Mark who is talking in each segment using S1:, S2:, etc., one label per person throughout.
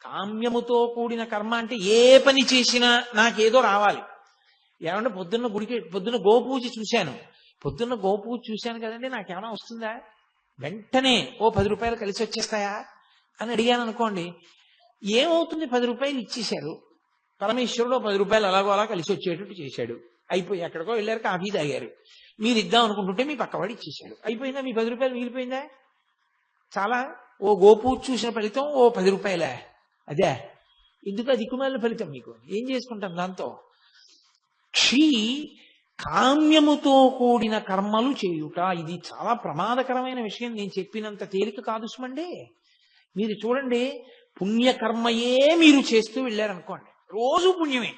S1: కామ్యముతో కూడిన కర్మ అంటే ఏ పని చేసినా నాకేదో రావాలి. ఏమంటే పొద్దున్న గోపూజ చూశాను, పొద్దున్న గోపూజ చూశాను కదండి, నాకేమైనా వస్తుందా? వెంటనే ఓ 10 రూపాయలు కలిసి వచ్చేస్తాయా అని అడిగాను అనుకోండి, ఏమవుతుంది? 10 రూపాయలు ఇచ్చేశారు, పరమేశ్వరుడు 10 రూపాయలు అలాగో అలా కలిసి వచ్చేటట్టు చేశాడు. అయిపోయి ఎక్కడికో వెళ్ళారు, కాఫీ తాగారు, మీరు ఇద్దాం అనుకుంటుంటే మీ పక్కవాడు ఇచ్చేశాడు. అయిపోయిందా? మీ 10 రూపాయలు మిగిలిపోయిందా? చాలా ఓ గోపూజ చూసిన ఫలితం ఓ 10 రూపాయలే. అదే ఎందుకు ఆ దిక్కుమాలిన ఫలితం? మీకు ఏం చేసుకుంటాం దాంతో? కామ్యముతో కూడిన కర్మలు చేయుట ఇది చాలా ప్రమాదకరమైన విషయం. నేను చెప్పినంత తేలిక కాదు సుమండి. మీరు చూడండి, పుణ్యకర్మయే మీరు చేస్తూ వెళ్ళారనుకోండి, రోజు పుణ్యమే,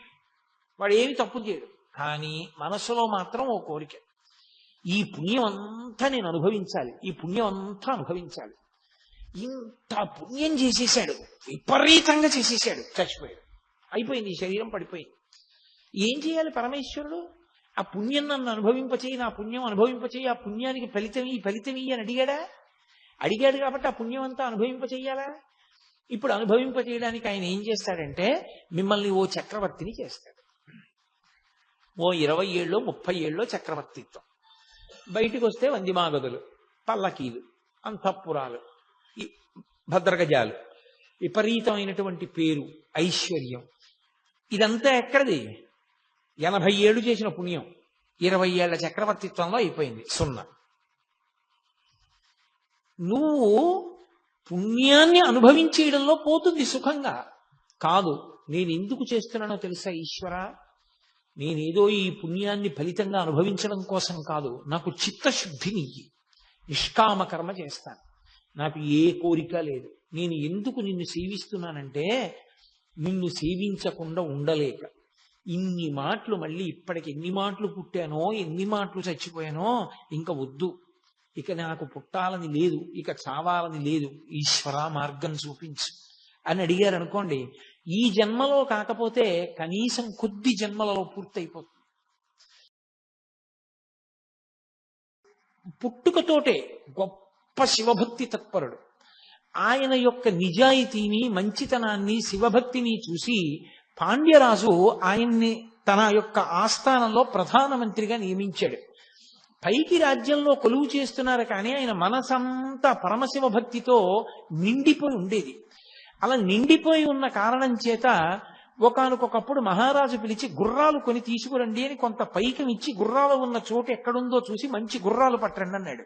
S1: వాడు ఏమి తప్పు చేయడు. కానీ మనసులో మాత్రం ఓ కోరిక, ఈ పుణ్యం అంతా నేను అనుభవించాలి, ఈ పుణ్యం అంతా అనుభవించాలి. ఇంత పుణ్యం చేసేసాడు, విపరీతంగా చేసేసాడు, చచ్చిపోయాడు, అయిపోయింది, ఈ శరీరం పడిపోయింది. ఏం చేయాలి పరమేశ్వరుడు? ఆ పుణ్యం నన్ను అనుభవింపచేయి, నా పుణ్యం అనుభవింపచేయి, ఆ పుణ్యానికి ఫలితం అని అడిగాడా? అడిగాడు కాబట్టి ఆ పుణ్యం అంతా అనుభవింపచేయాలా? ఇప్పుడు అనుభవింపచేయడానికి ఆయన ఏం చేస్తాడంటే, మిమ్మల్ని ఓ చక్రవర్తిని చేస్తాడు. ఓ 20 ఏళ్ళో 30 ఏళ్ళో చక్రవర్తిత్వం. బయటికి వస్తే వందిమాగదులు, పల్లకీలు, అంతఃపురాలు, భద్రగజాలు, విపరీతమైనటువంటి పేరు, ఐశ్వర్యం. ఇదంతా ఎక్కడిది? 80 ఏళ్ళు చేసిన పుణ్యం 20 ఏళ్ల చక్రవర్తిత్వంలో అయిపోయింది, సున్నా. నువ్వు పుణ్యాన్ని అనుభవించేయడంలో పోతుంది సుఖంగా. కాదు, నేను ఎందుకు చేస్తున్నానో తెలుసా ఈశ్వర? నేనేదో ఈ పుణ్యాన్ని ఫలితంగా అనుభవించడం కోసం కాదు, నాకు చిత్తశుద్ధినియ్యి, నిష్కామ కర్మ చేస్తాను, నాకు ఏ కోరిక లేదు. నేను ఎందుకు నిన్ను సేవిస్తున్నానంటే, నిన్ను సేవించకుండా ఉండలేక ఇన్ని మాటలు, మళ్ళీ ఇప్పటికి ఎన్ని మాటలు పుట్టానో, ఎన్ని మాటలు చచ్చిపోయానో, ఇంకా వద్దు, ఇక నాకు పుట్టాలని లేదు, ఇక చావాలని లేదు, ఈశ్వర మార్గం చూపించు అని అడిగారు అనుకోండి, ఈ జన్మలో కాకపోతే కనీసం కొద్ది జన్మలలో పూర్తయిపోతుంది. పుట్టుకతోటే గొప్ప శివభక్తి తత్పరుడు. ఆయన యొక్క నిజాయితీని, మంచితనాన్ని, శివభక్తిని చూసి పాండ్యరాజు ఆయన్ని తన యొక్క ఆస్థానంలో ప్రధానమంత్రిగా నియమించాడు. పైకి రాజ్యంలో కొలువు చేస్తున్నారు కానీ ఆయన మనసంతా పరమశివ భక్తితో నిండిపోయి ఉండేది. అలా నిండిపోయి ఉన్న కారణం చేత ఒకానొకప్పుడు మహారాజు పిలిచి గుర్రాలు కొని తీసుకురండి అని కొంత పైకం ఇచ్చి, గుర్రాలు ఉన్న చోటు ఎక్కడుందో చూసి మంచి గుర్రాలు పట్టండి అన్నాడు.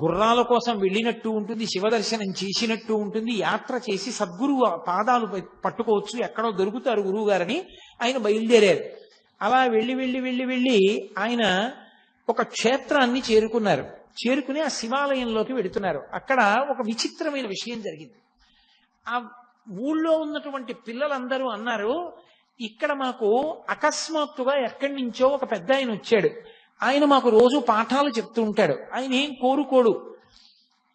S1: గుర్రాల కోసం వెళ్ళినట్టు ఉంటుంది, శివదర్శనం చేసినట్టు ఉంటుంది, యాత్ర చేసి సద్గురువు పాదాలు పట్టుకోవచ్చు, ఎక్కడో దొరుకుతారు గురువు గారని ఆయన బయలుదేరారు. అలా వెళ్ళి ఆయన ఒక క్షేత్రాన్ని చేరుకున్నారు. చేరుకుని ఆ శివాలయంలోకి వెడుతున్నారు. అక్కడ ఒక విచిత్రమైన విషయం జరిగింది. ఆ ఊళ్ళో ఉన్నటువంటి పిల్లలందరూ అన్నారు, ఇక్కడ మాకు అకస్మాత్తుగా ఎక్కడి నుంచో ఒక పెద్ద ఆయన వచ్చాడు, ఆయన మాకు రోజు పాఠాలు చెప్తూ ఉంటాడు, ఆయన ఏం కోరుకోడు,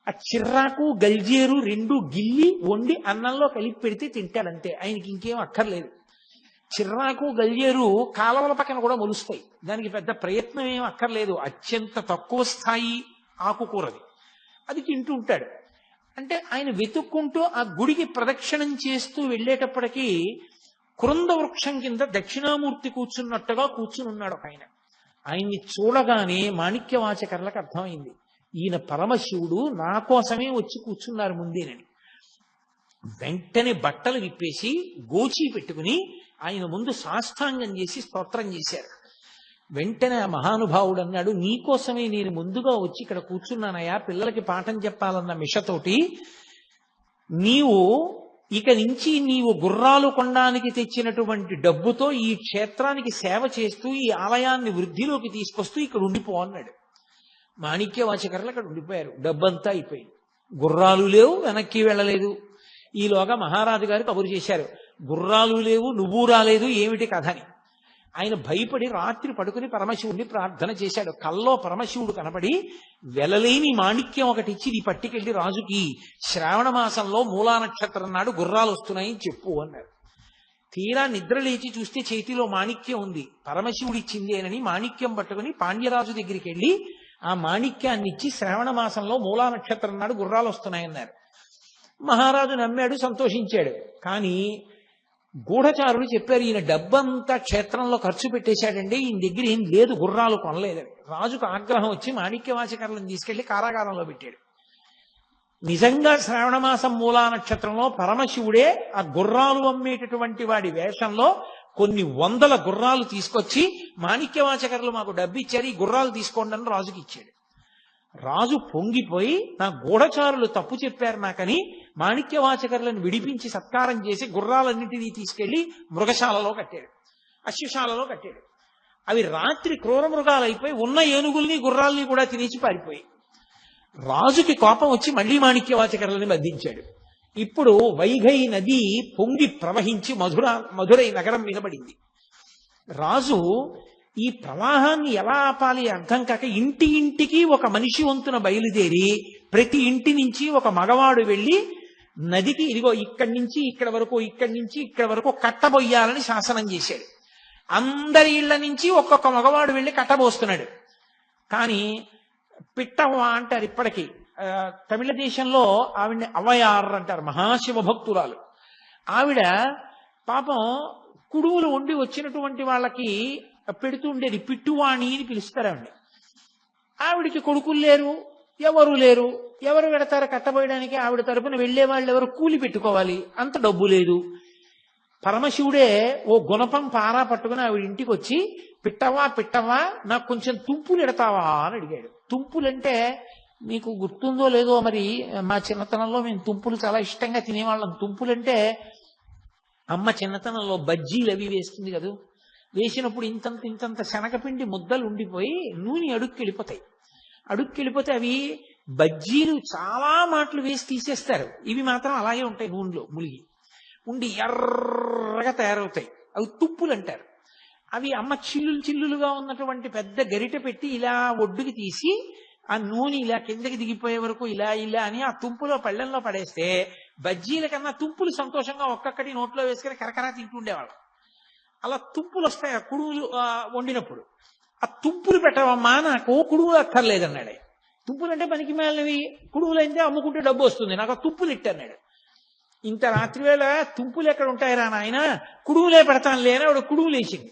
S1: ఆ చిర్రాకు గల్జేరు 2 గిల్లి వండి అన్నంలో కలిపి పెడితే తింటాడంతే, ఆయనకి ఇంకేం అక్కర్లేదు. చిర్రాకు గల్జేరు కాలవల పక్కన కూడా మొలుస్తాయి, దానికి పెద్ద ప్రయత్నం ఏం అక్కర్లేదు, అత్యంత తక్కువ స్థాయి ఆకుకూరది, అది తింటూ ఉంటాడు. అంటే ఆయన వెతుక్కుంటూ ఆ గుడికి ప్రదక్షిణం చేస్తూ వెళ్ళేటప్పటికీ కృంద వృక్షం కింద దక్షిణామూర్తి కూర్చున్నట్టుగా కూర్చుని ఉన్నాడు ఒక ఆయన. ఆయన్ని చూడగానే మాణిక్యవాచకర్లకు అర్థమైంది, ఈయన పరమశివుడు నా కోసమే వచ్చి కూర్చున్నారు ముందేనని. వెంటనే బట్టలు విప్పేసి గోచి పెట్టుకుని ఆయన ముందు సాష్టాంగం చేసి స్తోత్రం చేశారు. వెంటనే ఆ మహానుభావుడు అన్నాడు, నీకోసమే నేను ముందుగా వచ్చి ఇక్కడ కూర్చున్నానయా, పిల్లలకి పాఠం చెప్పాలన్న మిషతోటి. నీవు ఇక నుంచి నీవు గుర్రాలు కొనడానికి తెచ్చినటువంటి డబ్బుతో ఈ క్షేత్రానికి సేవ చేస్తూ ఈ ఆలయాన్ని వృద్ధిలోకి తీసుకొస్తూ ఇక్కడ ఉండిపో అన్నాడు. మాణిక్యవాచకర్లు అక్కడ ఉండిపోయారు. డబ్బంతా అయిపోయింది, గుర్రాలు లేవు, వెనక్కి వెళ్ళలేదు. ఈలోగా మహారాజు గారు కబురు చేశారు, గుర్రాలు లేవు, నువ్వు రాలేదు, ఏమిటి కథ అని. ఆయన భయపడి రాత్రి పడుకుని పరమశివుడిని ప్రార్థన చేశాడు. కల్లో పరమశివుడు కనపడి, వెలలేని మాణిక్యం ఒకటి ఇచ్చి ఇది పట్టుకెళ్ళి రాజుకి శ్రావణ మాసంలో మూలా నక్షత్రం నాడు గుర్రాలు వస్తున్నాయని చెప్పు అన్నాడు. తీరా నిద్ర లేచి చూస్తే చేతిలో మాణిక్యం ఉంది, పరమశివుడు ఇచ్చింది అని మాణిక్యం పట్టుకుని పాండ్యరాజు దగ్గరికి వెళ్ళి ఆ మాణిక్యాన్ని ఇచ్చి శ్రావణ మాసంలో మూలా నక్షత్రం నాడు గుర్రాలు వస్తున్నాయన్నారు. మహారాజు నమ్మాడు, సంతోషించాడు. కానీ గూఢచారులు చెప్పారు, ఈయన డబ్బంతా క్షేత్రంలో ఖర్చు పెట్టేశాడండి, ఈయన దగ్గర ఏం లేదు, గుర్రాలు కొనలేదని. రాజుకు ఆగ్రహం వచ్చి మాణిక్యవాచకర్లను తీసుకెళ్లి కారాగారంలో పెట్టాడు. నిజంగా శ్రావణమాసం మూలా నక్షత్రంలో పరమశివుడే ఆ గుర్రాలు అమ్మేటటువంటి వాడి వేషంలో కొన్ని వందల గుర్రాలు తీసుకొచ్చి, మాణిక్యవాచకర్లు మాకు డబ్బు ఇచ్చారు, ఈ గుర్రాలు తీసుకోండి అని రాజుకి ఇచ్చాడు. రాజు పొంగిపోయి, నా గూఢచారులు తప్పు చెప్పారు నాకని మాణిక్యవాచకర్లను విడిపించి సత్కారం చేసి గుర్రాలన్నింటినీ తీసుకెళ్లి మృగశాలలో కట్టాడు, అశ్వశాలలో కట్టాడు. అవి రాత్రి క్రూర మృగాలు అయిపోయి ఉన్న ఏనుగుల్ని గుర్రాల్ని కూడా తినేసి పారిపోయి. రాజుకి కోపం వచ్చి మళ్లీ మాణిక్యవాచకర్లని బంధించాడు. ఇప్పుడు వైఘై నది పొంగి ప్రవహించి మధురై నగరం మీద పడింది. రాజు ఈ ప్రవాహాన్ని ఎలా ఆపాలి అర్థం కాక ఇంటి ఇంటికి ఒక మనిషి వంతున బయలుదేరి ప్రతి ఇంటి నుంచి ఒక మగవాడు వెళ్లి నదికి ఇదిగో ఇక్కడి నుంచి ఇక్కడ వరకు, ఇక్కడి నుంచి ఇక్కడ వరకు కట్టబొయ్యాలని శాసనం చేశాడు. అందరి ఇళ్ల నుంచి ఒక్కొక్క మగవాడు వెళ్లి కట్టబోస్తున్నాడు. కానీ పిట్టవ్వ అంటారు ఇప్పటికీ. తమిళ దేశంలో ఆవిడ్ని అవయార్ అంటారు, మహాశివ భక్తురాలు. ఆవిడ పాపం కుడుములు వండి వచ్చినటువంటి వాళ్ళకి పెడుతూ ఉండేది, పిట్టువాణి అని పిలుస్తారు ఆవిడ. ఆవిడికి కొడుకులు లేరు, ఎవరు లేరు, ఎవరు పెడతారు కట్టబోయడానికి? ఆవిడ తరపున వెళ్లే వాళ్ళు ఎవరు? కూలి పెట్టుకోవాలి, అంత డబ్బు లేదు. పరమశివుడే ఓ గుణపం పారా పట్టుకుని ఆవిడ ఇంటికి వచ్చి, పిట్టవ్వా నాకు కొంచెం తుంపులు ఎడతావా అని అడిగాడు. తుంపులంటే మీకు గుర్తుందో లేదో మరి, మా చిన్నతనంలో మేము తుంపులు చాలా ఇష్టంగా తినేవాళ్ళం. తుంపులంటే అమ్మ చిన్నతనంలో బజ్జీలు అవి వేస్తుంది కదా, వేసినప్పుడు ఇంతంత శనగపిండి ముద్దలు ఉండిపోయి నూనె అడుక్కెళ్ళిపోతాయి. అడుక్కెళ్ళిపోతే అవి బజ్జీలు చాలా మాటలు వేసి తీసేస్తారు, ఇవి మాత్రం అలాగే ఉంటాయి, నూనెలో ములిగి ఉండి ఎర్రగా తయారవుతాయి. అవి తుప్పులు అంటారు. అవి అమ్మ చిల్లులుగా ఉన్నటువంటి పెద్ద గరిటె పెట్టి ఇలా ఒడ్డుకి తీసి ఆ నూనె ఇలా కిందకి దిగిపోయే వరకు ఇలా అని ఆ తుంపులో పళ్ళెంలో పడేస్తే బజ్జీల కన్నా తుంపులు సంతోషంగా ఒక్కొక్కటి నోట్లో వేసుకుని కరకరా తింటుండేవాళ్ళం. అలా తుంపులు వస్తాయి ఆ కుడుములు వండినప్పుడు. ఆ తుంపులు పెట్టవమ్మా, నాకు కుడుములు అక్కర్లేదన్నాడు. తుంపులు అంటే పనికి మేలినవి, కుడుములు అయితే అమ్ముకుంటే డబ్బు వస్తుంది, నాకు ఆ తుంపులు ఇట్టన్నాడు. ఇంత రాత్రి వేళ తుంపులు ఎక్కడ ఉంటాయిరా నాయన, కుడుములే పెడతాను లేని ఆవిడ కుడుములు వేసింది.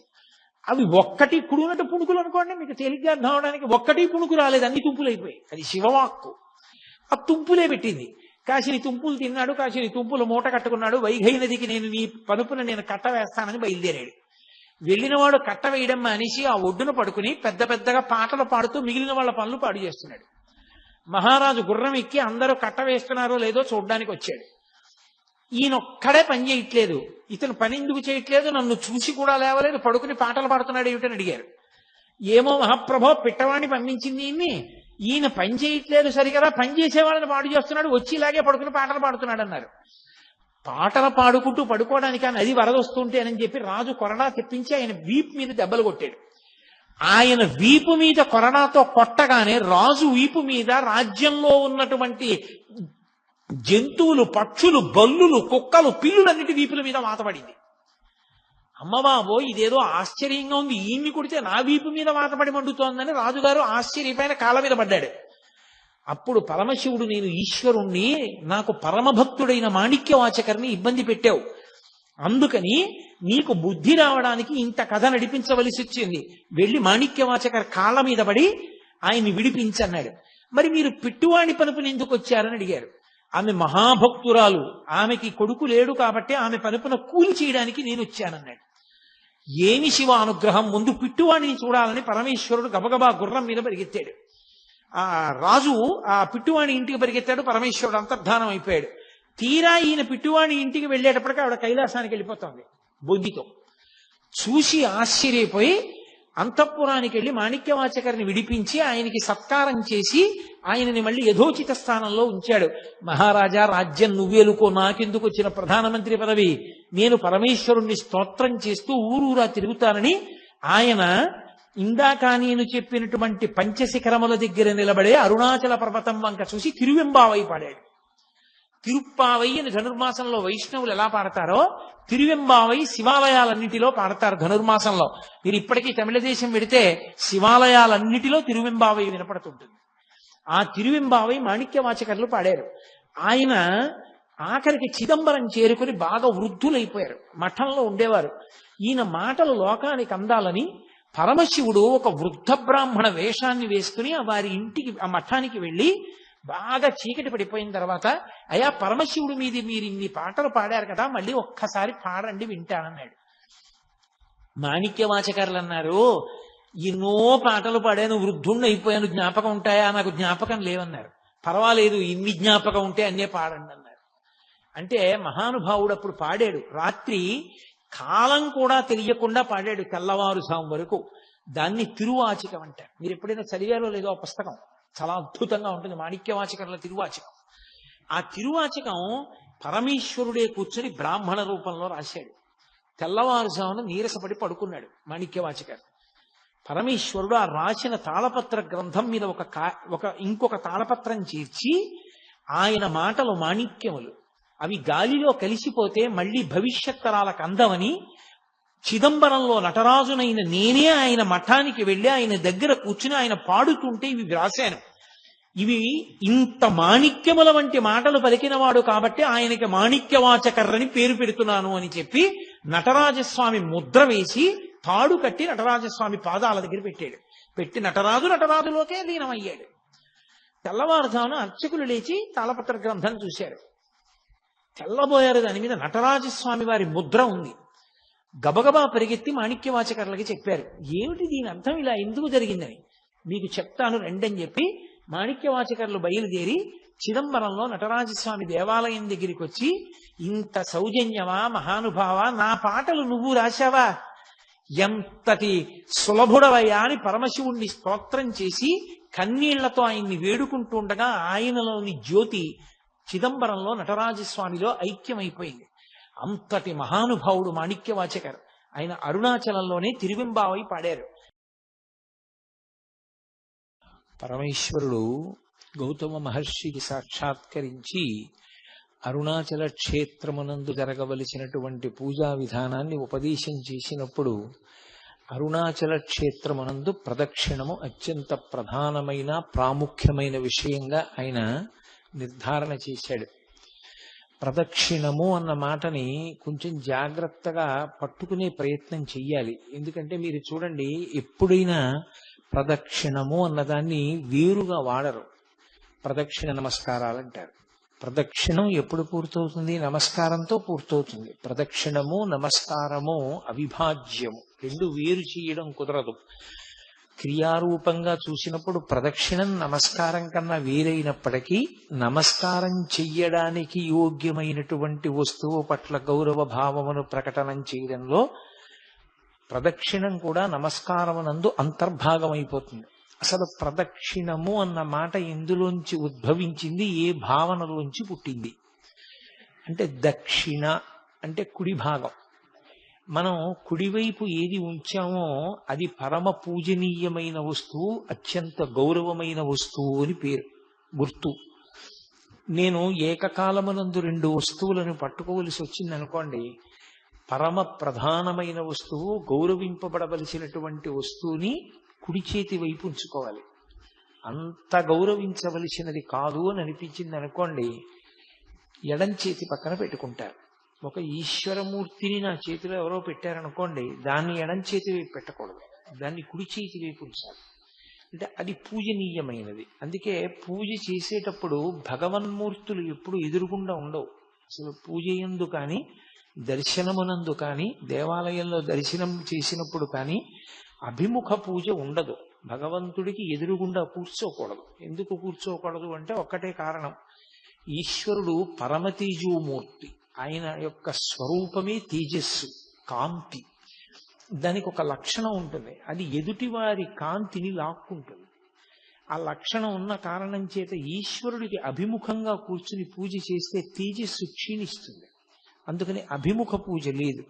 S1: అవి ఒక్కటి కుడుములంటే పుణుకులు అనుకోండి, మీకు తేలిగ్గా అర్థం అవడానికి. ఒక్కటి పుణుకు రాలేదు, అన్ని తుంపులు అయిపోయి. అది శివవాక్కు. ఆ తుంపులే పెట్టింది. కాసిని తుంపులు తిన్నాడు, కాసిని తుంపులు మూట కట్టుకున్నాడు. వైఘై నదికి నేను నీ పనుపున నేను కట్ట వేస్తానని బయలుదేరాడు. వెళ్ళినవాడు కట్ట వేయడం మానేసి ఆ ఒడ్డున పడుకుని పెద్దగా పాటలు పాడుతూ మిగిలిన వాళ్ళ పనులు పాడు చేస్తున్నాడు. మహారాజు గుర్రం ఎక్కి అందరూ కట్ట వేస్తున్నారో లేదో చూడ్డానికి వచ్చాడు. ఈయనొక్కడే పని చేయట్లేదు. ఇతను పని ఎందుకు చేయట్లేదు, నన్ను చూసి కూడా లేవలేదు, పడుకుని పాటలు పాడుతున్నాడు ఏమిటని అడిగారు. ఏమో మహాప్రభో, పిట్టవాణ్ణి పంపించింది ఈయన పని చేయట్లేదు సరిగదా, పని చేసేవాళ్ళని పాడు చేస్తున్నాడు, వచ్చి ఇలాగే పడుకుని పాటలు పాడుతున్నాడు అన్నారు. పాటలు పాడుకుంటూ పడుకోవడానికి నది వరదొస్తుంటేనని చెప్పి రాజు కొరడా తెప్పించి ఆయన వీపు మీద దెబ్బలు కొట్టాడు. ఆయన వీపు మీద కొరడాతో కొట్టగానే రాజు వీపు మీద రాజ్యంలో ఉన్నటువంటి జంతువులు, పక్షులు, బల్లులు, కుక్కలు, పిల్లులన్నిటి వీపుల మీద వాతపడింది. అమ్మబాబో, ఇదేదో ఆశ్చర్యంగా ఉంది, ఈయన్ని కొడితే నా వీపు మీద వాతపడి మండుతోందని రాజుగారు ఆశ్చర్యపైన కాళ్ళ మీద పడ్డాడు. అప్పుడు పరమశివుడు, నేను ఈశ్వరుణ్ణి, నాకు పరమభక్తుడైన మాణిక్యవాచకర్ని ఇబ్బంది పెట్టావు, అందుకని నీకు బుద్ధి రావడానికి ఇంత కథ నడిపించవలసి వచ్చింది, వెళ్ళి మాణిక్యవాచకర్ కాళ్ళ మీద పడి ఆయన్ని విడిపించన్నాడు. మరి మీరు పిట్టువాణి పనుపుని ఎందుకు వచ్చారని అడిగారు. ఆమె మహాభక్తురాలు, ఆమెకి కొడుకు లేడు కాబట్టి ఆమె పనుపున కూలి చేయడానికి నేను వచ్చానన్నాడు. ఏమి శివ అనుగ్రహం, ముందు పిట్టువాణిని చూడాలని పరమేశ్వరుడు గబగబా గుర్రం మీద పరిగెత్తాడు. ఆ రాజు ఆ పిట్టువాణి ఇంటికి పరిగెత్తాడు, పరమేశ్వరుడు అంతర్ధానం అయిపోయాడు. తీరా ఈయన పిట్టువాణి ఇంటికి వెళ్ళేటప్పటికీ ఆవిడ కైలాసానికి వెళ్ళిపోతుంది బొందితో. చూసి ఆశ్చర్యపోయి అంతఃపురానికి వెళ్ళి మాణిక్యవాచకర్ని విడిపించి ఆయనకి సత్కారం చేసి ఆయనని మళ్ళీ యథోచిత స్థానంలో ఉంచాడు. మహారాజా, రాజ్యం నువ్వేలుకో, నాకెందుకు వచ్చిన ప్రధానమంత్రి పదవి, నేను పరమేశ్వరుణ్ణి స్తోత్రం చేస్తూ ఊరూరా తిరుగుతానని ఆయన ఇందాక నేను చెప్పినటువంటి పంచశిఖరముల దగ్గర నిలబడే అరుణాచల పర్వతం వంక చూసి తిరువెంబావై పాడాడు. తిరుప్పావై అని ధనుర్మాసంలో వైష్ణవులు ఎలా పాడతారో తిరువెంబావై శివాలయాలన్నిటిలో పాడతారు ధనుర్మాసంలో. మీరు ఇప్పటికీ తమిళ దేశం వెడితే శివాలయాలన్నిటిలో తిరువెంబావై వినపడుతుంటుంది. ఆ తిరువెంబావై మాణిక్యవాచకర్లు పాడారు. ఆయన ఆఖరికి చిదంబరం చేరుకుని బాగా వృద్ధులైపోయారు, మఠంలో ఉండేవారు. ఈయన మాటలు లోకానికి అందాలని పరమశివుడు ఒక వృద్ధ బ్రాహ్మణ వేషాన్ని వేసుకుని వారి ఇంటికి, ఆ మఠానికి వెళ్ళి బాగా చీకటి పడిపోయిన తర్వాత, అయ్యా పరమశివుడు మీది మీరు ఇన్ని పాటలు పాడారు కదా, మళ్ళీ ఒక్కసారి పాడండి వింటానన్నాడు. మాణిక్యవాచకర్లు అన్నారు, ఎన్నో పాటలు పాడాను, వృద్ధుణ్ణి అయిపోయాను, జ్ఞాపకం ఉంటాయా? నాకు జ్ఞాపకం లేవన్నారు. పర్వాలేదు, ఇన్ని జ్ఞాపకం ఉంటే అన్నే పాడండి అన్నారు. అంటే మహానుభావుడు అప్పుడు పాడాడు. రాత్రి కాలం కూడా తెలియకుండా పాడాడు, తెల్లవారుజాము వరకు. దాన్ని తిరువాచికం అంటారు. మీరు ఎప్పుడైనా చదివారో లేదో ఆ పుస్తకం, చాలా అద్భుతంగా ఉంటుంది, మాణిక్యవాచకర్ల తిరువాచకం. ఆ తిరువాచకం పరమేశ్వరుడే కూర్చొని బ్రాహ్మణ రూపంలో రాశాడు. తెల్లవారుజామున నీరసపడి పడుకున్నాడు మాణిక్యవాచకర్. పరమేశ్వరుడు ఆ రాసిన తాళపత్ర గ్రంథం మీద ఇంకొక తాళపత్రం చేర్చి, ఆయన మాటలు మాణిక్యములు, అవి గాలిలో కలిసిపోతే మళ్ళీ భవిష్యత్ తరాలకు అందవని చిదంబరంలో నటరాజునైన నేనే ఆయన మఠానికి వెళ్ళి ఆయన దగ్గర కూర్చుని ఆయన పాడుతుంటే ఇవి వ్రాశాను. ఇవి ఇంత మాణిక్యముల వంటి మాటలు పలికినవాడు కాబట్టి ఆయనకి మాణిక్యవాచకర్రని పేరు పెడుతున్నాను అని చెప్పి నటరాజస్వామి ముద్ర వేసి తాడు కట్టి నటరాజస్వామి పాదాల దగ్గర పెట్టాడు. పెట్టి నటరాజులోకే లీనమయ్యాడు. తెల్లవారుజామున అర్చకులు లేచి తాళపత్ర గ్రంథం చూశారు. తెల్లబోయారు, దాని మీద నటరాజస్వామి వారి ముద్ర ఉంది. గబగబా పరిగెత్తి మాణిక్యవాచకర్లకి చెప్పారు, ఏమిటి దీని అర్థం, ఇలా ఎందుకు జరిగిందని. మీకు చెప్తాను రెండని చెప్పి మాణిక్యవాచకర్లు బయలుదేరి చిదంబరంలో నటరాజస్వామి దేవాలయం దగ్గరికి వచ్చి, ఇంత సౌజన్యమా మహానుభావా, నా పాటలు నువ్వు రాశావా, ఎంతటి సులభుడవయ్యా అని పరమశివుణ్ణి స్తోత్రం చేసి కన్నీళ్లతో ఆయన్ని వేడుకుంటూ ఉండగా ఆయనలోని జ్యోతి చిదంబరంలో నటరాజస్వామిలో ఐక్యమైపోయింది. అంతటి మహానుభావుడు మాణిక్యవాచకర్. ఆయన అరుణాచలంలోనే తిరువెంబావై పాడారు. పరమేశ్వరుడు గౌతమ మహర్షికి సాక్షాత్కరించి అరుణాచల క్షేత్రమునందు జరగవలసినటువంటి పూజా విధానాన్ని ఉపదేశం చేసినప్పుడు, అరుణాచల క్షేత్రమునందు ప్రదక్షిణము అత్యంత ప్రధానమైన ప్రాముఖ్యమైన విషయంగా ఆయన నిర్ధారణ చేశాడు. ప్రదక్షిణము అన్న మాటని కొంచెం జాగ్రత్తగా పట్టుకునే ప్రయత్నం చెయ్యాలి. ఎందుకంటే మీరు చూడండి, ఎప్పుడైనా ప్రదక్షిణము అన్నదాన్ని వేరుగా వాడరు. ప్రదక్షిణ నమస్కారాలు అంటారు. ప్రదక్షిణం ఎప్పుడు పూర్తవుతుంది? నమస్కారంతో పూర్తవుతుంది. ప్రదక్షిణము నమస్కారము అవిభాజ్యము, రెండు వేరు చేయడం కుదరదు. క్రియారూపంగా చూసినప్పుడు ప్రదక్షిణం నమస్కారం కన్నా వేరైనప్పటికీ, నమస్కారం చెయ్యడానికి యోగ్యమైనటువంటి వస్తువు పట్ల గౌరవ భావమును ప్రకటనం చేయడంలో ప్రదక్షిణం కూడా నమస్కారమునందు అంతర్భాగమైపోతుంది. అసలు ప్రదక్షిణము అన్న మాట ఎందులోంచి ఉద్భవించింది, ఏ భావనలోంచి పుట్టింది అంటే, దక్షిణ అంటే కుడి భాగం. మనం కుడివైపు ఏది ఉంచామో అది పరమ పూజనీయమైన వస్తువు, అత్యంత గౌరవమైన వస్తువు అని పేరు, గుర్తు. నేను ఏకకాలమునందు రెండు వస్తువులను పట్టుకోవలసి వచ్చింది అనుకోండి, పరమ ప్రధానమైన వస్తువు, గౌరవింపబడవలసినటువంటి వస్తువుని కుడి చేతి వైపు ఉంచుకోవాలి. అంత గౌరవించవలసినది కాదు అని అనిపించింది అనుకోండి, ఎడం చేతి పక్కన పెట్టుకుంటారు. ఒక ఈశ్వరమూర్తిని నా చేతిలో ఎవరో పెట్టారనుకోండి, దాన్ని ఎడం చేతి వైపు పెట్టకూడదు, దాన్ని కుడి చేతి వైపు ఉంచాలి. అంటే అది పూజనీయమైనది. అందుకే పూజ చేసేటప్పుడు భగవన్మూర్తులు ఎప్పుడు ఎదురుగుండా ఉండవు. అసలు పూజ యందు కానీ, దర్శనమునందు కానీ, దేవాలయంలో దర్శనం చేసినప్పుడు కానీ అభిముఖ పూజ ఉండదు. భగవంతుడికి ఎదురుగుండా కూర్చోకూడదు. ఎందుకు కూర్చోకూడదు అంటే ఒక్కటే కారణం, ఈశ్వరుడు పరమతేజోమూర్తి. ఆయన యొక్క స్వరూపమే తేజస్సు, కాంతి. దానికి ఒక లక్షణం ఉంటుంది, అది ఎదుటివారి కాంతిని లాక్కుంటుంది. ఆ లక్షణం ఉన్న కారణం చేత ఈశ్వరుడికి అభిముఖంగా కూర్చుని పూజ చేస్తే తేజస్సు క్షీణిస్తుంది. అందుకని అభిముఖ పూజ లేదు.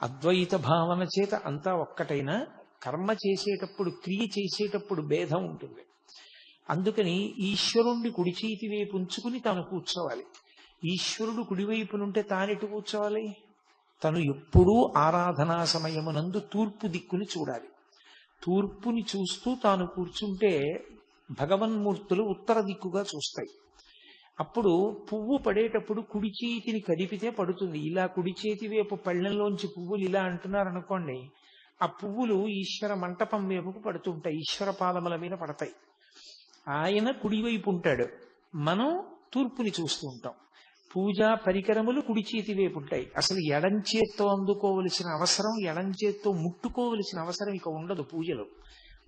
S1: అద్వైత భావన చేత అంతా ఒక్కటైనా కర్మ చేసేటప్పుడు, క్రియ చేసేటప్పుడు భేదం ఉంటుంది. అందుకని ఈశ్వరుణ్ణి కుడి చేతి వైపు ఉంచుకుని తాను కూర్చోవాలి. ఈశ్వరుడు కుడివైపునుంటే తానెటు కూర్చోవాలి? తను ఎప్పుడూ ఆరాధనా సమయమునందు తూర్పు దిక్కుని చూడాలి. తూర్పుని చూస్తూ తాను కూర్చుంటే భగవన్మూర్తులు ఉత్తర దిక్కుగా చూస్తాయి. అప్పుడు పువ్వు పడేటప్పుడు కుడి చేతిని కదిపితే పడుతుంది. ఇలా కుడి చేతి వైపు పళ్ళెంలోంచి పువ్వులు ఇలా అంటున్నారు అనుకోండి, ఆ పువ్వులు ఈశ్వర మంటపం వైపుకు పడుతుంటాయి, ఈశ్వర పాదముల మీద పడతాయి. ఆయన కుడివైపు ఉంటాడు, మనం తూర్పుని చూస్తూ ఉంటాం. పూజా పరికరములు కుడి చేతి వైపు ఉంటాయి. అసలు ఎడం చేత్తో అందుకోవలసిన అవసరం, ఎడం చేత్తో ముట్టుకోవలసిన అవసరం ఇక ఉండదు. పూజలో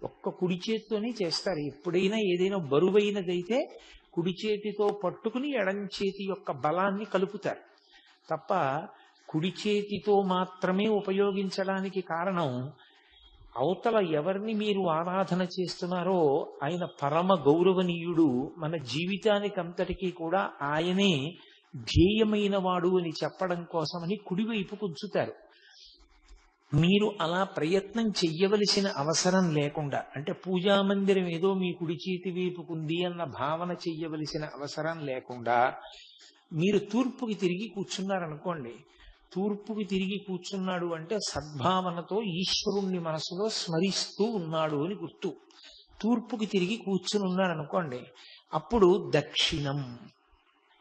S1: ఒక్క కుడి చేత్తోనే చేస్తారు. ఎప్పుడైనా ఏదైనా బరువైనదైతే కుడి చేతితో పట్టుకుని ఎడం చేతి యొక్క బలాన్ని కలుపుతారు తప్ప కుడి చేతితో మాత్రమే ఉపయోగించడానికి కారణం, అవతల ఎవరిని మీరు ఆరాధన చేస్తున్నారో ఆయన పరమ గౌరవనీయుడు, మన జీవితానికి అంతటికీ కూడా ఆయనే ధ్యేయమైన వాడు అని చెప్పడం కోసమని కుడివైపు ఉంచుతారు. మీరు అలా ప్రయత్నం చెయ్యవలసిన అవసరం లేకుండా, అంటే పూజా మందిరం ఏదో మీ కుడి చేతి వైపుకుంది అన్న భావన చెయ్యవలసిన అవసరం లేకుండా మీరు తూర్పుకి తిరిగి కూర్చున్నారనుకోండి, తూర్పుకి తిరిగి కూర్చున్నాడు అంటే సద్భావనతో ఈశ్వరుణ్ణి మనసులో స్మరిస్తూ ఉన్నాడు అని గుర్తు. తూర్పుకి తిరిగి కూర్చుని ఉన్నారనుకోండి, అప్పుడు దక్షిణం.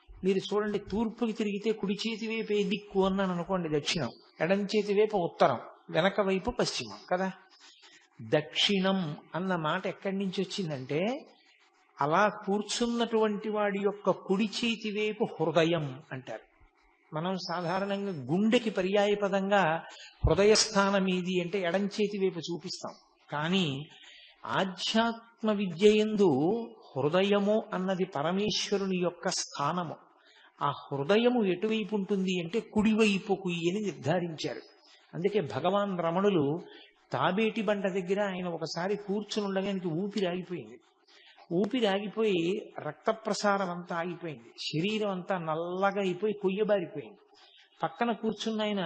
S1: మీరు చూడండి, తూర్పుకి తిరిగితే కుడి చేతి వైపు ఏ దిక్కు అన్నాను అనుకోండి దక్షిణం, ఎడం చేతి వైపు ఉత్తరం, వెనక వైపు పశ్చిమం కదా. దక్షిణం అన్న మాట ఎక్కడి నుంచి వచ్చిందంటే, అలా కూర్చున్నటువంటి వాడి యొక్క కుడి చేతి వైపు హృదయం అంటారు. మనం సాధారణంగా గుండెకి పర్యాయపదంగా హృదయస్థానం ఏది అంటే ఎడం చేతి వైపు చూపిస్తాం. కానీ ఆధ్యాత్మ విద్యయందు హృదయము అన్నది పరమేశ్వరుని యొక్క స్థానము. ఆ హృదయము ఎటువైపు ఉంటుంది అంటే కుడివైపుకు అని నిర్ధారించారు. అందుకే భగవాన్ రమణులు తాబేటి బండ దగ్గర ఆయన ఒకసారి కూర్చుని ఉండగానికి ఊపిరి ఆగిపోయింది. ఊపిరి ఆగిపోయి రక్త ప్రసారం అంతా ఆగిపోయింది, శరీరం అంతా నల్లగా అయిపోయి కొయ్యబారిపోయింది. పక్కన కూర్చున్న ఆయన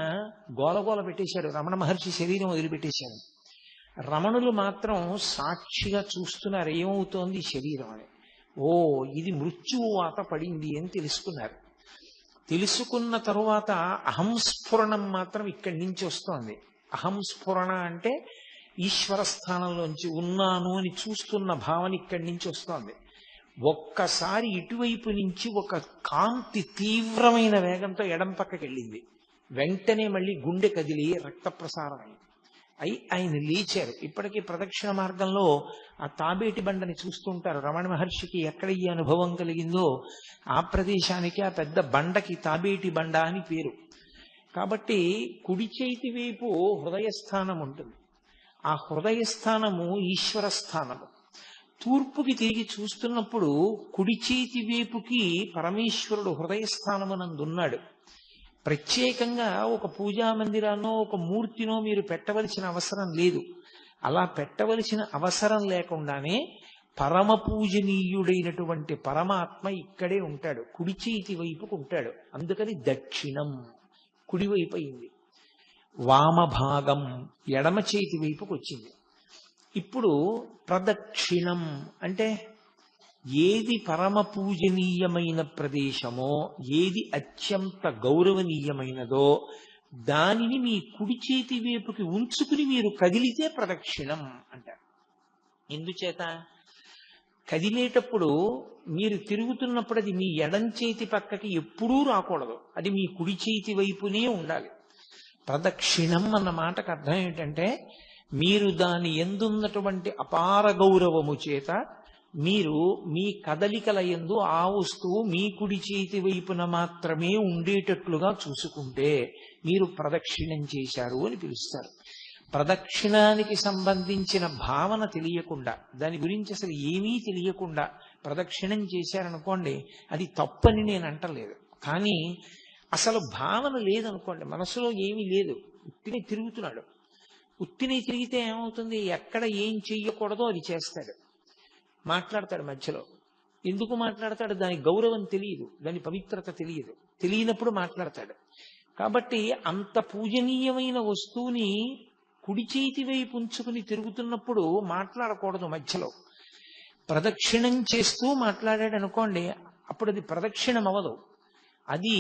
S1: గోలగోల పెట్టేశారు, రమణ మహర్షి శరీరం వదిలిపెట్టేశారు. రమణులు మాత్రం సాక్షిగా చూస్తున్నారు ఏమవుతోంది శరీరం అని. ఓ, ఇది మృత్యువు వాత పడింది అని తెలుసుకున్నారు. తెలుసుకున్న తరువాత అహంస్ఫురణం మాత్రం ఇక్కడి నుంచి వస్తోంది. అహంస్ఫురణ అంటే ఈశ్వర స్థానంలోంచి ఉన్నాను అని చూస్తున్న భావన ఇక్కడి నుంచి వస్తోంది. ఒక్కసారి ఇటువైపు నుంచి ఒక కాంతి తీవ్రమైన వేగంతో ఎడం పక్కకి వెళ్ళింది. వెంటనే మళ్ళీ గుండె కదిలి రక్త ప్రసారం అయి ఆయన లేచారు. ఇప్పటికీ ప్రదక్షిణ మార్గంలో ఆ తాబేటి బండని చూస్తుంటారు. రమణ మహర్షికి ఎక్కడ ఈ అనుభవం కలిగిందో ఆ ప్రదేశానికి, ఆ పెద్ద బండకి తాబేటి బండ అని పేరు. కాబట్టి కుడి చేతి వైపు హృదయస్థానం ఉంటుంది. ఆ హృదయస్థానము ఈశ్వర స్థానము. తూర్పుకి తిరిగి చూస్తున్నప్పుడు కుడి చేతి వైపుకి పరమేశ్వరుడు హృదయస్థానమునందున్నాడు. ప్రత్యేకంగా ఒక పూజా మందిరాన్నో ఒక మూర్తినో మీరు పెట్టవలసిన అవసరం లేదు. అలా పెట్టవలసిన అవసరం లేకుండానే పరమ పూజనీయుడైనటువంటి పరమాత్మ ఇక్కడే ఉంటాడు, కుడి చేతి వైపుకు ఉంటాడు. అందుకని దక్షిణం కుడివైపు అయింది. వామభాగం ఎడమ చేతి వైపుకు వచ్చింది. ఇప్పుడు ప్రదక్షిణం అంటే ఏది పరమ పూజనీయమైన ప్రదేశమో, ఏది అత్యంత గౌరవనీయమైనదో దానిని మీ కుడి చేతి వైపుకి ఉంచుకుని మీరు కదిలితే ప్రదక్షిణం అంటారు. ఎందుచేత? కదిలేటప్పుడు మీరు తిరుగుతున్నప్పుడు అది మీ ఎడం చేతి పక్కకి ఎప్పుడూ రాకూడదు, అది మీ కుడి చేతి వైపునే ఉండాలి. ప్రదక్షిణం అన్న మాటకు అర్థం ఏంటంటే, మీరు దాని యందున్నటువంటి అపార గౌరవము చేత మీరు మీ కదలికల యందు ఆ వస్తువు మీ కుడి చేతి వైపున మాత్రమే ఉండేటట్లుగా చూసుకుంటే మీరు ప్రదక్షిణం చేశారు అని పిలుస్తారు. ప్రదక్షిణానికి సంబంధించిన భావన తెలియకుండా, దాని గురించి అసలు ఏమీ తెలియకుండా ప్రదక్షిణం చేశారనుకోండి, అది తప్పని నేను అంటలేదు. కానీ అసలు భావన లేదనుకోండి, మనసులో ఏమీ లేదు, ఉత్తిని తిరుగుతున్నాడు. ఉత్తిని తిరిగితే ఏమవుతుంది? ఎక్కడ ఏం చెయ్యకూడదో అది చేస్తాడు, మాట్లాడతాడు మధ్యలో. ఎందుకు మాట్లాడతాడు? దాని గౌరవం తెలియదు, దాని పవిత్రత తెలియదు, తెలియనప్పుడు మాట్లాడతాడు. కాబట్టి అంత పూజనీయమైన వస్తువుని కుడి చేతి వైపు ఉంచుకుని తిరుగుతున్నప్పుడు మాట్లాడకూడదు మధ్యలో. ప్రదక్షిణం చేస్తూ మాట్లాడాడు అనుకోండి, అప్పుడు అది ప్రదక్షిణం అవ్వదు. అది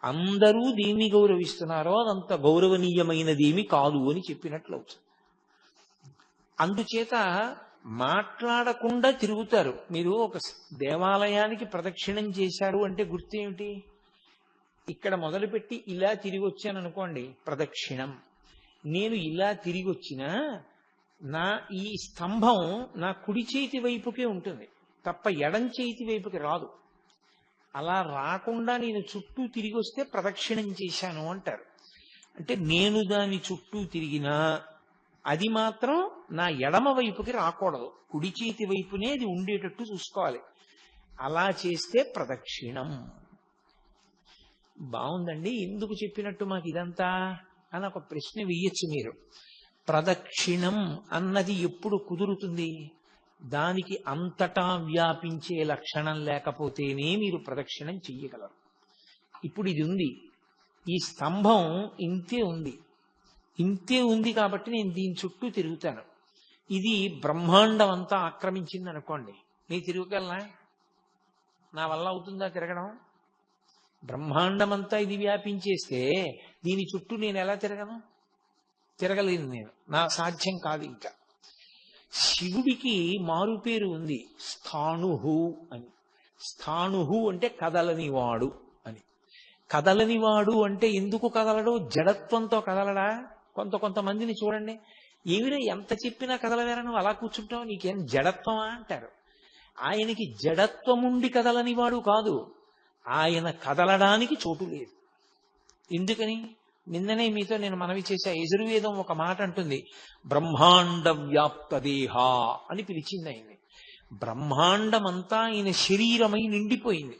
S1: అందరూ దేన్ని గౌరవిస్తున్నారో అదంత గౌరవనీయమైనదేమి కాదు అని చెప్పినట్లు అవుతుంది. అందుచేత మాట్లాడకుండా తిరుగుతారు. మీరు ఒక దేవాలయానికి ప్రదక్షిణం చేశారు అంటే గుర్తు ఏమిటి? ఇక్కడ మొదలుపెట్టి ఇలా తిరిగి వచ్చాను అనుకోండి, ప్రదక్షిణం. నేను ఇలా తిరిగి వచ్చినా నా ఈ స్తంభం నా కుడి చేతి వైపుకే ఉంటుంది తప్ప ఎడం చేతి వైపుకి రాదు. అలా రాకుండా నేను చుట్టూ తిరిగి వస్తే ప్రదక్షిణం చేశాను అంటారు. అంటే నేను దాని చుట్టూ తిరిగినా అది మాత్రం నా ఎడమ వైపుకి రాకూడదు, కుడి చేతి వైపునే అది ఉండేటట్టు చూసుకోవాలి. అలా చేస్తే ప్రదక్షిణం. బాగుందండి, ఎందుకు చెప్పినట్టు మాకు ఇదంతా అని ఒక ప్రశ్న వెయ్యొచ్చు మీరు. ప్రదక్షిణం అన్నది ఎప్పుడు కుదురుతుంది? దానికి అంతటా వ్యాపించే లక్షణం లేకపోతేనే మీరు ప్రదక్షిణం చెయ్యగలరు. ఇప్పుడు ఇది ఉంది, ఈ స్తంభం ఇంతే ఉంది, ఇంతే ఉంది కాబట్టి నేను దీని చుట్టూ తిరుగుతాను. ఇది బ్రహ్మాండం అంతా ఆక్రమించింది అనుకోండి, నేను తిరగగలనా? నా వల్ల అవుతుందా తిరగడం? బ్రహ్మాండం అంతా ఇది వ్యాపించేస్తే దీని చుట్టూ నేను ఎలా తిరగను? తిరగలేను నేను, నా సాధ్యం కాదు. ఇంకా శివుడికి మారు పేరు ఉంది, స్థాణుహు అని. స్థాణుహు అంటే కదలనివాడు అని. కదలనివాడు అంటే ఎందుకు కదలడు? జడత్వంతో కదలడా? కొంతమందిని చూడండి, ఏమిరా ఎంత చెప్పినా కదలవేరా, నువ్వు అలా కూర్చుంటావు, నీకేం జడత్వమా అంటారు. ఆయనకి జడత్వముండి కదలనివాడు కాదు, ఆయన కదలడానికి చోటు లేదు. ఎందుకని? నిన్ననే మీతో నేను మనవి చేశా, యజుర్వేదం ఒక మాట అంటుంది, బ్రహ్మాండ వ్యాప్త దేహ అని పిలిచింది ఆయన్ని. బ్రహ్మాండమంతా ఆయన శరీరమై నిండిపోయింది.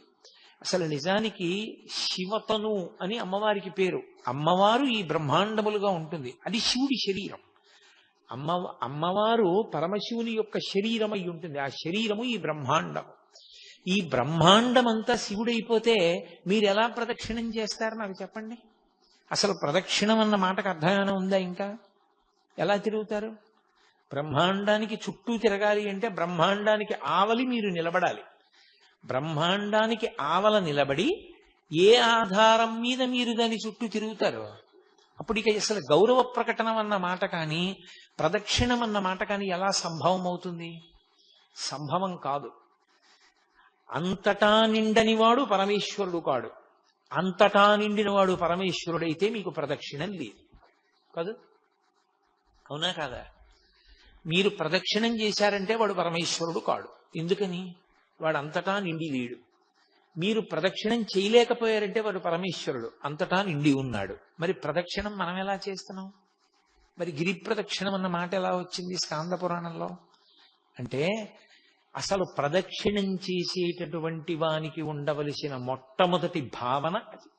S1: అసలు నిజానికి శివతను అని అమ్మవారికి పేరు. అమ్మవారు ఈ బ్రహ్మాండములుగా ఉంటుంది, అది శివుడి శరీరం. అమ్మవారు పరమశివుని యొక్క శరీరమై ఉంటుంది, ఆ శరీరము ఈ బ్రహ్మాండము. ఈ బ్రహ్మాండమంతా శివుడైపోతే మీరు ఎలా ప్రదక్షిణం చేస్తారు నాకు చెప్పండి. అసలు ప్రదక్షిణం అన్న మాటకు అర్థమైనా ఉందా? ఇంకా ఎలా తిరుగుతారు? బ్రహ్మాండానికి చుట్టూ తిరగాలి అంటే బ్రహ్మాండానికి ఆవలి మీరు నిలబడాలి. బ్రహ్మాండానికి ఆవల నిలబడి ఏ ఆధారం మీద మీరు దాని చుట్టూ తిరుగుతారు? అప్పుడు ఇక అసలు గౌరవ ప్రకటనం అన్న మాట కానీ ప్రదక్షిణం అన్న మాట కానీ ఎలా సంభవం అవుతుంది? సంభవం కాదు. అంతటా నిండనివాడు పరమేశ్వరుడు కాడు. అంతటా నిండినవాడు పరమేశ్వరుడైతే మీకు ప్రదక్షిణం లేదు కాదు, అవునా కాదా? మీరు ప్రదక్షిణం చేశారంటే వాడు పరమేశ్వరుడు కాడు. ఎందుకని? వాడు అంతటా నిండి లేడు. మీరు ప్రదక్షిణం చేయలేకపోయారంటే వాడు పరమేశ్వరుడు, అంతటా నిండి ఉన్నాడు. మరి ప్రదక్షిణం మనం ఎలా చేస్తున్నాం? మరి గిరి ప్రదక్షిణం అన్న మాట ఎలా వచ్చింది స్కాంద పురాణంలో? అంటే అసలు ప్రదక్షిణం చేసేటటువంటి వానికి ఉండవలసిన మొట్టమొదటి భావన అది.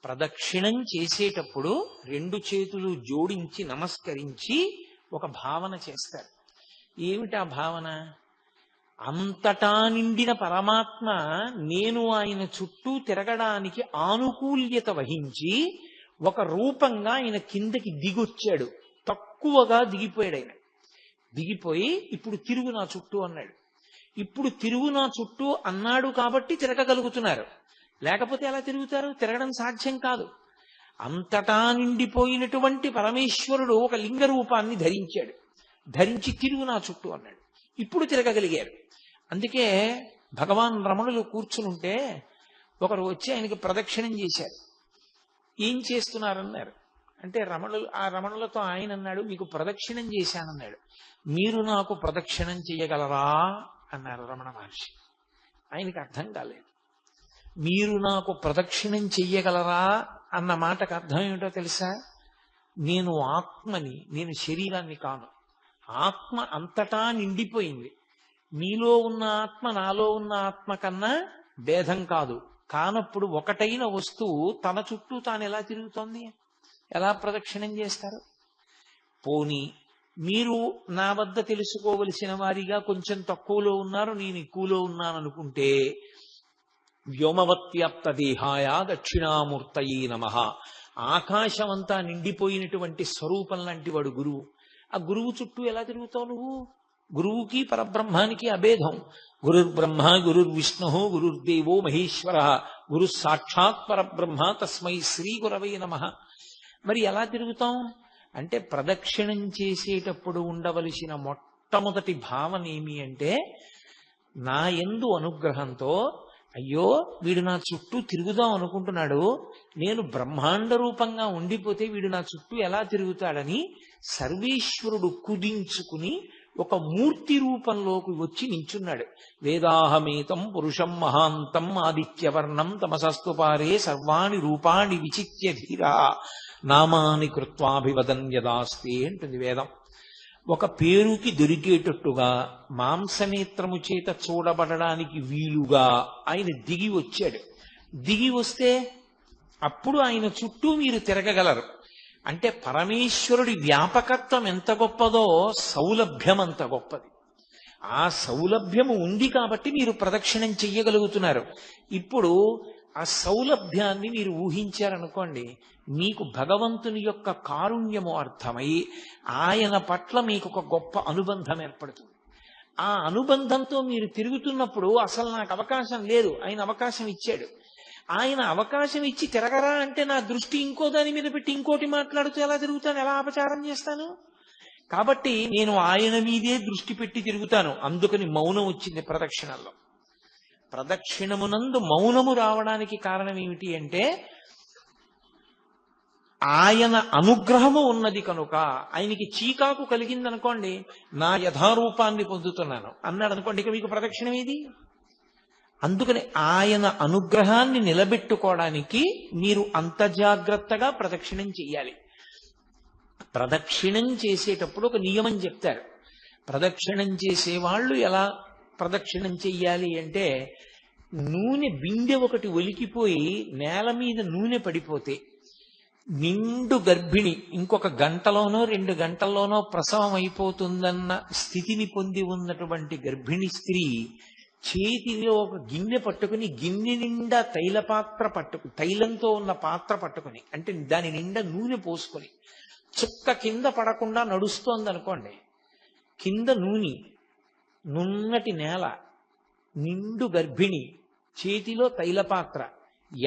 S1: ప్రదక్షిణం చేసేటప్పుడు రెండు చేతులు జోడించి నమస్కరించి ఒక భావన చేస్తారు. ఏమిటా భావన? అంతటా నిండిన పరమాత్మ నేను ఆయన చుట్టూ తిరగడానికి ఆనుకూల్యత వహించి ఒక రూపంగా ఆయన కిందకి దిగొచ్చాడు, తక్కువగా దిగిపోయాడు. ఆయన దిగిపోయి ఇప్పుడు తిరుగు నా చుట్టూ అన్నాడు. ఇప్పుడు తిరుగు నా చుట్టూ అన్నాడు కాబట్టి తిరగగలుగుతున్నారు, లేకపోతే ఎలా తిరుగుతారు? తిరగడం సాధ్యం కాదు. అంతటా నిండిపోయినటువంటి పరమేశ్వరుడు ఒక లింగ రూపాన్ని ధరించాడు, ధరించి తిరుగు నా చుట్టూ అన్నాడు, ఇప్పుడు తిరగగలిగారు. అందుకే భగవాన్ రమణులు కూర్చునుంటే ఒకరు వచ్చి ఆయనకి ప్రదక్షిణం చేశారు. ఏం చేస్తున్నారన్నారు అంటే ఆ రమణులతో ఆయన అన్నాడు, మీకు ప్రదక్షిణం చేశానన్నాడు. మీరు నాకు ప్రదక్షిణం చేయగలరా అన్నారు రమణ మహర్షి. ఆయనకి అర్థం కాలేదు. మీరు నాకు ప్రదక్షిణం చెయ్యగలరా అన్న మాటకు అర్థం ఏమిటో తెలుసా? నేను ఆత్మని, నేను శరీరాన్ని కాను. ఆత్మ అంతటా నిండిపోయింది. మీలో ఉన్న ఆత్మ నాలో ఉన్న ఆత్మ కన్నా భేదం కాదు. కానప్పుడు ఒకటైన వస్తువు తన చుట్టూ తాను ఎలా తిరుగుతోంది? ఎలా ప్రదక్షిణం చేస్తారు? పోనీ మీరు నా వద్ద తెలుసుకోవలసిన వారిగా కొంచెం తక్కువలో ఉన్నారు, నేను ఎక్కువలో ఉన్నాను అనుకుంటే వ్యోమవత్వ్యాప్త దేహాయ దక్షిణామూర్తయే నమః. ఆకాశమంతా నిండిపోయినటువంటి స్వరూపం లాంటి వాడు గురువు. ఆ గురువు చుట్టూ ఎలా తిరుగుతావు నువ్వు? గురువుకి పరబ్రహ్మానికి అభేదం. గురుర్బ్రహ్మ గురుర్విష్ణు గురుర్దేవో మహేశ్వర గురు సాక్షాత్ పరబ్రహ్మ తస్మై శ్రీ గురవే నమః. మరి ఎలా తిరుగుతాం అంటే ప్రదక్షిణం చేసేటప్పుడు ఉండవలసిన మొట్టమొదటి భావన ఏమి అంటే, నా యందు అనుగ్రహంతో అయ్యో వీడు నా చుట్టూ తిరుగుదాం అనుకుంటున్నాడు, నేను బ్రహ్మాండ రూపంగా ఉండిపోతే వీడు నా చుట్టూ ఎలా తిరుగుతాడని సర్వేశ్వరుడు కుదించుకుని ఒక మూర్తి రూపంలోకి వచ్చి నించున్నాడు. వేదాహమేతం పురుషం మహాంతం ఆదిత్యవర్ణం తమసస్తు పారే సర్వాణి రూపాణి విచిత్య ధీరా నామాని కృత్వాభివదన్ యదాస్తే అంటుంది వేదం. ఒక పేరుకి దొరికేటట్టుగా మాంసనేత్రము చేత చూడబడడానికి వీలుగా ఆయన దిగి వచ్చాడు. దిగి వస్తే అప్పుడు ఆయన చుట్టూ మీరు తిరగగలరు. అంటే పరమేశ్వరుడి వ్యాపకత్వం ఎంత గొప్పదో సౌలభ్యం అంత గొప్పది. ఆ సౌలభ్యము ఉంది కాబట్టి మీరు ప్రదక్షిణం చెయ్యగలుగుతున్నారు. ఇప్పుడు ఆ సౌలభ్యాన్ని మీరు ఊహించారనుకోండి, మీకు భగవంతుని యొక్క కారుణ్యము అర్థమై ఆయన పట్ల మీకు ఒక గొప్ప అనుబంధం ఏర్పడుతుంది. ఆ అనుబంధంతో మీరు తిరుగుతున్నప్పుడు అసలు నాకు అవకాశం లేదు, ఆయన అవకాశం ఇచ్చాడు. ఆయన అవకాశం ఇచ్చి తిరగరా అంటే నా దృష్టి ఇంకో దాని మీద పెట్టి ఇంకోటి మాట్లాడుతూ ఎలా తిరుగుతాను, ఎలా అపచారం చేస్తాను? కాబట్టి నేను ఆయన మీదే దృష్టి పెట్టి తిరుగుతాను. అందుకని మౌనం వచ్చింది ప్రదక్షిణల్లో. ప్రదక్షిణమునందు మౌనము రావడానికి కారణం ఏమిటి అంటే, ఆయన అనుగ్రహము ఉన్నది కనుక. ఆయనకి చీకాకు కలిగిందనుకోండి, నా యథారూపాన్ని పొందుతున్నాను అన్నాడు అనుకోండి, ఇక మీకు ప్రదక్షిణం ఏది? అందుకని ఆయన అనుగ్రహాన్ని నిలబెట్టుకోవడానికి మీరు అంత జాగ్రత్తగా ప్రదక్షిణం చెయ్యాలి. ప్రదక్షిణం చేసేటప్పుడు ఒక నియమం చెప్తారు. ప్రదక్షిణం చేసేవాళ్ళు ఎలా ప్రదక్షిణం చెయ్యాలి అంటే, నూనె బిందె ఒకటి ఒలికిపోయి నేల మీద నూనె పడిపోతే నిండు గర్భిణి ఇంకొక గంటలోనో 2 గంటల్లోనో ప్రసవం అయిపోతుందన్న స్థితిని పొంది ఉన్నటువంటి గర్భిణి స్త్రీ చేతిలో ఒక గిన్నె పట్టుకుని, గిన్నె నిండా తైలంతో ఉన్న పాత్ర పట్టుకుని, అంటే దాని నిండా నూనె పోసుకొని చుక్క కింద పడకుండా నడుస్తోంది అనుకోండి, కింద నూనె, నున్నటి నేల, నిండు గర్భిణి, చేతిలో తైలపాత్ర,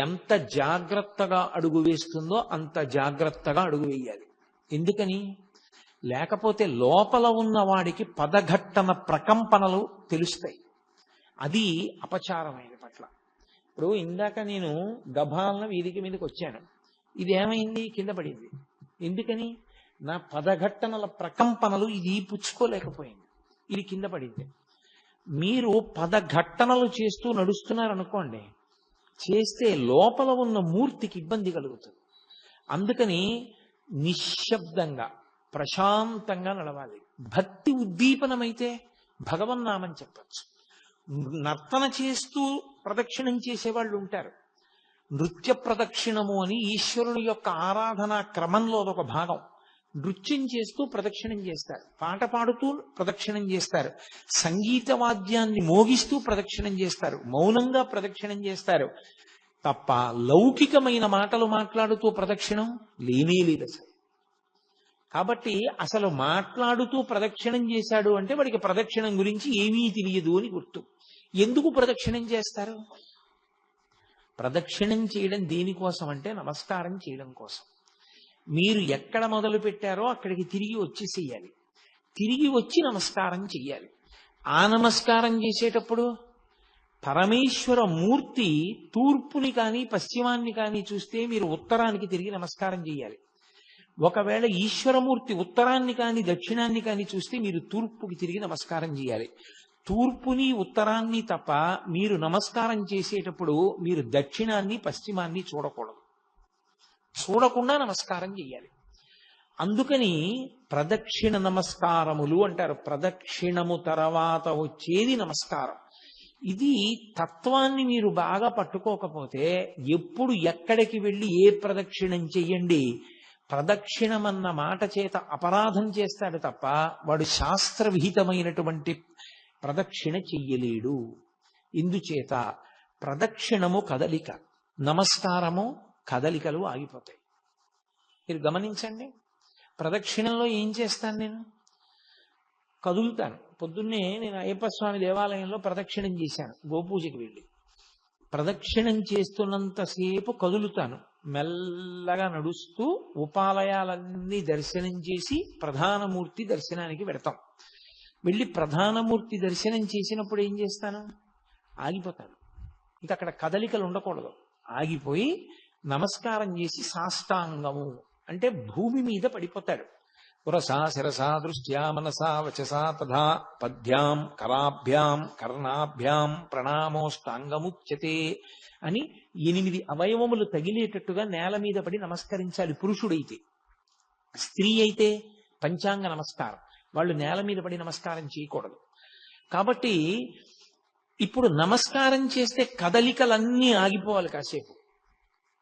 S1: ఎంత జాగ్రత్తగా అడుగు వేస్తుందో అంత జాగ్రత్తగా అడుగు వేయాలి. ఎందుకని? లేకపోతే లోపల ఉన్న వాడికి పదఘట్టన ప్రకంపనలు తెలుస్తాయి. అది అపచారమైన పట్ల. ఇప్పుడు ఇందాక నేను గభాలన వేదిక మీదకి వచ్చాను, ఇది ఏమైంది? కింద పడింది. ఎందుకని? నా పదఘట్టనల ప్రకంపనలు ఇది పుచ్చుకోలేకపోయింది, ఇది కింద పడింది. మీరు పదఘట్టనలు చేస్తూ నడుస్తున్నారనుకోండి, చేస్తే లోపల ఉన్న మూర్తికి ఇబ్బంది కలుగుతుంది. అందుకని నిశ్శబ్దంగా ప్రశాంతంగా నడవాలి. భక్తి ఉద్దీపనమైతే భగవన్నామం చెప్పచ్చు. నర్తన చేస్తూ ప్రదక్షిణం చేసేవాళ్ళు ఉంటారు. నృత్య ప్రదక్షిణము అని ఈశ్వరుని యొక్క ఆరాధన క్రమంలో ఒక భాగం. నృత్యం చేస్తూ ప్రదక్షిణం చేస్తారు, పాట పాడుతూ ప్రదక్షిణం చేస్తారు, సంగీత వాద్యాన్ని మోగిస్తూ ప్రదక్షిణం చేస్తారు, మౌనంగా ప్రదక్షిణం చేస్తారు. తప్ప లౌకికమైన మాటలు మాట్లాడుతూ ప్రదక్షిణం లేనే లేదు అసలు. కాబట్టి అసలు మాట్లాడుతూ ప్రదక్షిణం చేశాడు అంటే వాడికి ప్రదక్షిణం గురించి ఏమీ తెలియదు అని గుర్తు. ఎందుకు ప్రదక్షిణం చేస్తారు? ప్రదక్షిణం చేయడం దేనికోసం అంటే నమస్కారం చేయడం కోసం. మీరు ఎక్కడ మొదలు పెట్టారో అక్కడికి తిరిగి వచ్చేసేయాలి, తిరిగి వచ్చి నమస్కారం చెయ్యాలి. ఆ నమస్కారం చేసేటప్పుడు పరమేశ్వర మూర్తి తూర్పుని కానీ పశ్చిమాన్ని కానీ చూస్తే మీరు ఉత్తరానికి తిరిగి నమస్కారం చేయాలి. ఒకవేళ ఈశ్వరమూర్తి ఉత్తరాన్ని కానీ దక్షిణాన్ని కానీ చూస్తే మీరు తూర్పుకి తిరిగి నమస్కారం చేయాలి. తూర్పుని ఉత్తరాన్ని తప్ప మీరు నమస్కారం చేసేటప్పుడు మీరు దక్షిణాన్ని పశ్చిమాన్ని చూడకూడదు, చూడకుండా నమస్కారం చేయాలి. అందుకని ప్రదక్షిణ నమస్కారములు అంటారు. ప్రదక్షిణము తర్వాత వచ్చేది నమస్కారం. ఇది తత్వాన్ని మీరు బాగా పట్టుకోకపోతే ఎప్పుడు ఎక్కడికి వెళ్ళి ఏ ప్రదక్షిణం చెయ్యండి, ప్రదక్షిణమన్న మాట చేత అపరాధం చేస్తాడు తప్ప వాడు శాస్త్రవిహితమైనటువంటి ప్రదక్షిణ చెయ్యలేడు. ఇందుచేత ప్రదక్షిణము కదలిక, నమస్కారము కదలికలు ఆగిపోతాయి. మీరు గమనించండి, ప్రదక్షిణంలో ఏం చేస్తాను? నేను కదులుతాను. పొద్దున్నే నేను అయ్యప్ప స్వామి దేవాలయంలో ప్రదక్షిణం చేశాను, గోపూజకి వెళ్ళి. ప్రదక్షిణం చేస్తున్నంతసేపు కదులుతాను, మెల్లగా నడుస్తూ ఉపాలయాలన్నీ దర్శనం చేసి ప్రధానమూర్తి దర్శనానికి పెడతాం. వెళ్ళి ప్రధానమూర్తి దర్శనం చేసినప్పుడు ఏం చేస్తాను? ఆగిపోతాను. ఇంకా అక్కడ కదలికలు ఉండకూడదు. ఆగిపోయి నమస్కారం చేసి సాష్టాంగము అంటే భూమి మీద పడిపోతాడు. పురసా శిరసా దృష్ట్యా మనసా వచసా తథా పద్భ్యాం కరాభ్యాం కర్ణాభ్యాం ప్రణామోష్టాంగముచ్యతే అని 8 అవయవములు తగిలేటట్టుగా నేల మీద పడి నమస్కరించాలి పురుషుడైతే. స్త్రీ అయితే పంచాంగ నమస్కారం, వాళ్ళు నేల మీద పడి నమస్కారం చేయకూడదు. కాబట్టి ఇప్పుడు నమస్కారం చేస్తే కదలికలన్నీ ఆగిపోవాలి కాసేపు.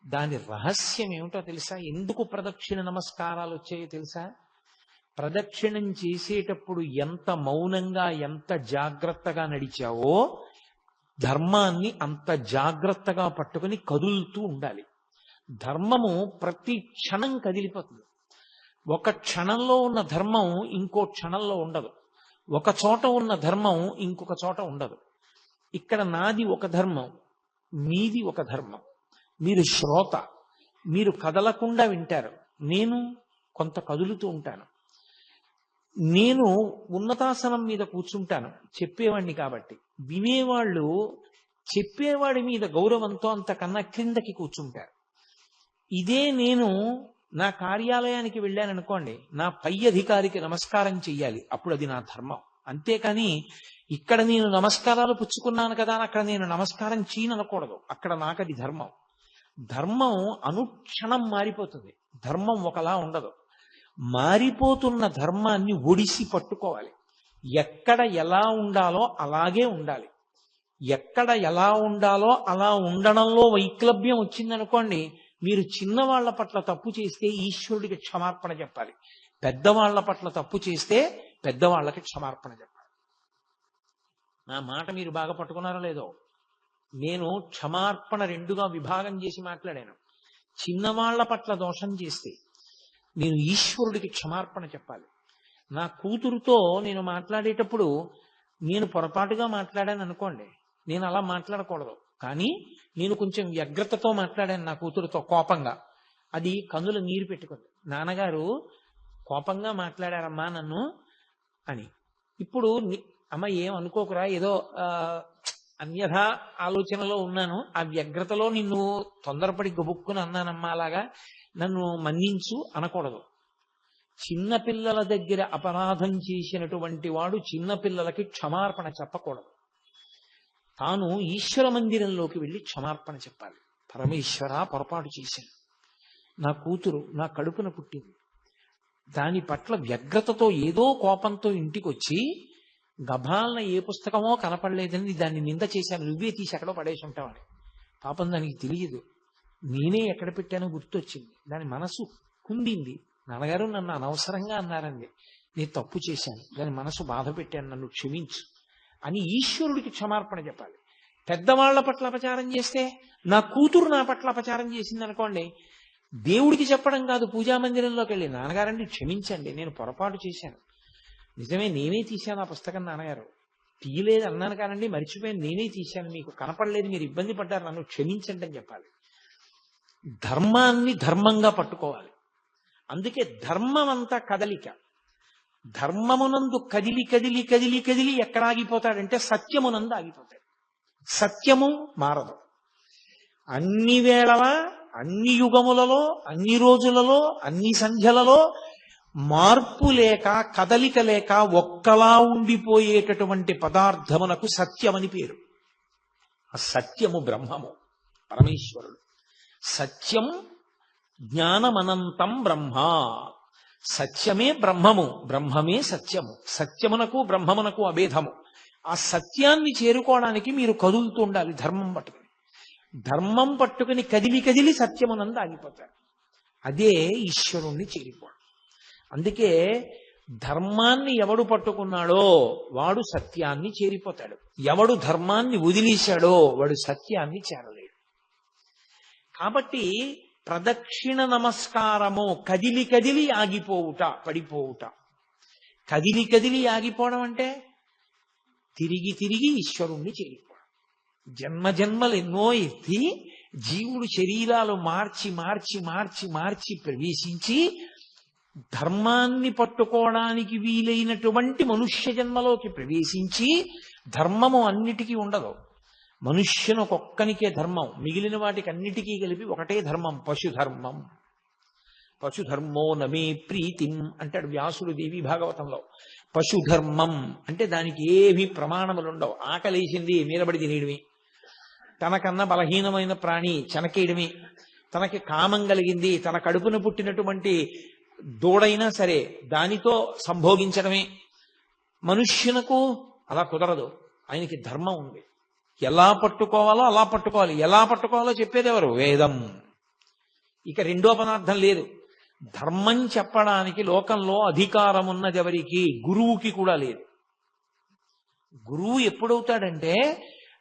S1: దాని రహస్యం ఏమిటో తెలుసా? ఎందుకు ప్రదక్షిణ నమస్కారాలు వచ్చాయో తెలుసా? ప్రదక్షిణం చేసేటప్పుడు ఎంత మౌనంగా ఎంత జాగ్రత్తగా నడిచావో ధర్మాన్ని అంత జాగ్రత్తగా పట్టుకుని కదులుతూ ఉండాలి. ధర్మము ప్రతి క్షణం కదిలిపోతుంది. ఒక క్షణంలో ఉన్న ధర్మం ఇంకో క్షణంలో ఉండదు. ఒక చోట ఉన్న ధర్మం ఇంకొక చోట ఉండదు. ఇక్కడ నాది ఒక ధర్మం, మీది ఒక ధర్మం. మీరు శ్రోత, మీరు కదలకుండా వింటారు. నేను కొంత కదులుతూ ఉంటాను. నేను ఉన్నతాసనం మీద కూర్చుంటాను చెప్పేవాడిని కాబట్టి. వినేవాళ్ళు చెప్పేవాడి మీద గౌరవంతో అంతకన్నా క్రిందకి కూర్చుంటారు. ఇదే నేను నా కార్యాలయానికి వెళ్ళాననుకోండి, నా పై అధికారికి నమస్కారం చెయ్యాలి, అప్పుడు అది నా ధర్మం. అంతేకాని ఇక్కడ నేను నమస్కారాలు పుచ్చుకున్నాను కదా అని అక్కడ నేను నమస్కారం చేయనకూడదు. అక్కడ నాకది ధర్మం. ధర్మం అనుక్షణం మారిపోతుంది. ధర్మం ఒకలా ఉండదు. మారిపోతున్న ధర్మాన్ని ఒడిసి పట్టుకోవాలి. ఎక్కడ ఎలా ఉండాలో అలాగే ఉండాలి. ఎక్కడ ఎలా ఉండాలో అలా ఉండడంలో వైక్లభ్యం వచ్చిందనుకోండి, మీరు చిన్నవాళ్ల పట్ల తప్పు చేస్తే ఈశ్వరుడికి క్షమార్పణ చెప్పాలి. పెద్దవాళ్ల పట్ల తప్పు చేస్తే పెద్దవాళ్ళకి క్షమార్పణ చెప్పాలి. నా మాట మీరు బాగా పట్టుకున్నారో లేదో? నేను క్షమార్పణ రెండుగా విభాగం చేసి మాట్లాడాను. చిన్నవాళ్ల పట్ల దోషం చేస్తే నేను ఈశ్వరుడికి క్షమార్పణ చెప్పాలి. నా కూతురుతో నేను మాట్లాడేటప్పుడు నేను పొరపాటుగా మాట్లాడాను అనుకోండి, నేను అలా మాట్లాడకూడదు. కానీ నేను కొంచెం వ్యగ్రతతో మాట్లాడాను నా కూతురుతో, కోపంగా. అది కన్నుల నీరు పెట్టుకుంది. నాన్నగారు కోపంగా మాట్లాడారమ్మా నన్ను అని. ఇప్పుడు అమ్మ ఏమనుకోకురా, ఏదో అన్యథా ఆలోచనలో ఉన్నాను, ఆ వ్యగ్రతలో నిన్ను తొందరపడి గబుక్కుని అన్నానమ్మా, అలాగా నన్ను మన్నించు అనకూడదు. చిన్నపిల్లల దగ్గర అపరాధం చేసినటువంటి వాడు చిన్నపిల్లలకి క్షమార్పణ చెప్పకూడదు. తాను ఈశ్వర మందిరంలోకి వెళ్ళి క్షమార్పణ చెప్పాలి. పరమేశ్వర, పొరపాటు చేశాను, నా కూతురు నా కడుపున పుట్టింది, దాని పట్ల వ్యగ్రతతో ఏదో కోపంతో ఇంటికి వచ్చి గభాలన ఏ పుస్తకమో కనపడలేదని దాన్ని నింద చేశాను, నువ్వే తీసి ఎక్కడో పడేసి ఉంటావని. పాపం దానికి తెలియదు, నేనే ఎక్కడ పెట్టానో గుర్తొచ్చింది. దాని మనసు కుండింది. నాన్నగారు నన్ను అనవసరంగా అన్నారండి, నేను తప్పు చేశాను, దాని మనసు బాధ పెట్టాను, నన్ను క్షమించు అని ఈశ్వరుడికి క్షమార్పణ చెప్పాలి. పెద్దవాళ్ల పట్ల అపచారం చేస్తే, నా కూతురు నా పట్ల అపచారం చేసింది అనుకోండి, దేవుడికి చెప్పడం కాదు, పూజా మందిరంలోకి వెళ్ళి నాన్నగారండి క్షమించండి, నేను పొరపాటు చేశాను, నిజమే నేనే తీశాను ఆ పుస్తకం, నాన్నగారు తీయలేదు అన్నాను కానండి, మర్చిపోయాను, నేనే తీశాను, మీకు కనపడలేదు, మీరు ఇబ్బంది పడ్డారు, నన్ను క్షమించండి అని చెప్పాలి. ధర్మాన్ని ధర్మంగా పట్టుకోవాలి. అందుకే ధర్మం అంతా కదలిక. ధర్మమునందు కదిలి కదిలి కదిలి కదిలి ఎక్కడ ఆగిపోతాడంటే సత్యమునందు ఆగిపోతాడు. సత్యము మారదు. అన్ని వేళలా, అన్ని యుగములలో, అన్ని రోజులలో, అన్ని సంధ్యలలో మార్పు లేక కదలిక లేక ఒక్కలా ఉండిపోయేటటువంటి పదార్థమునకు సత్యమని పేరు. ఆ సత్యము బ్రహ్మము, పరమేశ్వరుడు. సత్యం జ్ఞానమనంతం బ్రహ్మ. సత్యమే బ్రహ్మము, బ్రహ్మమే సత్యము. సత్యమునకు బ్రహ్మమునకు అభేదము. ఆ సత్యాన్ని చేరుకోవడానికి మీరు కదులుతూ ఉండాలి ధర్మం పట్టుకుని. ధర్మం పట్టుకుని కదిలి కదిలి సత్యమునందు ఆగిపోతారు. అదే ఈశ్వరుణ్ణి చేరిపోవడం. అందుకే ధర్మాన్ని ఎవడు పట్టుకున్నాడో వాడు సత్యాన్ని చేరిపోతాడు. ఎవడు ధర్మాన్ని వదిలేశాడో వాడు సత్యాన్ని చేరలేడు. కాబట్టి ప్రదక్షిణ నమస్కారము కదిలి కదిలి ఆగిపోవుట, పడిపోవుట. కదిలి కదిలి ఆగిపోవడం అంటే తిరిగి తిరిగి ఈశ్వరుణ్ణి చేరిపోవడం. జన్మ జన్మలు ఎన్నో ఎత్తి జీవుడు శరీరాలు మార్చి మార్చి మార్చి మార్చి ప్రవేశించి ధర్మాన్ని పట్టుకోవడానికి వీలైనటువంటి మనుష్య జన్మలోకి ప్రవేశించి ధర్మము అన్నిటికీ ఉండదు. మనుష్యునొక్కనికే ధర్మం, మిగిలిన వాటికి అన్నిటికీ కలిపి ఒకటే ధర్మం, పశుధర్మం. పశుధర్మో నమే ప్రీతిం అంటాడు వ్యాసుడు దేవి భాగవతంలో. పశుధర్మం అంటే దానికి ఏమీ ప్రమాణములు ఉండవు. ఆకలేసింది మీరబడి తినేయడమే, తనకన్నా బలహీనమైన ప్రాణి చెనకేయడమే, తనకి కామం కలిగింది తన కడుపున పుట్టినటువంటి దూడైనా సరే దానితో సంభోగించడమే. మనుష్యునకు అలా కుదరదు, ఆయనకి ధర్మం ఉంది. ఎలా పట్టుకోవాలో అలా పట్టుకోవాలి. ఎలా పట్టుకోవాలో చెప్పేది ఎవరు? వేదం. ఇక రెండో పదార్థం లేదు. ధర్మం చెప్పడానికి లోకంలో అధికారం ఉన్నది ఎవరికి? గురువుకి కూడా లేదు. గురువు ఎప్పుడవుతాడంటే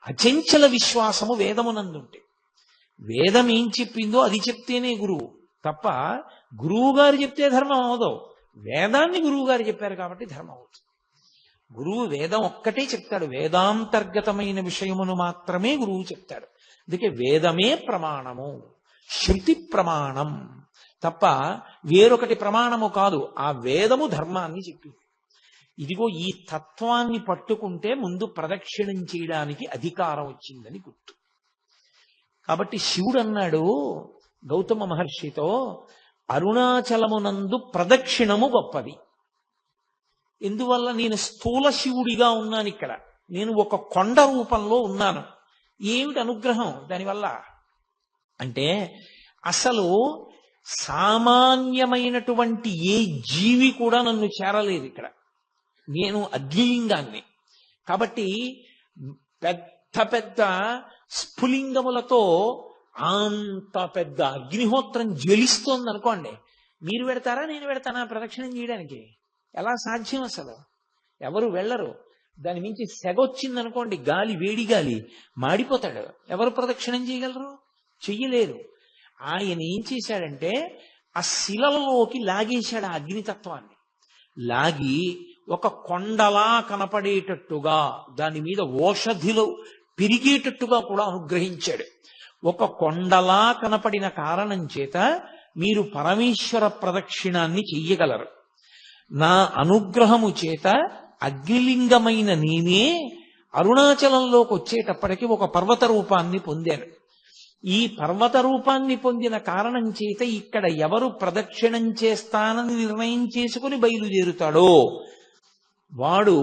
S1: అచంచల విశ్వాసము వేదమునందుంటే. వేదం ఏం చెప్పిందో అది చెప్తేనే గురువు తప్ప గురువు గారు చెప్తే ధర్మం అవదు. వేదాన్ని గురువు గారు చెప్పారు కాబట్టి ధర్మం అవుతుంది. గురువు వేదం ఒక్కటే చెప్తాడు, వేదాంతర్గతమైన విషయమును మాత్రమే గురువు చెప్తాడు. అందుకే వేదమే ప్రమాణము, శృతి ప్రమాణం తప్ప వేరొకటి ప్రమాణము కాదు. ఆ వేదము ధర్మాన్ని చెప్పింది. ఇదిగో ఈ తత్వాన్ని పట్టుకుంటే ముందు ప్రదక్షిణం చేయడానికి అధికారం వచ్చిందని గుర్తు. కాబట్టి శివుడు అన్నాడు గౌతమ మహర్షితో, అరుణాచలమునందు ప్రదక్షిణము గొప్పది. ఎందువల్ల? నేను స్థూల శివుడిగా ఉన్నాను ఇక్కడ, నేను ఒక కొండ రూపంలో ఉన్నాను. ఏమిటి అనుగ్రహం దానివల్ల అంటే, అసలు సామాన్యమైనటువంటి ఏ జీవి కూడా నన్ను చేరలేదు ఇక్కడ. నేను అగ్నిలింగాన్ని కాబట్టి పెద్ద పెద్ద స్ఫులింగములతో అంత పెద్ద అగ్నిహోత్రం జ్వలిస్తోంది అనుకోండి, మీరు పెడతారా నేను పెడతానా ప్రదక్షిణం చేయడానికి? ఎలా సాధ్యం? అసలు ఎవరు వెళ్ళరు. దాని మించి సెగొచ్చిందనుకోండి, గాలి, వేడి గాలి, మాడిపోతాడు. ఎవరు ప్రదక్షిణం చేయగలరు? చెయ్యలేరు. ఆయన ఏం చేశాడంటే ఆ శిలలోకి లాగేశాడు ఆ అగ్నితత్వాన్ని. లాగి ఒక కొండలా కనపడేటట్టుగా దాని మీద ఓషధిలో పెరిగేటట్టుగా కూడా అనుగ్రహించాడు. ఒక కొండలా కనపడిన కారణం చేత మీరు పరమేశ్వర ప్రదక్షిణాన్ని చెయ్యగలరు. నా అనుగ్రహము చేత అగ్నిలింగమైన నేనే అరుణాచలంలోకి వచ్చేటప్పటికి ఒక పర్వత రూపాన్ని పొందాను. ఈ పర్వత రూపాన్ని పొందిన కారణం చేత ఇక్కడ ఎవరు ప్రదక్షిణం చేస్తానని నిర్ణయం చేసుకుని బయలుదేరుతాడో వాడు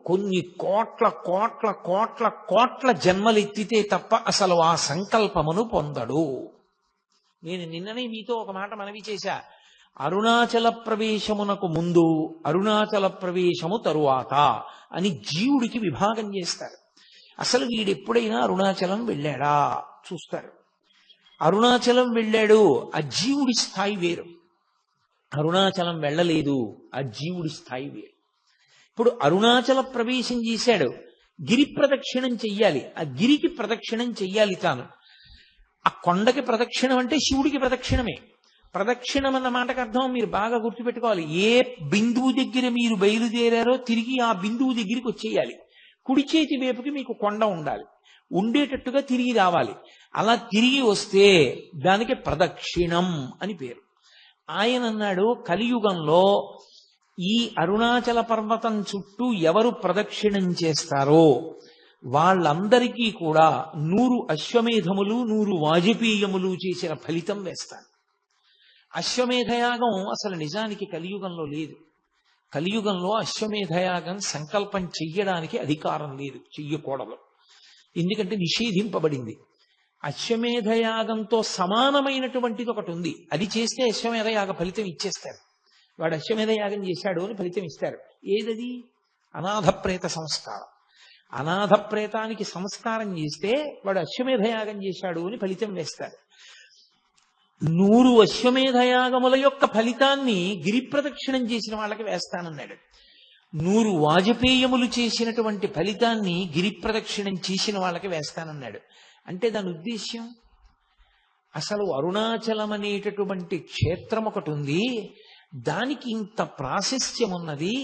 S1: కొన్ని కోట్ల కోట్ల కోట్ల కోట్ల జన్మలెత్తితే తప్ప అసలు ఆ సంకల్పమును పొందడు. నేను నిన్ననే మీతో ఒక మాట మనవి చేశా. అరుణాచల ప్రవేశమునకు ముందు, అరుణాచల ప్రవేశము తరువాత అని జీవుడికి విభాగం చేస్తారు. అసలు వీడెప్పుడైనా అరుణాచలం వెళ్ళాడా చూస్తారు. అరుణాచలం వెళ్ళాడు, ఆ జీవుడి స్థాయి వేరు. అరుణాచలం వెళ్ళలేదు, ఆ జీవుడి స్థాయి వేరు. ఇప్పుడు అరుణాచల ప్రవేశం చేశాడు, గిరి ప్రదక్షిణం చెయ్యాలి, ఆ గిరికి ప్రదక్షిణం చెయ్యాలి తాను. ఆ కొండకి ప్రదక్షిణం అంటే శివుడికి ప్రదక్షిణమే. ప్రదక్షిణం అన్న మాటకు అర్థం మీరు బాగా గుర్తుపెట్టుకోవాలి. ఏ బిందువు దగ్గర మీరు బయలుదేరారో తిరిగి ఆ బిందువు దగ్గరికి వచ్చేయాలి. కుడి చేతి వైపుకి మీకు కొండ ఉండాలి, ఉండేటట్టుగా తిరిగి రావాలి. అలా తిరిగి వస్తే దానికి ప్రదక్షిణం అని పేరు. ఆయన అన్నాడు, కలియుగంలో ఈ అరుణాచల పర్వతం చుట్టూ ఎవరు ప్రదక్షిణం చేస్తారో వాళ్ళందరికీ కూడా 100 అశ్వమేధములు 100 వాజపేయములు చేసిన ఫలితం వేస్తాను. అశ్వమేధయాగం అసలు నిజానికి కలియుగంలో లేదు. కలియుగంలో అశ్వమేధయాగం సంకల్పం చెయ్యడానికి అధికారం లేదు, చెయ్యకూడదు. ఎందుకంటే నిషేధింపబడింది. అశ్వమేధయాగంతో సమానమైనటువంటిది ఒకటి ఉంది, అది చేస్తే అశ్వమేధయాగ ఫలితం ఇచ్చేస్తారు. వాడు అశ్వమేధయాగం చేశాడు అని ఫలితం ఇస్తారు. ఏదది? అనాథ ప్రేత సంస్కారం. అనాథ ప్రేతానికి సంస్కారం చేస్తే వాడు అశ్వమేధయాగం చేశాడు అని ఫలితం వేస్తారు. 100 అశ్వమేధయాగముల యొక్క ఫలితాన్ని గిరి ప్రదక్షిణం చేసిన వాళ్ళకి వేస్తానన్నాడు. 100 వాజపేయములు చేసినటువంటి ఫలితాన్ని గిరి ప్రదక్షిణం చేసిన వాళ్ళకి వేస్తానన్నాడు. అంటే దాని ఉద్దేశ్యం, అసలు అరుణాచలం అనేటటువంటి క్షేత్రం ఒకటి ఉంది, దానికి ఇంత ప్రాశస్త్యం ఉన్నది,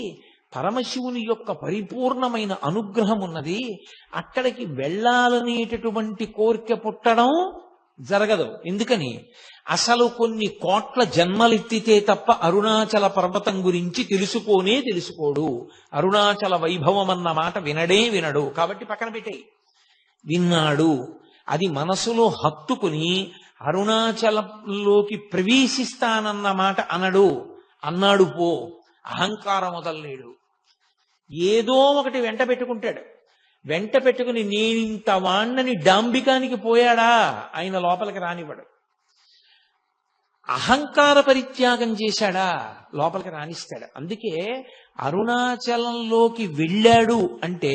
S1: పరమశివుని యొక్క పరిపూర్ణమైన అనుగ్రహం ఉన్నది, అక్కడికి వెళ్ళాలనేటటువంటి కోరిక పుట్టడం జరగదు. ఎందుకని? అసలు కొన్ని కోట్ల జన్మలెత్తితే తప్ప అరుణాచల పర్వతం గురించి తెలుసుకోడు. అరుణాచల వైభవం అన్న మాట వినడు. కాబట్టి పక్కన పెట్టేయి. విన్నాడు, అది మనసులో హత్తుకుని అరుణాచలంలోకి ప్రవేశిస్తానన్న మాట అన్నాడు పో. అహంకారం వదలలేడు. ఏదో ఒకటి వెంట పెట్టుకుంటాడు. వెంట పెట్టుకుని నేనింత వాణ్ణని డాంబికానికి పోయాడా ఆయన లోపలికి రానివ్వడు. అహంకార పరిత్యాగం చేశాడా లోపలికి రానిస్తాడు. అందుకే అరుణాచలంలోకి వెళ్ళాడు అంటే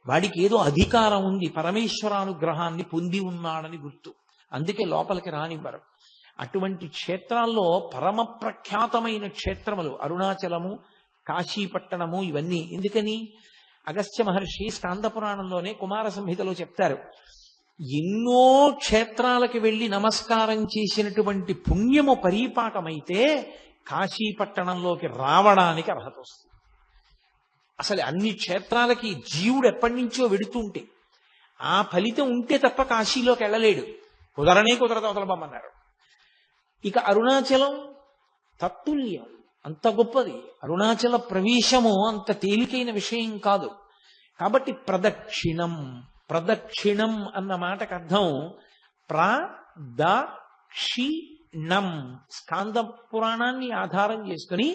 S1: వాడికి ఏదో అధికారం ఉంది, పరమేశ్వరానుగ్రహాన్ని పొంది ఉన్నాడని గుర్తు. అందుకే లోపలికి రానివ్వరు. అటువంటి క్షేత్రాల్లో పరమ ప్రఖ్యాతమైన క్షేత్రములు అరుణాచలము, కాశీపట్టణము, ఇవన్నీ. ఎందుకని అగస్త్య మహర్షి స్కాంద పురాణంలోనే కుమార సంహితలో చెప్తారు, ఎన్నో క్షేత్రాలకు వెళ్ళి నమస్కారం చేసినటువంటి పుణ్యము పరీపాకమైతే కాశీపట్టణంలోకి రావడానికి అర్హత వస్తుంది. అసలు అన్ని క్షేత్రాలకి జీవుడు ఎప్పటి నుంచో వెడుతుంటే ఆ ఫలితం ఉంటే తప్ప కాశీలోకి వెళ్ళలేడు. కుదరదు, అవతలబమ్మన్నారు. ఇక అరుణాచలం తత్తుల్యం, అంత గొప్పది. అరుణాచల ప్రవేశము అంత తేలికైన విషయం కాదు. కాబట్టి ప్రదక్షిణం అన్న మాటకు అర్థం ప్రదక్షిణం. స్కాంద పురాణాన్ని ఆధారం చేసుకుని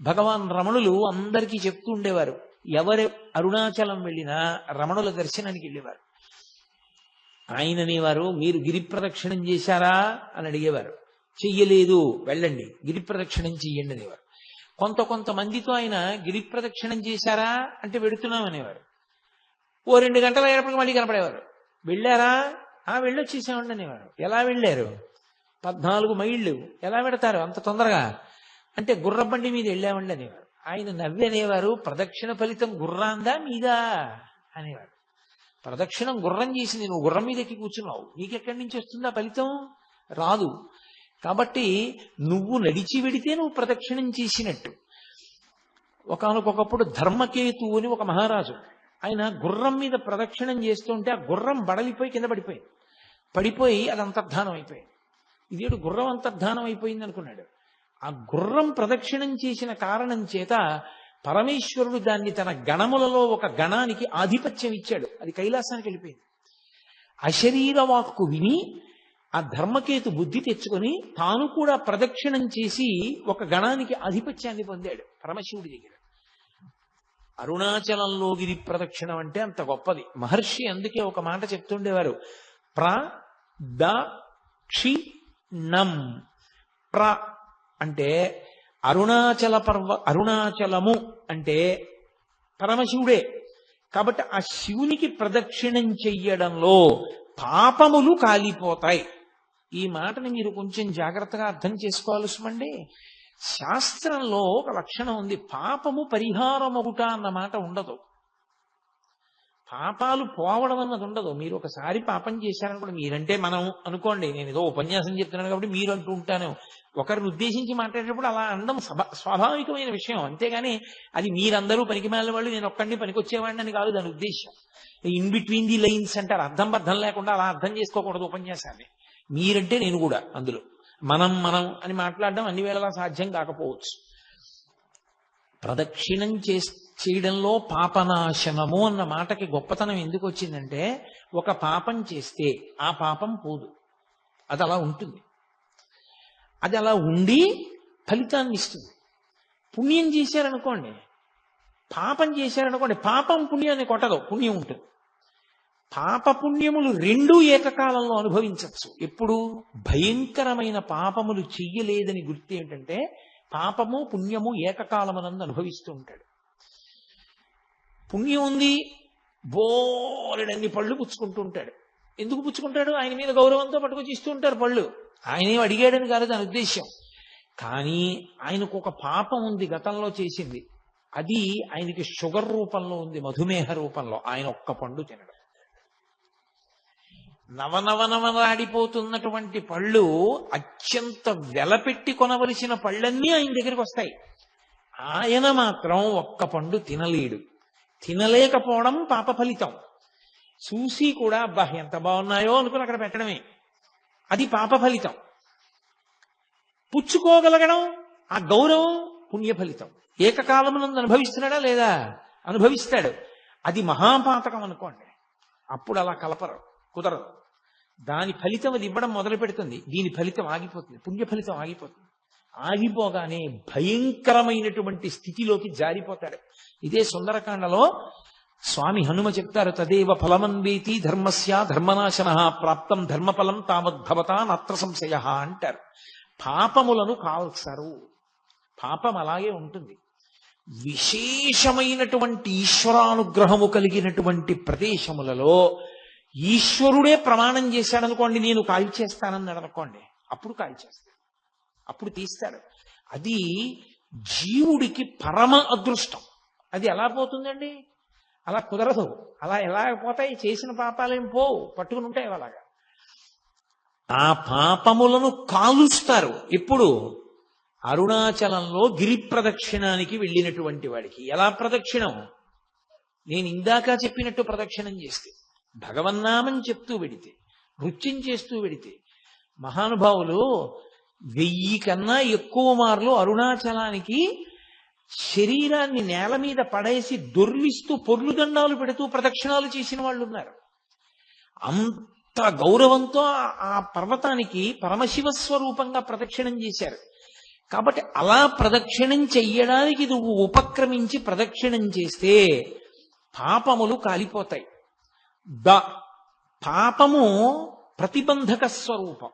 S1: భగవాన్ రమణులు అందరికీ చెప్తూ ఉండేవారు. ఎవరు అరుణాచలం వెళ్ళినా రమణుల దర్శనానికి వెళ్ళేవారు. ఆయన అనేవారు, మీరు గిరి ప్రదక్షిణం చేశారా అని అడిగేవారు. చెయ్యలేదు, వెళ్ళండి గిరి ప్రదక్షిణం చెయ్యండి అనేవారు. కొంతమందితో ఆయన గిరి ప్రదక్షిణం చేశారా అంటే వెడుతున్నాం అనేవారు. ఓ 2 గంటల అయ్యేటప్పటికి మళ్ళీ కనపడేవారు. వెళ్ళారా? వెళ్ళొచ్చేసామండి అనేవారు. ఎలా వెళ్ళారు? 14 మైళ్ళు. ఎలా పెడతారు అంత తొందరగా అంటే గుర్రబండి మీద వెళ్ళామండి అనేవారు. ఆయన నవ్వి అనేవారు, ప్రదక్షిణ ఫలితం గుర్రాందా మీదా అనేవారు. ప్రదక్షిణం గుర్రం చేసింది, నువ్వు గుర్రం మీద ఎక్కి కూర్చున్నావు, నీకెక్కడి నుంచి వస్తుందా ఫలితం? రాదు. కాబట్టి నువ్వు నడిచి వెడితే నువ్వు ప్రదక్షిణం చేసినట్టు. ఒకానొకప్పుడు ధర్మకేతు అని ఒక మహారాజు, ఆయన గుర్రం మీద ప్రదక్షిణం చేస్తుంటే ఆ గుర్రం బడలిపోయి కింద పడిపోయి అది అంతర్ధానం అయిపోయింది. ఇదేడు గుర్రం అంతర్ధానం అయిపోయింది అనుకున్నాడు. ఆ గుర్రం ప్రదక్షిణం చేసిన కారణం చేత పరమేశ్వరుడు దాన్ని తన గణములలో ఒక గణానికి ఆధిపత్యం ఇచ్చాడు. అది కైలాసానికి వెళ్ళిపోయింది. అశరీర వాక్కు విని ఆ ధర్మకేతు బుద్ధి తెచ్చుకొని తాను కూడా ప్రదక్షిణం చేసి ఒక గణానికి ఆధిపత్యాన్ని పొందాడు పరమశివుడి దగ్గర. అరుణాచలంలో గిరి ప్రదక్షిణం అంటే అంత గొప్పది. మహర్షి అందుకే ఒక మాట చెప్తుండేవారు, ప్రదక్షిణం. అంటే అరుణాచలము అంటే పరమశివుడే. కాబట్టి ఆ శివునికి ప్రదక్షిణం చెయ్యడంలో పాపములు కాలిపోతాయి. ఈ మాటని మీరు కొంచెం జాగ్రత్తగా అర్థం చేసుకోవాల్సిందండి. శాస్త్రంలో ఒక లక్షణం ఉంది, పాపము పరిహారమగుట అన్న మాట ఉండదు. పాపాలు పోవడం అన్నది ఉండదు. మీరు ఒకసారి పాపం చేశారనుకోండి, మీరంటే మనం అనుకోండి, నేను ఏదో ఉపన్యాసం చెప్తున్నాను కాబట్టి మీరు అంటూ ఉంటాను, ఒకరిని ఉద్దేశించి మాట్లాడేటప్పుడు అలా అనడం స్వాభావికమైన విషయం. అంతేగాని అది మీరందరూ పనికిమాలిన వాళ్ళు, నేను ఒక్కడిని పనికొచ్చేవాడిని అని కాదు దాని ఉద్దేశం. ఇన్ బిట్వీన్ ది లైన్స్ అంటారు, అర్థం బద్ధం లేకుండా అలా అర్థం చేసుకోకూడదు ఉపన్యాసాన్ని. మీరంటే నేను కూడా అందులో మనం అని మాట్లాడడం అన్ని వేళలా సాధ్యం కాకపోవచ్చు. ప్రదక్షిణం చేయడంలో పాపనాశనము అన్న మాటకి గొప్పతనం ఎందుకు వచ్చిందంటే, ఒక పాపం చేస్తే ఆ పాపం పోదు, అది అలా ఉంటుంది. అది అలా ఉండి ఫలితాన్ని ఇస్తుంది. పుణ్యం చేశారనుకోండి, పాపం చేశారనుకోండి, పాపం పుణ్యాన్ని కొట్టదు, పుణ్యం ఉంటుంది. పాప పుణ్యములు రెండూ ఏకకాలంలో అనుభవించవచ్చు. ఎప్పుడు భయంకరమైన పాపములు చెయ్యలేదని గుర్తు ఏంటంటే, పాపము పుణ్యము ఏకకాలమనందు అనుభవిస్తూ ఉంటాడు. పుణ్యం ఉంది, బోలెడన్ని పళ్ళు పుచ్చుకుంటూ ఉంటాడు. ఎందుకు పుచ్చుకుంటాడు? ఆయన మీద గౌరవంతో పట్టుకొచ్చి ఇస్తూ ఉంటారు పళ్ళు. ఆయనేం అడిగాడని కాదు దాని ఉద్దేశ్యం. కానీ ఆయనకు ఒక పాపం ఉంది, గతంలో చేసింది. అది ఆయనకి షుగర్ రూపంలో ఉంది, మధుమేహ రూపంలో. ఆయన ఒక్క పండు తినడం. నవనవనవలాడిపోతున్నటువంటి పళ్ళు, అత్యంత వెలపెట్టి కొనవలసిన పళ్ళన్నీ ఆయన దగ్గరికి వస్తాయి. ఆయన మాత్రం ఒక్క పండు తినలేడు. తినలేకపోవడం పాప ఫలితం. చూసి కూడా అబ్బా ఎంత బాగున్నాయో అనుకుని అక్కడ పెట్టడమే, అది పాప ఫలితం. పుచ్చుకోగలగడం, ఆ గౌరవం పుణ్య ఫలితం. ఏకకాలమునందు అనుభవిస్తున్నాడా లేదా? అనుభవిస్తాడు. అది మహాపాతకం అనుకోండి, అప్పుడు అలా కలపరు, కుదరదు. దాని ఫలితం అది ఇవ్వడం మొదలు పెడుతుంది, దీని ఫలితం ఆగిపోతుంది, పుణ్య ఫలితం ఆగిపోతుంది. ఆగిపోగానే భయంకరమైనటువంటి స్థితిలోకి జారిపోతాడు. ఇదే సుందరకాండలో స్వామి హనుమ చెప్తారు, తదేవ ఫలమన్వేతి ధర్మస్య ధర్మనాశన ప్రాప్తం ధర్మఫలం తావద్భవతా నత్ర సంశయ అంటారు. పాపములను కాల్చరు, పాపం అలాగే ఉంటుంది. విశేషమైనటువంటి ఈశ్వరానుగ్రహము కలిగినటువంటి ప్రదేశములలో ఈశ్వరుడే ప్రమాణం చేశాడనుకోండి, నేను కాల్చేస్తానన్నాడు అనుకోండి, అప్పుడు కాల్చేస్తాడు, అప్పుడు తీస్తాడు. అది జీవుడికి పరమ అదృష్టం. అది ఎలా పోతుందండి? అలా కుదరదు. అలా ఎలా పోతాయి? చేసిన పాపాలేం పోవు, పట్టుకుని ఉంటాయి అలాగా. ఆ పాపములను కాలుస్తారు. ఎప్పుడు? అరుణాచలంలో గిరి ప్రదక్షిణానికి వెళ్ళినటువంటి వాడికి. ఎలా ప్రదక్షిణం? నేను ఇందాక చెప్పినట్టు ప్రదక్షిణం చేస్తే, భగవన్నామం చెప్తూ వెడితే, నృత్యం చేస్తూ వెడితే, మహానుభావులు 1000 కన్నా ఎక్కువ మార్లు అరుణాచలానికి శరీరాన్ని నేల మీద పడేసి దొర్లిస్తూ పొర్లు దండాలు పెడుతూ ప్రదక్షిణాలు చేసిన వాళ్ళు ఉన్నారు. అంత గౌరవంతో ఆ పర్వతానికి పరమశివ స్వరూపంగా ప్రదక్షిణం చేశారు. కాబట్టి అలా ప్రదక్షిణం చెయ్యడానికి నువ్వు ఉపక్రమించి ప్రదక్షిణం చేస్తే పాపములు కాలిపోతాయి. పాపము ప్రతిబంధక స్వరూపం.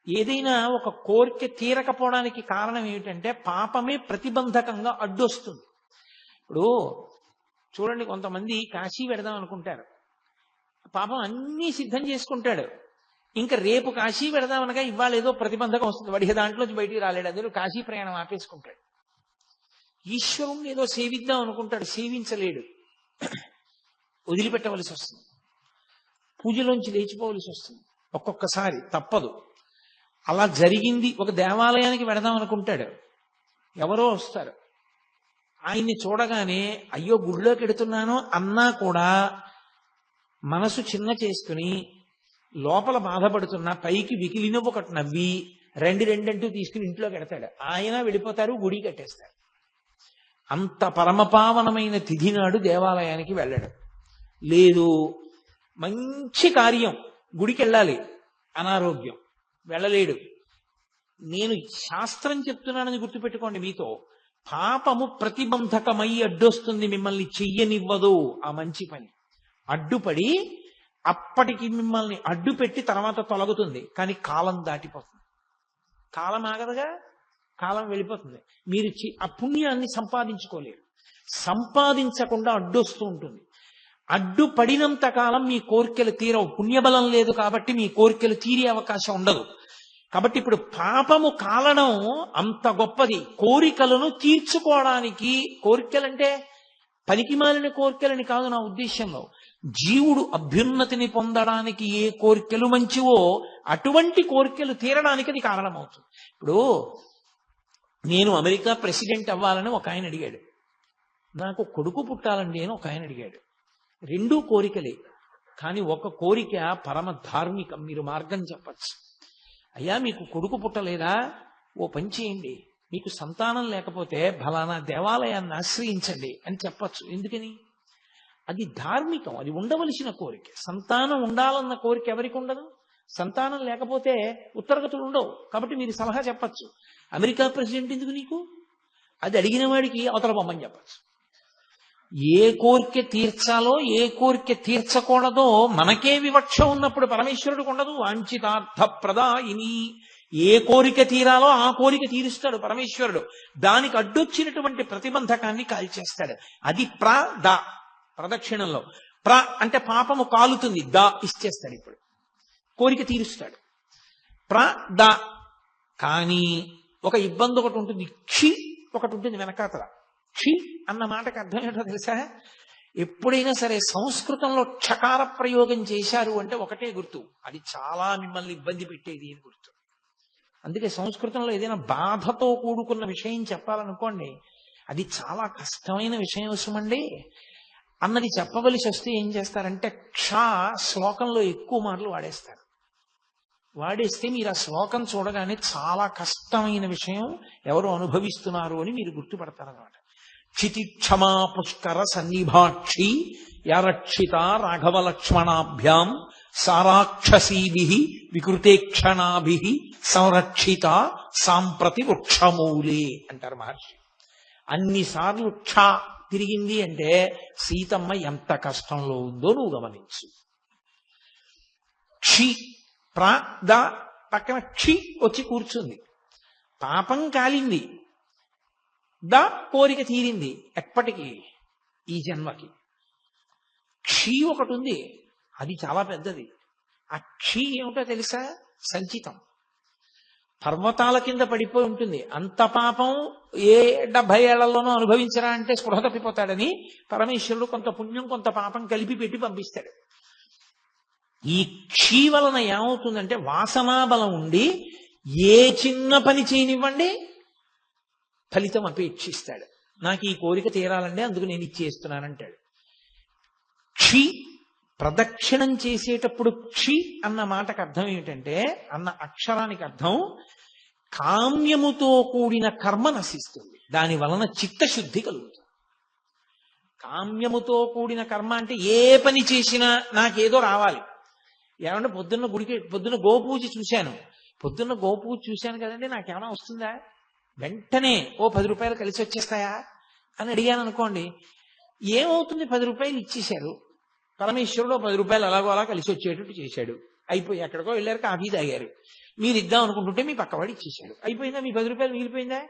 S1: ఏదైనా ఒక కోరిక తీరకపోవడానికి కారణం ఏమిటంటే పాపమే ప్రతిబంధకంగా అడ్డొస్తుంది. ఇప్పుడు చూడండి, కొంతమంది కాశీ వెడదాం అనుకుంటారు, పాపం అన్నీ సిద్ధం చేసుకుంటాడు, ఇంకా రేపు కాశీ వెడదామనగా ఇవాళ ఏదో ప్రతిబంధకం వస్తుంది, వాడికి దాంట్లోంచి బయటికి రాలేడు, అందులో కాశీ ప్రయాణం ఆపేసుకుంటాడు. ఈశ్వరుణ్ణి ఏదో సేవిద్దాం అనుకుంటాడు, సేవించలేడు, వదిలిపెట్టవలసి వస్తుంది, పూజలోంచి లేచిపోవలసి వస్తుంది, ఒక్కొక్కసారి తప్పదు. అలా జరిగింది. ఒక దేవాలయానికి వెడదాం అనుకుంటాడు, ఎవరో వస్తారు, ఆయన్ని చూడగానే అయ్యో గుడిలోకి ఎడుతున్నాను అన్నా కూడా మనసు చిన్న చేసుకుని లోపల బాధపడుతున్నా పైకి వికిలిన ఒకటి నవ్వి రెండంటూ తీసుకుని ఇంట్లోకి ఎడతాడు. ఆయన వెళ్ళిపోతారు, గుడి కట్టేస్తారు. అంత పరమపావనమైన తిథి నాడు దేవాలయానికి వెళ్ళడం లేదు. మంచి కార్యం, గుడికి వెళ్ళాలి, అనారోగ్యం, వెళ్ళలేడు. నేను శాస్త్రం చెప్తున్నానని గుర్తుపెట్టుకోండి. మీతో పాపము ప్రతిబంధకమై అడ్డొస్తుంది, మిమ్మల్ని చెయ్యనివ్వదు. ఆ మంచి పని అడ్డుపడి అప్పటికి మిమ్మల్ని అడ్డుపెట్టి తర్వాత తొలగుతుంది, కానీ కాలం దాటిపోతుంది. కాలం ఆగదుగా, కాలం వెళ్ళిపోతుంది. మీరు ఆ పుణ్యాన్ని సంపాదించుకోలేరు. సంపాదించకుండా అడ్డొస్తూ ఉంటుంది. అడ్డుపడినంత కాలం మీ కోరికలు తీరవు. పుణ్యబలం లేదు కాబట్టి మీ కోరికలు తీరే అవకాశం ఉండదు. కాబట్టి ఇప్పుడు పాపము కాలడం అంత గొప్పది. కోరికలను తీర్చుకోవడానికి, కోరికలంటే పనికిమాలిన కోరికలని కాదు నా ఉద్దేశంలో, జీవుడు అభ్యున్నతిని పొందడానికి ఏ కోరికలు మంచివో అటువంటి కోరికలు తీరడానికి అది కారణమవుతుంది. ఇప్పుడు నేను అమెరికా ప్రెసిడెంట్ అవ్వాలని ఒక ఆయన అడిగాడు, నాకు కొడుకు పుట్టాలండి అని ఒక ఆయన అడిగాడు. రెండూ కోరికలే, కానీ ఒక కోరిక పరమ ధార్మికం. మీరు మార్గం చెప్పచ్చు. అయ్యా మీకు కొడుకు పుట్టలేదా, ఓ పని చేయండి, మీకు సంతానం లేకపోతే ఫలానా దేవాలయాన్ని ఆశ్రయించండి అని చెప్పచ్చు. ఎందుకని? అది ధార్మికం, అది ఉండవలసిన కోరిక. సంతానం ఉండాలన్న కోరిక ఎవరికి ఉండదు? సంతానం లేకపోతే ఉత్తరగతులు ఉండవు. కాబట్టి మీరు సలహా చెప్పచ్చు, అమెరికా ప్రెసిడెంట్ ఎందుకు నీకు, అది అడిగిన వాడికి అవతల బొమ్మని చెప్పచ్చు. ఏ కోరిక తీర్చాలో ఏ కోరిక తీర్చకూడదో మనకే వివక్ష ఉన్నప్పుడు పరమేశ్వరుడికి ఉండదు. వాంఛితార్థ ప్రదాయిని, ఏ కోరిక తీరాలో ఆ కోరిక తీరుస్తాడు పరమేశ్వరుడు. దానికి అడ్డొచ్చినటువంటి ప్రతిబంధకాన్ని కాల్చేస్తాడు. అది ప్రదక్షిణంలో అంటే పాపము కాలుతుంది, ఇచ్చేస్తాడు. ఇప్పుడు కోరిక తీరుస్తాడు. కానీ ఒక ఇబ్బంది ఒకటి ఉంటుంది, ఒకటి ఉంటుంది వెనకాతల. అన్న మాటకు అర్థం ఏంటో తెలుసా? ఎప్పుడైనా సరే సంస్కృతంలో క్షకార ప్రయోగం చేశారు అంటే ఒకటే గుర్తు, అది చాలా మిమ్మల్ని ఇబ్బంది పెట్టేది అని గుర్తు. అందుకే సంస్కృతంలో ఏదైనా బాధతో కూడుకున్న విషయం చెప్పాలనుకోండి, అది చాలా కష్టమైన విషయం వస్తుందండి అన్నది చెప్పవలసి వస్తే ఏం చేస్తారంటే క్ష శ్లోకంలో ఎక్కువ మార్లు వాడేస్తారు. వాడేస్తే మీరు ఆ శ్లోకం చూడగానే చాలా కష్టమైన విషయం ఎవరు అనుభవిస్తున్నారు అని మీరు గుర్తుపడతారన్నమాట. క్షితిక్షమా పుష్కర సన్నిభాక్షి యారక్షిత రాఘవ లక్ష్మణాభ్యాం సారాక్షసీభి వికృతేక్షణాభి సంరక్షిత సాంప్రతి వృక్షమూలే అంటారు మహర్షి. అన్నిసార్లు తిరిగింది అంటే సీతమ్మ ఎంత కష్టంలో ఉందో నువ్వు గమనించు. క్షి పక్కన క్షి వచ్చి కూర్చుంది. పాపం కాలింది, కోరిక తీరింది. ఎప్పటికీ ఈ జన్మకి. క్షి ఒకటి ఉంది, అది చాలా పెద్దది. ఆ క్షి ఏమిటో తెలుసా? సంచితం. పర్వతాల కింద పడిపోయి ఉంటుంది. అంత పాపం ఏ 70 ఏళ్లలోనూ అనుభవించరా అంటే స్పృహ తప్పిపోతాడని పరమేశ్వరుడు కొంత పుణ్యం కొంత పాపం కలిపి పెట్టి పంపిస్తాడు. ఈ క్షీ వలన ఏమవుతుందంటే వాసనాబలం ఉండి ఏ చిన్న పని చేయనివ్వండి ఫలితం అపేక్షిస్తాడు. నాకు ఈ కోరిక తీరాలండి, అందుకు నేను ఇచ్చేస్తున్నానంటాడు. క్షి ప్రదక్షిణం చేసేటప్పుడు క్షి అన్న మాటకు అర్థం ఏమిటంటే, అన్న అక్షరానికి అర్థం కామ్యముతో కూడిన కర్మ నశిస్తుంది, దాని వలన చిత్తశుద్ధి కలుగుతుంది. కామ్యముతో కూడిన కర్మ అంటే ఏ పని చేసినా నాకేదో రావాలి. ఏమంటే పొద్దున్న గోపూజ చూశాను, కదండి, నాకేమైనా వస్తుందా? వెంటనే ఓ 10 రూపాయలు కలిసి వచ్చేస్తాయా అని అడిగాను అనుకోండి, ఏమవుతుంది? 10 రూపాయలు ఇచ్చేశారు, పరమేశ్వరుడు 10 రూపాయలు అలాగో అలా కలిసి వచ్చేటట్టు చేశాడు. అయిపోయి ఎక్కడికో వెళ్ళారు, కాఫీ తాగారు, మీరు ఇద్దాం అనుకుంటుంటే మీ పక్కవాడు ఇచ్చేశాడు. అయిపోయిందా? మీ 10 రూపాయలు మిగిలిపోయిందా?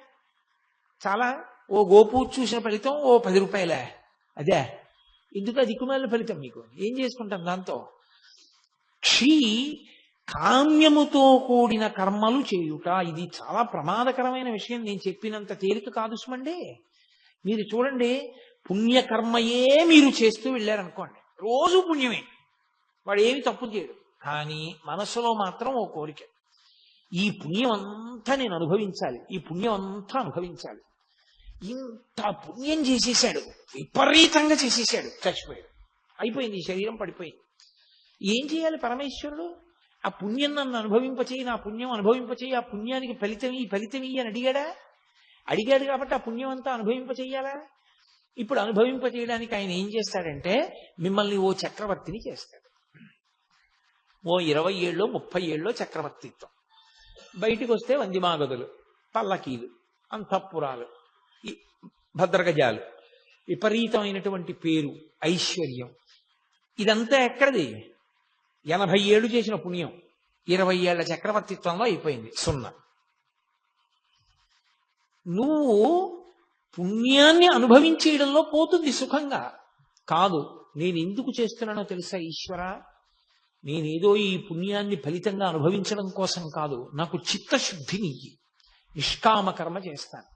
S1: చాలా ఓ గోపూజ చూసిన ఫలితం ఓ 10 రూపాయలే. అదే ఎందుకు దిక్కుమాలిన ఫలితం? మీకు ఏం చేసుకుంటాం దాంతో? క్షీ కామ్యముతో కూడిన కర్మలు చేయుట, ఇది చాలా ప్రమాదకరమైన విషయం. నేను చెప్పినంత తేలిక కాదు సుమండి. మీరు చూడండి, పుణ్యకర్మయే మీరు చేస్తూ వెళ్ళారనుకోండి, రోజు పుణ్యమే, వాడు ఏమి తప్పు చేయడు. కానీ మనసులో మాత్రం ఓ కోరిక, ఈ పుణ్యం అంతా నేను అనుభవించాలి, ఈ పుణ్యం అంతా అనుభవించాలి. ఇంత పుణ్యం చేసేసాడు, విపరీతంగా చేసేసాడు, చచ్చిపోయాడు, అయిపోయింది, శరీరం పడిపోయింది. ఏం చేయాలి పరమేశ్వరుడు? ఆ పుణ్యం నన్ను అనుభవింపచేయి, నా పుణ్యం అనుభవింపచేయి, ఆ పుణ్యానికి ఫలితం అని అడిగాడు కాబట్టి ఆ పుణ్యం అంతా అనుభవింపచేయాలా? ఇప్పుడు అనుభవింపచేయడానికి ఆయన ఏం చేస్తాడంటే మిమ్మల్ని ఓ చక్రవర్తిని చేస్తాడు. ఓ 20 ఏళ్ళో 30 ఏళ్ళో చక్రవర్తిత్వం. బయటికి వస్తే వందిమాగదులు, పల్లకీలు, అంతఃపురాలు, భద్రగజాలు, విపరీతమైనటువంటి పేరు, ఐశ్వర్యం. ఇదంతా ఎక్కడిది? 80 ఏళ్ళు చేసిన పుణ్యం 20 ఏళ్ల చక్రవర్తిత్వంలో అయిపోయింది, సున్నా. నువ్వు పుణ్యాన్ని అనుభవించేయడంలో పోతుంది సుఖంగా. కాదు, నేను ఎందుకు చేస్తున్నానో తెలుసా ఈశ్వర? నేనేదో ఈ పుణ్యాన్ని ఫలితంగా అనుభవించడం కోసం కాదు, నాకు చిత్తశుద్ధినియ్యి, నిష్కామ కర్మ చేస్తాను,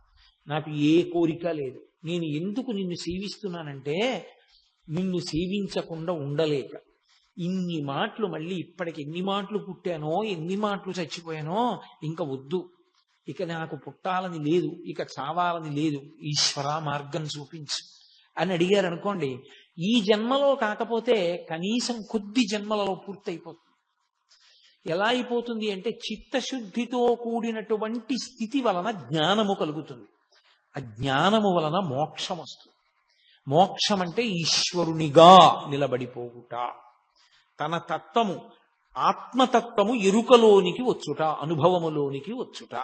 S1: నాకు ఏ కోరిక లేదు. నేను ఎందుకు నిన్ను సేవిస్తున్నానంటే నిన్ను సేవించకుండా ఉండలేక. ఇన్ని మాటలు, మళ్ళీ ఇప్పటికి ఎన్ని మాటలు పుట్టానో, ఎన్ని మాటలు చచ్చిపోయానో, ఇంకా వద్దు, ఇక నాకు పుట్టాలని లేదు, ఇక చావాలని లేదు, ఈశ్వర మార్గం చూపించు అని అడిగారు అనుకోండి, ఈ జన్మలో కాకపోతే కనీసం కొద్ది జన్మలలో పూర్తయిపోతుంది. ఎలా అయిపోతుంది అంటే చిత్తశుద్ధితో కూడినటువంటి స్థితి వలన జ్ఞానము కలుగుతుంది. ఆ జ్ఞానము వలన మోక్షం వస్తుంది. మోక్షం అంటే ఈశ్వరునిగా నిలబడిపోవుట, తన తత్వము, ఆత్మతత్వము ఎరుకలోనికి వచ్చుట, అనుభవములోనికి వచ్చుట,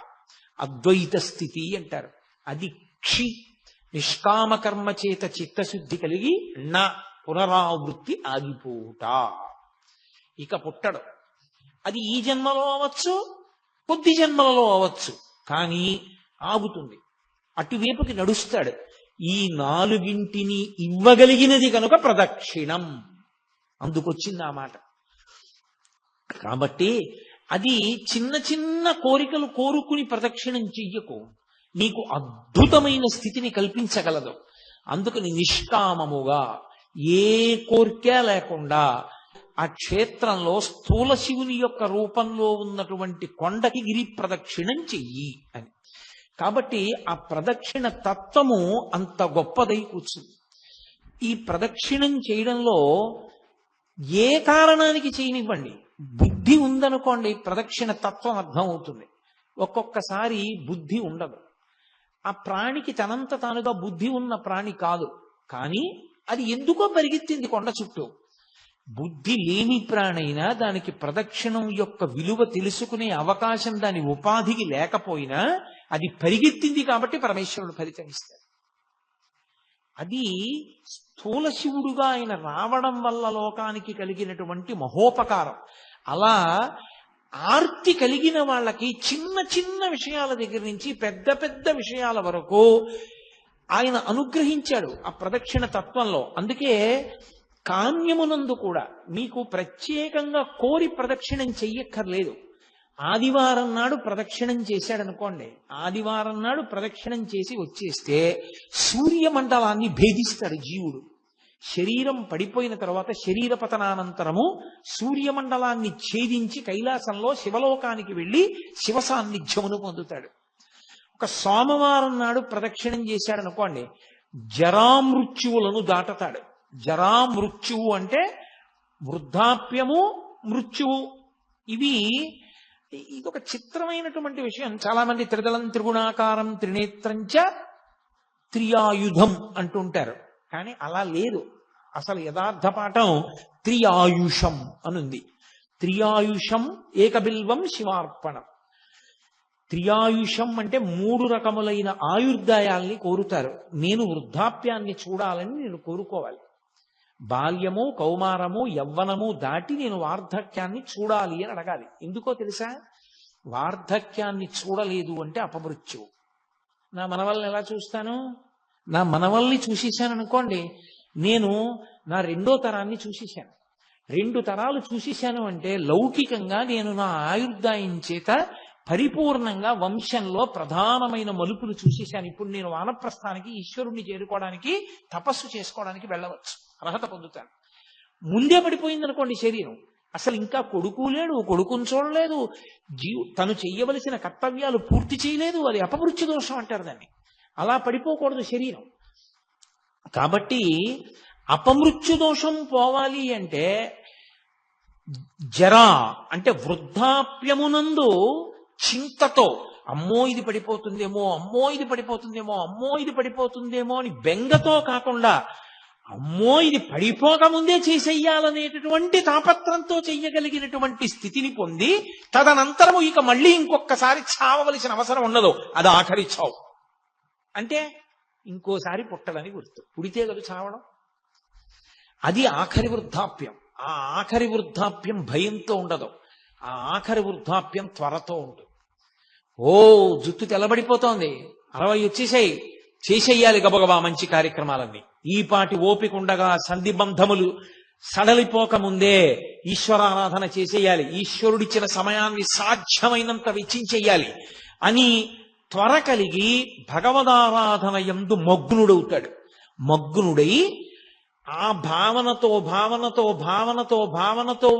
S1: అద్వైత స్థితి అంటారు. అది క్షి. నిష్కామకర్మ చేత చిత్తశుద్ధి కలిగి నా పునరావృత్తి ఆగిపోవుట, ఇక పుట్టడు. అది ఈ జన్మలో అవ్వచ్చు, కొద్ది జన్మలలో అవ్వచ్చు, కానీ ఆగుతుంది, అటువైపుకి నడుస్తాడు. ఈ 4గింటిని ఇవ్వగలిగినది కనుక ప్రదక్షిణం, అందుకొచ్చింది ఆ మాట. కాబట్టి అది చిన్న చిన్న కోరికలు కోరుకుని ప్రదక్షిణం చెయ్యకు, నీకు అద్భుతమైన స్థితిని కల్పించగలదు. అందుకని నిష్కామముగా ఏ కోరిక లేకుండా ఆ క్షేత్రంలో స్థూల శివుని యొక్క రూపంలో ఉన్నటువంటి కొండకి గిరి ప్రదక్షిణం చెయ్యి అని. కాబట్టి ఆ ప్రదక్షిణ తత్వము అంత గొప్పదై కూర్చుంది. ఈ ప్రదక్షిణం చేయడంలో ఏ కారణానికి చేయనివ్వండి, బుద్ధి ఉందనుకోండి ప్రదక్షిణ తత్వం అర్థం అవుతుంది. ఒక్కొక్కసారి బుద్ధి ఉండదు. ఆ ప్రాణికి తనంత తానుగా బుద్ధి ఉన్న ప్రాణి కాదు, కానీ అది ఎందుకో పరిగెత్తింది కొండ చుట్టూ. బుద్ధి లేని ప్రాణైనా దానికి ప్రదక్షిణం యొక్క విలువ తెలుసుకునే అవకాశం దాని ఉపాధికి లేకపోయినా అది పరిగెత్తింది కాబట్టి పరమేశ్వరుడు ఫలితం ఇస్తాడు. అది స్థూల శివుడుగా ఆయన రావడం వల్ల లోకానికి కలిగినటువంటి మహోపకారం. అలా ఆర్తి కలిగిన వాళ్ళకి చిన్న చిన్న విషయాల దగ్గర నుంచి పెద్ద పెద్ద విషయాల వరకు ఆయన అనుగ్రహించాడు ఆ ప్రదక్షిణ తత్వంలో. అందుకే కామ్యమునందు కూడా మీకు ప్రత్యేకంగా కోరి ప్రదక్షిణం చెయ్యక్కర్లేదు. ఆదివారం నాడు ప్రదక్షిణం చేశాడనుకోండి, ఆదివారం నాడు ప్రదక్షిణం చేసి వచ్చేస్తే సూర్యమండలాన్ని భేదిస్తాడు జీవుడు. శరీరం పడిపోయిన తర్వాత శరీర పతనానంతరము సూర్యమండలాన్ని ఛేదించి కైలాసంలో శివలోకానికి వెళ్ళి శివ సాన్నిధ్యమును పొందుతాడు. ఒక సోమవారం నాడు ప్రదక్షిణం చేశాడనుకోండి, జరామృత్యువులను దాటతాడు. జరామృత్యువు అంటే వృద్ధాప్యము, మృత్యువు. ఇదొక చిత్రమైనటువంటి విషయం. చాలా మంది త్రిదళం త్రిగుణాకారం త్రినేత్రంచ త్రియాయుధం అంటుంటారు, కానీ అలా లేదు. అసలు యథార్థ పాఠం త్రియాయుషం అనుంది. త్రియాయుషం ఏకబిల్వం శివార్పణం. త్రియాయుషం అంటే 3 రకములైన ఆయుర్దాయాల్ని కోరుతారు. నేను వృద్ధాప్యాన్ని చూడాలని నేను కోరుకోవాలి. బాల్యము, కౌమారము, యవ్వనము దాటి నేను వార్ధక్యాన్ని చూడాలి అని అడగాలి. ఎందుకో తెలుసా? వార్ధక్యాన్ని చూడలేదు అంటే అపమృత్యువు. నా మనవల్ని ఎలా చూస్తాను? నా మనవల్ని చూసేశాను అనుకోండి, నేను నా 2వ తరాన్ని చూసేశాను. 2 తరాలు చూసేశాను అంటే లౌకికంగా నేను నా ఆయుర్దాయం చేత పరిపూర్ణంగా వంశంలో ప్రధానమైన మలుపులు చూసేశాను. ఇప్పుడు నేను వానప్రస్థానికి, ఈశ్వరుణ్ణి చేరుకోవడానికి, తపస్సు చేసుకోవడానికి వెళ్ళవచ్చు, అర్హత పొందుతాను. ముందే పడిపోయింది అనుకోండి శరీరం, అసలు ఇంకా కొడుకు లేడు, కొడుకుని చూడలేదు, తను చెయ్యవలసిన కర్తవ్యాలు పూర్తి చేయలేదు, అది అపమృత్యు దోషం అంటారు దాన్ని. అలా పడిపోకూడదు శరీరం. కాబట్టి అపమృత్యు దోషం పోవాలి అంటే జరా అంటే వృద్ధాప్యమునందు చింతతో అమ్మో ఇది పడిపోతుందేమో, అమ్మో ఇది పడిపోతుందేమో, అమ్మో ఇది పడిపోతుందేమో అని బెంగతో కాకుండా అమ్మో ఇది పడిపోకముందే చేసేయాలనేటటువంటి తాపత్రంతో చెయ్యగలిగినటువంటి స్థితిని పొంది తదనంతరము ఇక మళ్ళీ ఇంకొకసారి చావవలసిన అవసరం ఉండదు. అది ఆఖరి చావు. అంటే ఇంకోసారి పుట్టడని గుర్తు. పుడితే కదా చావడం. అది ఆఖరి వృద్ధాప్యం. ఆ ఆఖరి వృద్ధాప్యం భయంతో ఉండదు, ఆ ఆఖరి వృద్ధాప్యం త్వరతో ఉంటుంది. ఓ జుట్టు తెల్లబడిపోతోంది, 60 వచ్చేసాయి, చేసేయాలి గబగబా మంచి కార్యక్రమాలన్నీ. ఈపాటి ఓపిక ఉండగా సంధిబంధములు సడలిపోకముందే ఈశ్వరారాధన చేసేయాలి, ఈశ్వరుడిచ్చిన సమయాన్ని సాధ్యమైనంత వెచ్చించేయాలి అని త్వర కలిగి భగవదారాధన యందు మగ్నుడవుతాడు. మగ్నుడై ఆ భావనతో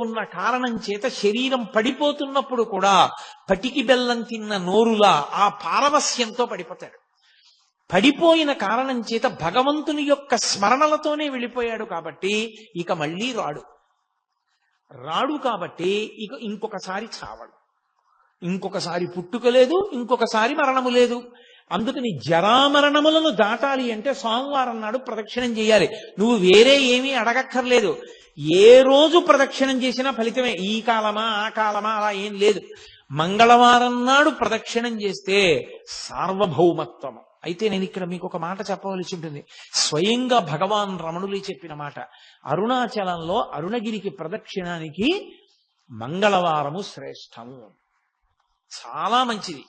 S1: ఉన్న కారణం చేత శరీరం పడిపోతున్నప్పుడు కూడా పటికి బెల్లం తిన్న నోరులా ఆ పారవస్యంతో పడిపోతాడు. పడిపోయిన కారణం చేత భగవంతుని యొక్క స్మరణలతోనే వెళ్ళిపోయాడు కాబట్టి ఇక మళ్ళీ రాడు కాబట్టి ఇక ఇంకొకసారి చావడు, ఇంకొకసారి పుట్టుక లేదు, ఇంకొకసారి మరణము లేదు. అందుకని జరామరణములను దాటాలి అంటే సోమవారం నాడు ప్రదక్షిణం చేయాలి. నువ్వు వేరే ఏమీ అడగక్కర్లేదు. ఏ రోజు ప్రదక్షిణం చేసినా ఫలితమే. ఈ కాలమా ఆ కాలమా అలా ఏం లేదు. మంగళవారం నాడు ప్రదక్షిణం చేస్తే సార్వభౌమత్వము. అయితే నేను ఇక్కడ మీకు ఒక మాట చెప్పవలసి ఉంటుంది. స్వయంగా భగవాన్ రమణులే చెప్పిన మాట. అరుణాచలంలో అరుణగిరికి ప్రదక్షిణానికి మంగళవారము శ్రేష్టము, చాలా మంచిది.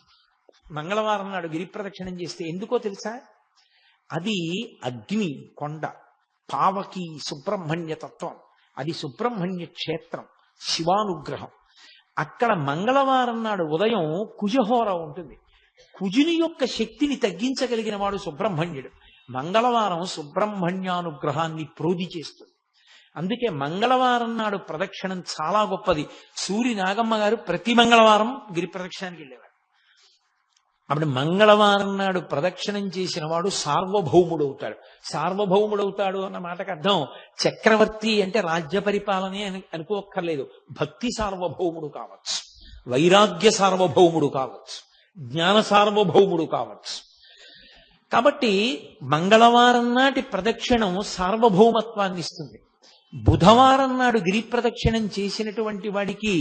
S1: మంగళవారం నాడు గిరి ప్రదక్షిణం చేస్తే ఎందుకో తెలుసా? అది అగ్ని కొండ, పావకి సుబ్రహ్మణ్య తత్వం, అది సుబ్రహ్మణ్య క్షేత్రం, శివానుగ్రహం. అక్కడ మంగళవారం నాడు ఉదయం కుజహోర ఉంటుంది. కుజుని యొక్క శక్తిని తగ్గించగలిగిన వాడు సుబ్రహ్మణ్యుడు. మంగళవారం సుబ్రహ్మణ్యానుగ్రహాన్ని ప్రోధి చేస్తుంది. అందుకే మంగళవారం నాడు ప్రదక్షిణం చాలా గొప్పది. సూరి నాగమ్మ గారు ప్రతి మంగళవారం గిరి ప్రదక్షిణానికి వెళ్ళేవారు. అప్పుడు మంగళవారం నాడు ప్రదక్షిణం చేసిన వాడు సార్వభౌముడవుతాడు. సార్వభౌముడవుతాడు అన్న మాటకు అర్థం చక్రవర్తి అంటే రాజ్య పరిపాలనే అని అనుకోక్కర్లేదు. భక్తి సార్వభౌముడు కావచ్చు, వైరాగ్య సార్వభౌముడు కావచ్చు, జ్ఞాన సార్వభౌముడు కావచ్చు. కాబట్టి మంగళవారం నాటి ప్రదక్షిణం సార్వభౌమత్వాన్ని ఇస్తుంది. బుధవారం నాడు గిరి ప్రదక్షిణం చేసినటువంటి వాడికి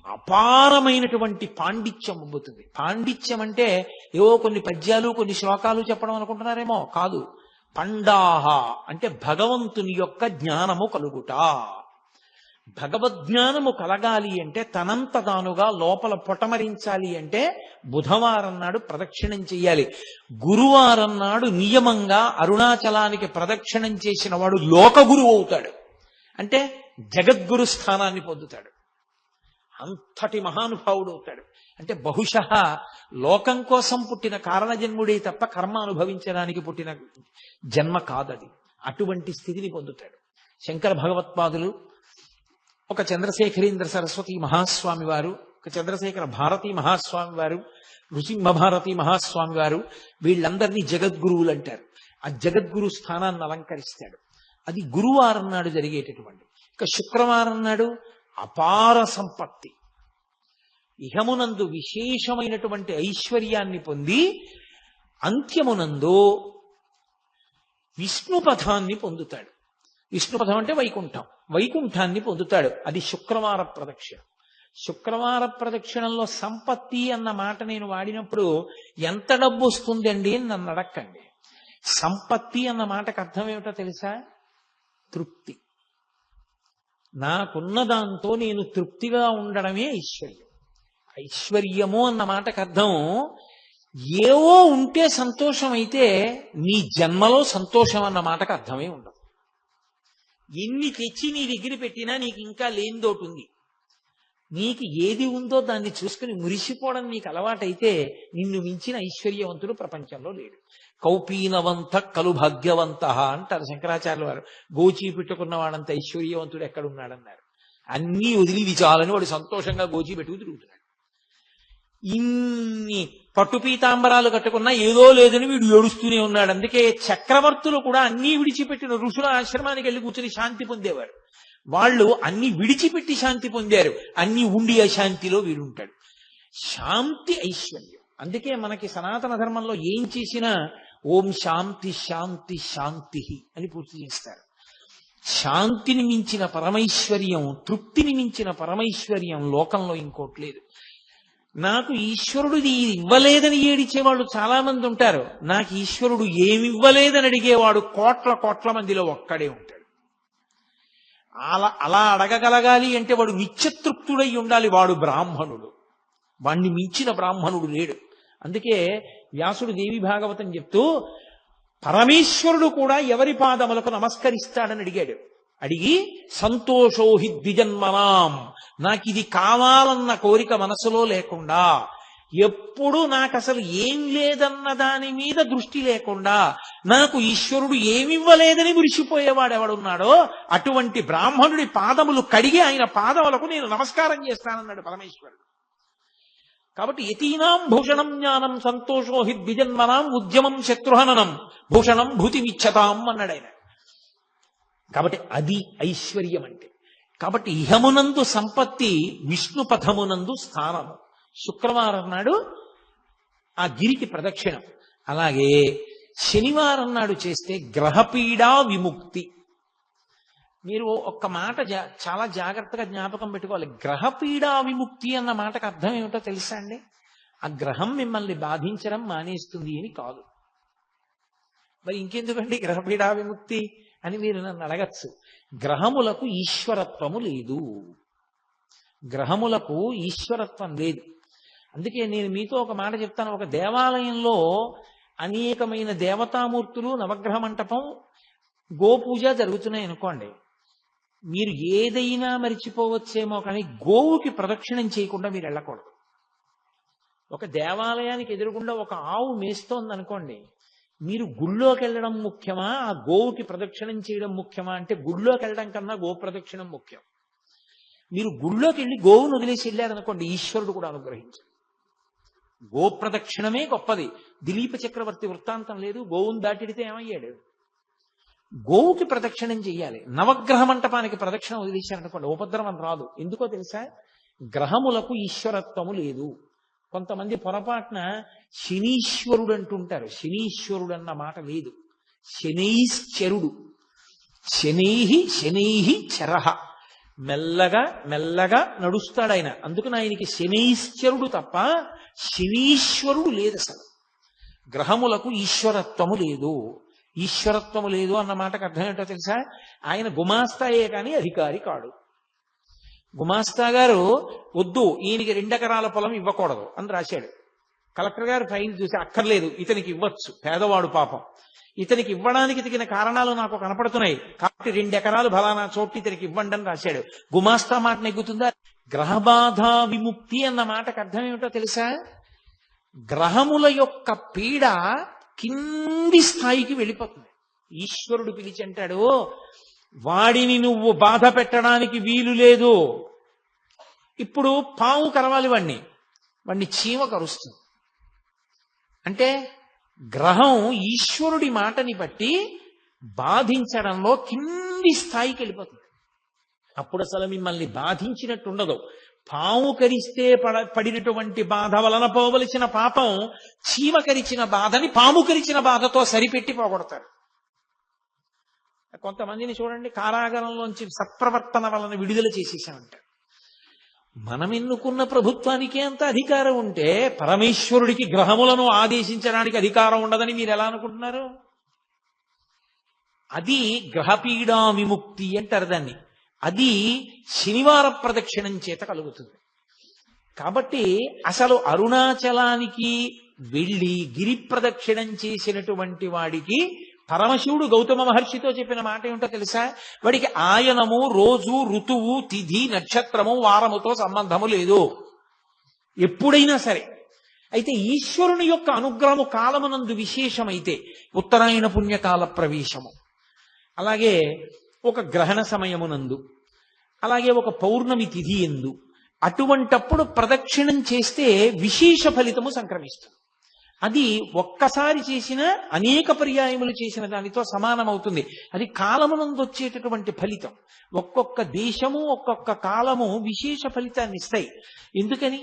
S1: అపారమైనటువంటి పాండిత్యం అబ్బుతుంది. పాండిత్యం అంటే ఏవో కొన్ని పద్యాలు కొన్ని శ్లోకాలు చెప్పడం అనుకుంటున్నారేమో, కాదు. పండాహ అంటే భగవంతుని యొక్క జ్ఞానము కలుగుట. భగవద్జ్ఞానము కలగాలి అంటే తనంత తానుగా లోపల పొటమరించాలి అంటే బుధవారం నాడు ప్రదక్షిణం చెయ్యాలి. గురువారం నాడు నియమంగా అరుణాచలానికి ప్రదక్షిణం చేసిన వాడు లోక గురువు అవుతాడు. అంటే జగద్గురు స్థానాన్ని పొందుతాడు. అంతటి మహానుభావుడు అవుతాడు. అంటే బహుశః లోకం కోసం పుట్టిన కారణజన్ముడే తప్ప కర్మ అనుభవించడానికి పుట్టిన జన్మ కాదది. అటువంటి స్థితిని పొందుతాడు. శంకర భగవత్పాదులు, ఒక చంద్రశేఖరేంద్ర సరస్వతి మహాస్వామి వారు, ఒక చంద్రశేఖర భారతీ మహాస్వామి వారు, నృసింహ భారతీ మహాస్వామి వారు, వీళ్ళందరినీ జగద్గురువులు అంటారు. ఆ జగద్గురు స్థానాన్ని అలంకరిస్తాడు. అది గురువారం నాడు జరిగేటటువంటి. ఇక శుక్రవారం నాడు అపార సంపత్తి, ఇహమునందు విశేషమైనటువంటి ఐశ్వర్యాన్ని పొంది అంత్యమునందు విష్ణుపథాన్ని పొందుతాడు. విష్ణుపథం అంటే వైకుంఠం, వైకుంఠాన్ని పొందుతాడు. అది శుక్రవార ప్రదక్షిణ. శుక్రవార ప్రదక్షిణంలో సంపత్తి అన్న మాట నేను వాడినప్పుడు ఎంత డబ్బు వస్తుందండి అని నన్ను అడక్కండి. సంపత్తి అన్న మాటకు అర్థం ఏమిటో తెలుసా? తృప్తి. నాకున్న దాంతో నేను తృప్తిగా ఉండడమే ఐశ్వర్యం. ఐశ్వర్యము అన్న మాటకు అర్థం ఏవో ఉంటే సంతోషం అయితే నీ జన్మలో సంతోషం అన్న మాటకు అర్థమే ఉండదు. ఎన్ని తెచ్చి నీ దగ్గర పెట్టినా నీకు ఇంకా లేనిదోటి ఉంది. నీకు ఏది ఉందో దాన్ని చూసుకుని మురిసిపోవడం నీకు అలవాటైతే నిన్ను మించిన ఐశ్వర్యవంతుడు ప్రపంచంలో లేడు. కౌపీనవంత కలు భాగ్యవంత అంటారు శంకరాచార్యుల వారు. గోచి పెట్టుకున్న వాడంత ఐశ్వర్యవంతుడు ఎక్కడున్నాడన్నారు. అన్నీ వదిలి ఇది చాలని వాడు సంతోషంగా గోచి పెట్టుకు తిరుగుతున్నాడు. ఇన్ని పట్టు పీతాంబరాలు కట్టుకున్నా ఏదో లేదని వీడు ఏడుస్తూనే ఉన్నాడు. అందుకే చక్రవర్తులు కూడా అన్నీ విడిచిపెట్టిన ఋషుల ఆశ్రమానికి వెళ్ళి కూర్చుని శాంతి పొందేవారు. వాళ్ళు అన్ని విడిచిపెట్టి శాంతి పొందారు. అన్ని ఉండి అశాంతిలో వీడుంటాడు. శాంతి ఐశ్వర్యం. అందుకే మనకి సనాతన ధర్మంలో ఏం చేసినా ఓం శాంతి శాంతి శాంతి అని పూర్తి చేస్తారు. శాంతిని మించిన పరమైశ్వర్యం, తృప్తిని మించిన పరమైశ్వర్యం లోకంలో ఇంకోటి లేదు. నాకు ఈశ్వరుడు ఇది ఇవ్వలేదని ఏడిచేవాళ్ళు చాలా మంది ఉంటారు. నాకు ఈశ్వరుడు ఏమివ్వలేదని అడిగేవాడు కోట్ల కోట్ల మందిలో ఒక్కడే ఉంటాడు. అలా అడగగలగాలి అంటే వాడు నిత్యతృప్తుడై ఉండాలి. వాడు బ్రాహ్మణుడు. వాణ్ణి మించిన బ్రాహ్మణుడు లేడు. అందుకే వ్యాసుడు దేవి భాగవతం చెప్తూ పరమేశ్వరుడు కూడా ఎవరి పాదములకు నమస్కరిస్తాడని అడిగాడు. అడిగి సంతోషోహి ద్విజన్మనాం, నాకు ఇది కావాలన్న కోరిక మనసులో లేకుండా, ఎప్పుడు నాకు అసలు ఏం లేదన్న దాని మీద దృష్టి లేకుండా, నాకు ఈశ్వరుడు ఏమివ్వలేదని మురిసిపోయేవాడు ఎవడున్నాడో అటువంటి బ్రాహ్మణుడి పాదములు కడిగి ఆయన పాదములకు నేను నమస్కారం చేస్తానన్నాడు పరమేశ్వరుడు. కాబట్టి యతీనాం భూషణం జ్ఞానం సంతోషోహి ద్విజన్మనాం ఉద్యమం శత్రుహననం భూషణం భూతిమిచ్చతాం అన్నాడు ఆయన. కాబట్టి అది ఐశ్వర్యం అంటే. కాబట్టి ఇహమునందు సంపత్తి, విష్ణు పథమునందు స్థానము. శుక్రవారం నాడు ఆ గిరికి ప్రదక్షిణం. అలాగే శనివారం నాడు చేస్తే గ్రహపీడా విముక్తి. మీరు ఒక్క మాట చాలా జాగ్రత్తగా జ్ఞాపకం పెట్టుకోవాలి. గ్రహపీడా విముక్తి అన్న మాటకు అర్థం ఏమిటో తెలుసా అండి? ఆ గ్రహం మిమ్మల్ని బాధించడం మానేస్తుంది అని కాదు. మరి ఇంకెందుకండి గ్రహపీడా విముక్తి అని మీరు నన్ను అడగచ్చు. గ్రహములకు ఈశ్వరత్వము లేదు. గ్రహములకు ఈశ్వరత్వం లేదు. అందుకే నేను మీతో ఒక మాట చెప్తాను. ఒక దేవాలయంలో అనేకమైన దేవతామూర్తులు, నవగ్రహ మంటపం, గోపూజ జరుగుతున్నాయి అనుకోండి. మీరు ఏదైనా మరిచిపోవచ్చేమో కానీ గోవుకి ప్రదక్షిణం చేయకుండా మీరు వెళ్ళకూడదు. ఒక దేవాలయానికి ఎదురుగుండా ఒక ఆవు మేస్తోంది అనుకోండి, మీరు గుళ్ళోకి వెళ్ళడం ముఖ్యమా, ఆ గోవుకి ప్రదక్షిణం చేయడం ముఖ్యమా అంటే గుళ్ళోకి వెళ్ళడం కన్నా గో ప్రదక్షిణం ముఖ్యం. మీరు గుళ్ళోకి వెళ్ళి గోవును వదిలేసి వెళ్ళారనుకోండి, ఈశ్వరుడు కూడా అనుగ్రహించారు. గోప్రదక్షిణమే గొప్పది. దిలీప చక్రవర్తి వృత్తాంతం లేదు, గోవును దాటిడితే ఏమయ్యాడు? గోవుకి ప్రదక్షిణం చెయ్యాలి. నవగ్రహ మంటపానికి ప్రదక్షిణ వదిలేశారనుకోండి ఉపద్రవం రాదు. ఎందుకో తెలుసా? గ్రహములకు ఈశ్వరత్వము లేదు. కొంతమంది పొరపాటున శనీశ్వరుడు అంటుంటారు. శనీశ్వరుడు అన్న మాట లేదు. శనైశ్చరుడు. శనైహి చరహ. మెల్లగా మెల్లగా నడుస్తాడు ఆయన. అందుకని ఆయనకి శనైశ్చరుడు తప్ప శనీశ్వరుడు లేదు. అసలు గ్రహములకు ఈశ్వరత్వము లేదు. ఈశ్వరత్వము లేదు అన్న మాటకు అర్థం ఏంటో తెలుసా? ఆయన గుమాస్తాయే కానీ అధికారి కాడు. గుమాస్తా గారు వద్దు ఈయనకి 2 ఎకరాల పొలం ఇవ్వకూడదు అని రాశాడు. కలెక్టర్ గారు ఫైల్ చూసి అక్కర్లేదు ఇతనికి ఇవ్వచ్చు, పేదవాడు పాపం, ఇతనికి ఇవ్వడానికి తగిన కారణాలు నాకు కనపడుతున్నాయి కాబట్టి 2 ఎకరాలు ఫలానా చోటు ఇతనికి ఇవ్వండి అని రాశాడు. గుమాస్తా మాట నెగ్గుతుందా? గ్రహబాధ విముక్తి అన్న మాటకు అర్థం ఏమిటో తెలుసా? గ్రహముల యొక్క పీడ కింది స్థాయికి వెళ్ళిపోతుంది. ఈశ్వరుడు పిలిచి అంటాడు, వాడిని నువ్వు బాధ పెట్టడానికి వీలు లేదు. ఇప్పుడు పాము కరవాలి వాడిని చీమ కరుస్తుంది. అంటే గ్రహం ఈశ్వరుడి మాటని బట్టి బాధించడంలో కింది స్థాయికి వెళ్ళిపోతుంది. అప్పుడు అసలు మిమ్మల్ని బాధించినట్టు ఉండదు. పాము కరిస్తే పడినటువంటి బాధ వలన పోవలసిన పాపం చీమ కరిచిన బాధని పాము కరిచిన బాధతో సరిపెట్టి పోగొడతారు. కొంతమందిని చూడండి, కారాగారంలోంచి సత్ప్రవర్తన వలన విడుదల చేసేసామంటారు. మనం ఎన్నుకున్న ప్రభుత్వానికే అంత అధికారం ఉంటే పరమేశ్వరుడికి గ్రహములను ఆదేశించడానికి అధికారం ఉండదని మీరు ఎలా అనుకుంటున్నారు? అది గ్రహపీడా విముక్తి అంటారు దాన్ని. అది శనివార ప్రదక్షిణం చేత కలుగుతుంది. కాబట్టి అసలు అరుణాచలానికి వెళ్ళి గిరి ప్రదక్షిణం చేసినటువంటి వాడికి పరమశివుడు గౌతమ మహర్షితో చెప్పిన మాట ఏమిటో తెలుసా? వాడికి ఆయనము, రోజు, ఋతువు, తిథి, నక్షత్రము, వారముతో సంబంధము లేదు ఎప్పుడైనా సరే. అయితే ఈశ్వరుని యొక్క అనుగ్రహము కాలమునందు విశేషమైతే ఉత్తరాయణ పుణ్యకాల ప్రవేశము, అలాగే ఒక గ్రహణ సమయమునందు, అలాగే ఒక పౌర్ణమి తిథి ఎందు, అటువంటప్పుడు ప్రదక్షిణం చేస్తే విశేష ఫలితము సంక్రమిస్తుంది. అది ఒక్కసారి చేసిన అనేక పర్యాయములు చేసిన దానితో సమానమవుతుంది. అది కాలమునందు వచ్చేటటువంటి ఫలితం. ఒక్కొక్క దేశము ఒక్కొక్క కాలము విశేష ఫలితాన్ని ఇస్తాయి. ఎందుకని?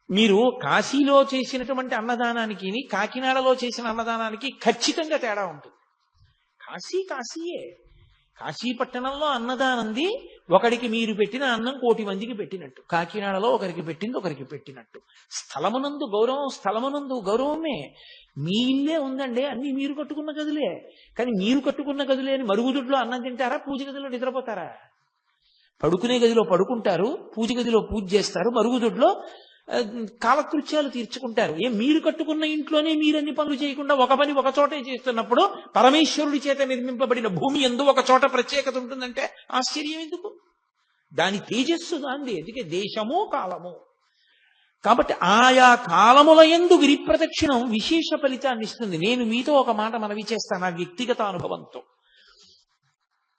S1: మీరు కాశీలో చేసినటువంటి అన్నదానానికి కాకినాడలో చేసిన అన్నదానానికి ఖచ్చితంగా తేడా ఉంటుంది. కాశీయే. కాశీ పట్టణంలో అన్నదానంది ఒకడికి మీరు పెట్టిన అన్నం 1,000,000 మందికి పెట్టినట్టు, కాకినాడలో ఒకరికి పెట్టింది ఒకరికి పెట్టినట్టు. స్థలమునందు గౌరవం స్థలమునందు గౌరవమే. మీ ఇల్లే ఉందండి, అన్ని మీరు కట్టుకున్న గదులే. కానీ మీరు కట్టుకున్న గదులే అని మరుగుదొడ్లో అన్నం తింటారా? పూజ గదిలో నిద్రపోతారా? పడుకునే గదిలో పడుకుంటారు, పూజ గదిలో పూజ చేస్తారు, మరుగుదొడ్లో కాలకృత్యాలు తీర్చుకుంటారు. మీరు కట్టుకున్న ఇంట్లోనే మీరన్ని పనులు చేయకుండా ఒక పని ఒక చోటే చేస్తున్నప్పుడు పరమేశ్వరుడి చేత నిర్మింపబడిన భూమి యందు ఒక చోట ప్రత్యేకత ఉంటుందంటే ఆశ్చర్యం ఎందుకు? దాని తేజస్సు దాంది. అందుకే దేశము కాలము. కాబట్టి ఆయా కాలముల యందు గిరి ప్రదక్షిణం విశేష ఫలితాన్ని ఇస్తుంది. నేను మీతో ఒక మాట మనవి చేస్తాను, నా వ్యక్తిగత అనుభవంతో.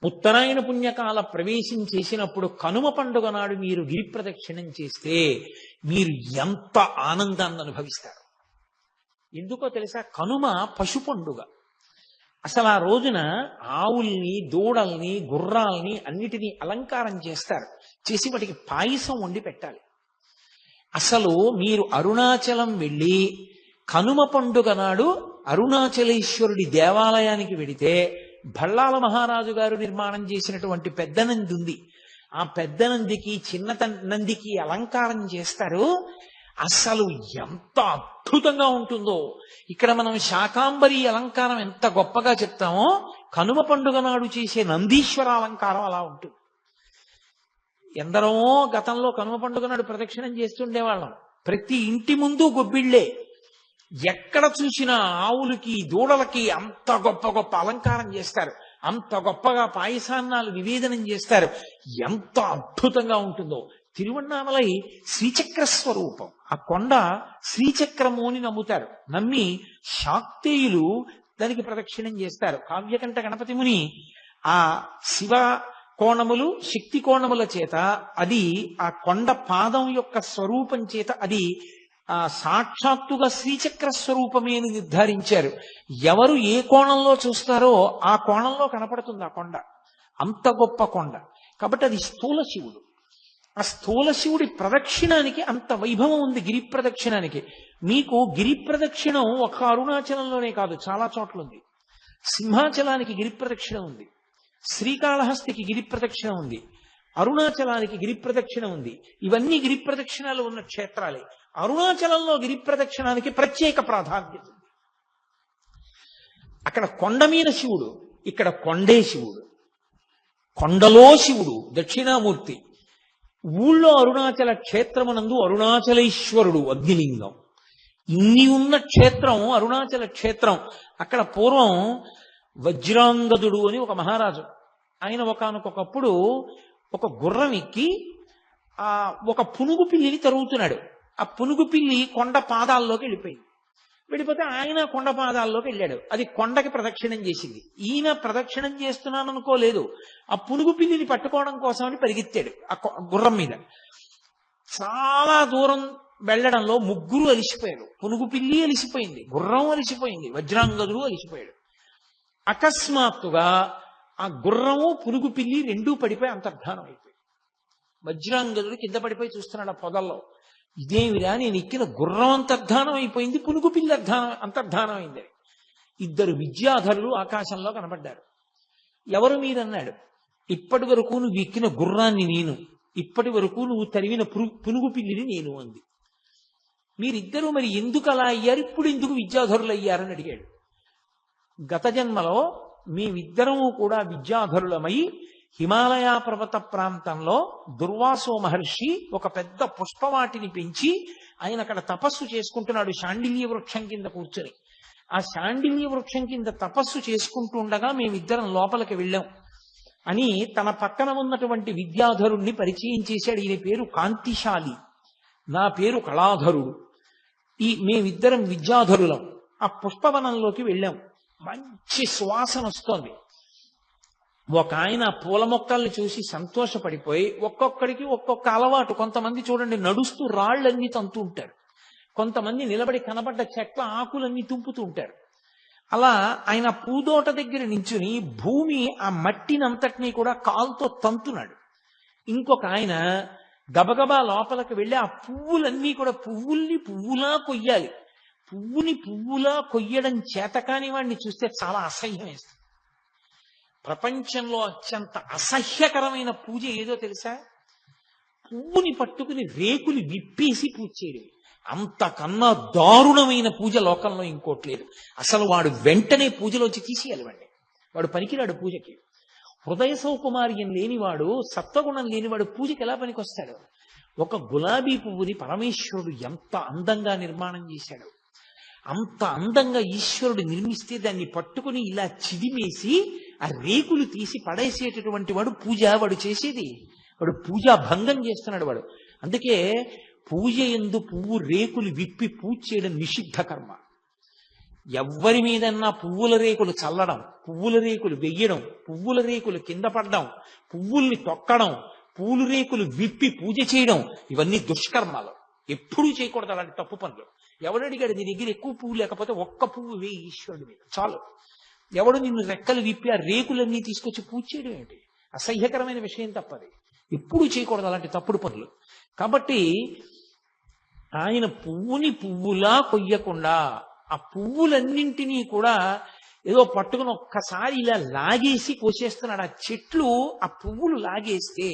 S1: ఉత్తరాయణ పుణ్యకాల ప్రవేశం చేసినప్పుడు కనుమ పండుగ నాడు మీరు గిరి ప్రదక్షిణం చేస్తే మీరు ఎంత ఆనందాన్ని అనుభవిస్తారు. ఎందుకో తెలుసా? కనుమ పశు పండుగ. అసలు ఆ రోజున ఆవుల్ని, దూడల్ని, గుర్రాల్ని అన్నిటినీ అలంకారం చేస్తారు. చేసి వాటికి పాయసం వండి పెట్టాలి. అసలు మీరు అరుణాచలం వెళ్ళి కనుమ పండుగ నాడు అరుణాచలేశ్వరుడి దేవాలయానికి వెడితే భళ్ళాల మహారాజు గారు నిర్మాణం చేసినటువంటి పెద్ద నంది ఉంది. ఆ పెద్ద నందికి చిన్న నందికి అలంకారం చేస్తారు. అసలు ఎంత అద్భుతంగా ఉంటుందో. ఇక్కడ మనం శాకాంబరి అలంకారం ఎంత గొప్పగా చెప్తామో కనుమ పండుగ నాడు చేసే నందీశ్వర అలంకారం అలా ఉంటుంది. ఎందరో గతంలో కనుమ పండుగ నాడు ప్రదక్షిణం చేస్తుండేవాళ్ళం. ప్రతి ఇంటి ముందు గొబ్బిళ్లే. ఎక్కడ చూసినా ఆవులకి, దూడలకి అంత గొప్ప గొప్ప అలంకారం చేస్తారు. అంత గొప్పగా పాయసాన్నాలు నివేదనం చేస్తారు. ఎంత అద్భుతంగా ఉంటుందో. తిరువణ్ణామలై శ్రీచక్ర స్వరూపం. ఆ కొండ శ్రీచక్రము అని నమ్ముతారు. నమ్మి శాక్తేయులు దానికి ప్రదక్షిణం చేస్తారు. కావ్యకంఠ గణపతి ముని ఆ శివ కోణములు, శక్తి కోణముల చేత అది ఆ కొండ పాదం యొక్క స్వరూపం చేత అది ఆ సాక్షాత్తుగా శ్రీచక్ర స్వరూపమే అని నిర్ధారించారు. ఎవరు ఏ కోణంలో చూస్తారో ఆ కోణంలో కనపడుతుంది ఆ కొండ. అంత గొప్ప కొండ. కాబట్టి అది స్థూల శివుడు. ఆ స్థూల శివుడి ప్రదక్షిణానికి అంత వైభవం ఉంది. గిరి ప్రదక్షిణానికి మీకు గిరి ప్రదక్షిణం ఒక అరుణాచలంలోనే కాదు, చాలా చోట్ల ఉంది. సింహాచలానికి గిరి ప్రదక్షిణ ఉంది, శ్రీకాళహస్తికి గిరి ప్రదక్షిణ ఉంది, అరుణాచలానికి గిరి ప్రదక్షిణ ఉంది. ఇవన్నీ గిరి ప్రదక్షిణాలు ఉన్న క్షేత్రాలే. అరుణాచలంలో గిరి ప్రదక్షిణానికి ప్రత్యేక ప్రాధాన్యత ఉంది. అక్కడ కొండ మీద శివుడు, ఇక్కడ కొండే శివుడు. కొండలో శివుడు దక్షిణామూర్తి. ఊళ్ళో అరుణాచల క్షేత్రమునందు అరుణాచలేశ్వరుడు అగ్నిలింగం. ఇన్ని ఉన్న క్షేత్రం అరుణాచల క్షేత్రం. అక్కడ పూర్వం వజ్రాంగదుడు అని ఒక మహారాజు, ఆయన ఒకానొకప్పుడు ఒక గుర్రం ఎక్కి ఒక పునుగు పిల్లిని తరుగుతున్నాడు. ఆ పునుగు పిల్లి కొండ పాదాల్లోకి వెళ్ళిపోతే ఆయన కొండ పాదాల్లోకి వెళ్ళాడు. అది కొండకి ప్రదక్షిణం చేసింది. ఈయన ప్రదక్షిణం చేస్తున్నాను అనుకోలేదు. ఆ పునుగు పిల్లిని పట్టుకోవడం కోసమని పరిగెత్తాడు ఆ గుర్రం మీద. చాలా దూరం వెళ్ళడంలో ముగ్గురు అలిసిపోయారు. పునుగు పిల్లి అలిసిపోయింది, గుర్రం అలిసిపోయింది, వజ్రాంగదుడు అలిసిపోయాడు. అకస్మాత్తుగా ఆ గుర్రము పునుగు పిల్లి రెండూ పడిపోయి అంతర్ధానం అయిపోయి. వజ్రాంగదుడు కింద పడిపోయి చూస్తున్నాడు ఆ పొదల్లో. ఇదేమిరా, నేను ఎక్కిన గుర్రం అంతర్ధానం అయిపోయింది, పునుగు పిల్లి అంతర్ధానం అయింది. ఇద్దరు విద్యాధరులు ఆకాశంలో కనబడ్డారు. ఎవరు మీరన్నాడు. ఇప్పటి వరకు నువ్వు ఎక్కిన గుర్రాన్ని నేను, ఇప్పటి వరకు నువ్వు తరివిన పునుగు పిల్లిని నేను అంది. మీరిద్దరూ మరి ఎందుకు అలా అయ్యారు, ఇప్పుడు ఎందుకు విద్యాధరులు అయ్యారని అడిగాడు. గత జన్మలో మేమిద్దరము కూడా విద్యాధరులమై హిమాలయ పర్వత ప్రాంతంలో దుర్వాసో మహర్షి ఒక పెద్ద పుష్పవాటిని పెంచి ఆయన అక్కడ తపస్సు చేసుకుంటున్నాడు శాండిల్య వృక్షం కింద కూర్చొని. ఆ శాండిల్య వృక్షం కింద తపస్సు చేసుకుంటూ ఉండగా మేమిద్దరం లోపలికి వెళ్ళాం అని తన పక్కన ఉన్నటువంటి విద్యాధరుణ్ణి పరిచయం చేశాడు. ఈయన పేరు కాంతిశాలి, నా పేరు కళాధరుడు. మేమిద్దరం విద్యాధరులం. ఆ పుష్పవనంలోకి వెళ్ళాం. మంచి సువాసన వస్తోంది. ఒక ఆయన పూల మొక్కల్ని చూసి సంతోషపడిపోయి ఒక్కొక్కడికి ఒక్కొక్క అలవాటు. కొంతమంది చూడండి నడుస్తూ రాళ్లన్నీ తంతూ ఉంటారు, కొంతమంది నిలబడి కనబడ్డ చెట్ల ఆకులన్నీ తుంపుతూ ఉంటారు. అలా ఆయన పూదోట దగ్గర నించుని భూమి ఆ మట్టినంతటినీ కూడా కాలుతో తంతున్నాడు. ఇంకొక ఆయన గబగబా లోపలికి వెళ్ళి ఆ పువ్వులన్నీ కూడా పువ్వులా కొయ్యాలి. పువ్వుని పువ్వులా కొయ్యడం చేతకాని వాడిని చూస్తే చాలా అసహ్యం వేస్తుంది. ప్రపంచంలో అత్యంత అసహ్యకరమైన పూజ ఏదో తెలుసా? పువ్వుని పట్టుకుని రేకులు విప్పేసి పూజ చేయడం. అంతకన్నా దారుణమైన పూజ లోకంలో ఇంకోటి లేదు. అసలు వాడు వెంటనే పూజలోంచి తీసేయాలి. వాడు పనికిరాడు పూజకి. హృదయ సౌకుమార్యం లేనివాడు, సత్వగుణం లేనివాడు పూజకి ఎలా పనికొస్తాడు? ఒక గులాబీ పువ్వుని పరమేశ్వరుడు ఎంత అందంగా నిర్మాణం చేశాడు. అంత అందంగా ఈశ్వరుడు నిర్మిస్తే దాన్ని పట్టుకుని ఇలా చిదిమేసి ఆ రేకులు తీసి పడేసేటటువంటి వాడు వాడు చేసేది. వాడు పూజా భంగం చేస్తున్నాడు వాడు. అందుకే పూజ యందు పువ్వు రేకులు విప్పి పూజ చేయడం నిషిద్ధ కర్మ. ఎవ్వరి మీదన్నా పువ్వుల రేకులు చల్లడం, పువ్వుల రేకులు వెయ్యడం, పువ్వుల రేకులు కింద పడడం, పువ్వుల్ని తొక్కడం, పూలు రేకులు విప్పి పూజ చేయడం, ఇవన్నీ దుష్కర్మాలు. ఎప్పుడూ చేయకూడదు అలాంటి తప్పు పనులు. ఎవడడిగాడు నీ దగ్గర ఎక్కువ పువ్వు లేకపోతే ఒక్క పువ్వు వేయి ఈశ్వరుడి మీద చాలు. ఎవడు నిన్ను రెక్కలు విప్పి ఆ రేకులన్నీ తీసుకొచ్చి పూజ చేయడం ఏంటి? అసహ్యకరమైన విషయం తప్పది. ఎప్పుడూ చేయకూడదు అలాంటి తప్పుడు పనులు. కాబట్టి ఆయన పువ్వుని పువ్వులా కొయ్యకుండా ఆ పువ్వులన్నింటినీ కూడా ఏదో పట్టుకుని ఒక్కసారి ఇలా లాగేసి కోసేస్తున్నాడు. ఆ చెట్లు ఆ పువ్వులు లాగేస్తే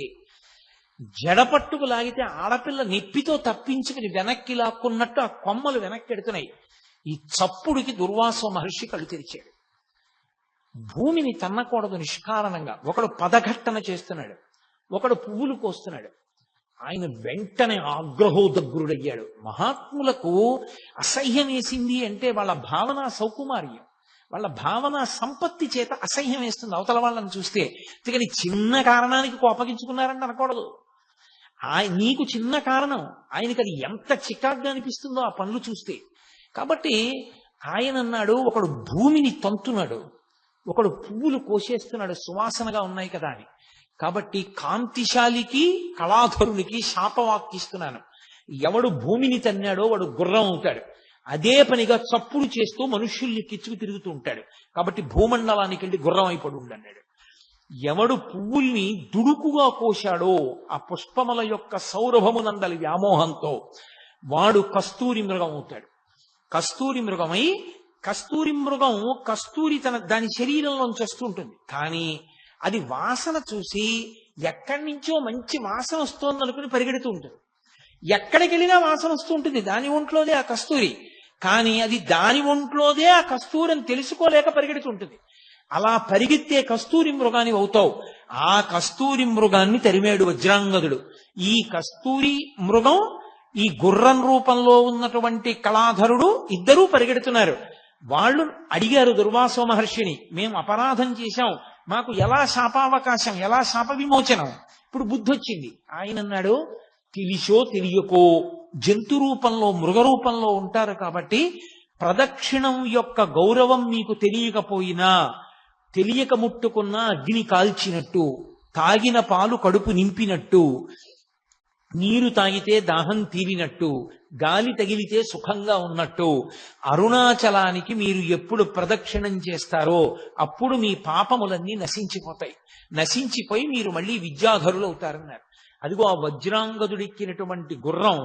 S1: జడపట్టుకు లాగితే ఆడపిల్ల నెప్పితో తప్పించుకుని వెనక్కి లాక్కున్నట్టు ఆ కొమ్మలు వెనక్కి ఎడుతున్నాయి. ఈ చప్పుడికి దుర్వాసో మహర్షి కళ్ళు తెరిచాడు. భూమిని తన్నకూడదు నిష్కారణంగా. ఒకడు పదఘట్టన చేస్తున్నాడు, ఒకడు పువ్వులు కోస్తున్నాడు. ఆయన వెంటనే ఆగ్రహోదగ్రుడయ్యాడు. మహాత్ములకు అసహ్యం వేసింది అంటే వాళ్ళ భావన సౌకుమార్యం, వాళ్ళ భావన సంపత్తి చేత అసహ్యం వేస్తుంది అవతల వాళ్ళని చూస్తే. అందుకని చిన్న కారణానికి కోపగించుకున్నారని అనకూడదు. నీకు చిన్న కారణం, ఆయనకి అది ఎంత చికాగ్గా అనిపిస్తుందో ఆ పనులు చూస్తే. కాబట్టి ఆయన అన్నాడు, ఒకడు భూమిని తంతున్నాడు, ఒకడు పువ్వులు కోసేస్తున్నాడు సువాసనగా ఉన్నాయి కదా అని. కాబట్టి కాంతిశాలికి కళాధరునికి శాపవాక్కిస్తున్నాను. ఎవడు భూమిని తన్నాడో వాడు గుర్రం అవుతాడు. అదే పనిగా చప్పుడు చేస్తూ మనుష్యుల్ని కిచ్చుకు తిరుగుతూ ఉంటాడు. కాబట్టి భూమండలానికి వెళ్ళి గుర్రం అయిపడు అన్నాడు. ఎవడు పువ్వుల్ని దుడుకుగా కోశాడో ఆ పుష్పముల యొక్క సౌరభమునందలి వ్యామోహంతో వాడు కస్తూరి మృగం అవుతాడు. కస్తూరి మృగమై కస్తూరి మృగం కస్తూరి దాని శరీరంలోంచి వస్తూ ఉంటుంది. కానీ అది వాసన చూసి ఎక్కడి నుంచో మంచి వాసన వస్తోంది అనుకుని పరిగెడుతూ ఉంటుంది. ఎక్కడికి వెళ్ళినా వాసన వస్తూ ఉంటుంది, దాని ఒంట్లోదే ఆ కస్తూరి. కానీ అది దాని ఒంట్లోదే ఆ కస్తూరి అని తెలుసుకోలేక పరిగెడుతుంటుంది. అలా పరిగెత్తే కస్తూరి మృగాన్ని అవుతావు. ఆ కస్తూరి మృగాన్ని తరిమేడు వజ్రాంగదుడు. ఈ కస్తూరి మృగం ఈ గుర్రం రూపంలో ఉన్నటువంటి కళాధరుడు ఇద్దరూ పరిగెడుతున్నారు. వాళ్ళు అడిగారు దుర్వాసో మహర్షిని, మేము అపరాధం చేశాం, మాకు ఎలా శాపావకాశం, ఎలా శాప విమోచనం? ఇప్పుడు బుద్ధి వచ్చింది. ఆయన అన్నాడు, తెలిసో తెలియకో జంతు రూపంలో మృగ రూపంలో ఉంటారు కాబట్టి ప్రదక్షిణం యొక్క గౌరవం మీకు తెలియకపోయినా తెలియక ముట్టుకున్న అగ్ని కాల్చినట్టు, తాగిన పాలు కడుపు నింపినట్టు, నీరు తాగితే దాహం తీరినట్టు, గాలి తగిలితే సుఖంగా ఉన్నట్టు అరుణాచలానికి మీరు ఎప్పుడు ప్రదక్షిణం చేస్తారో అప్పుడు మీ పాపములన్నీ నశించిపోతాయి. నశించిపోయి మీరు మళ్ళీ విద్యాధరులు అవుతారన్నారు. అదిగో ఆ వజ్రాంగదుడెక్కినటువంటి గుర్రం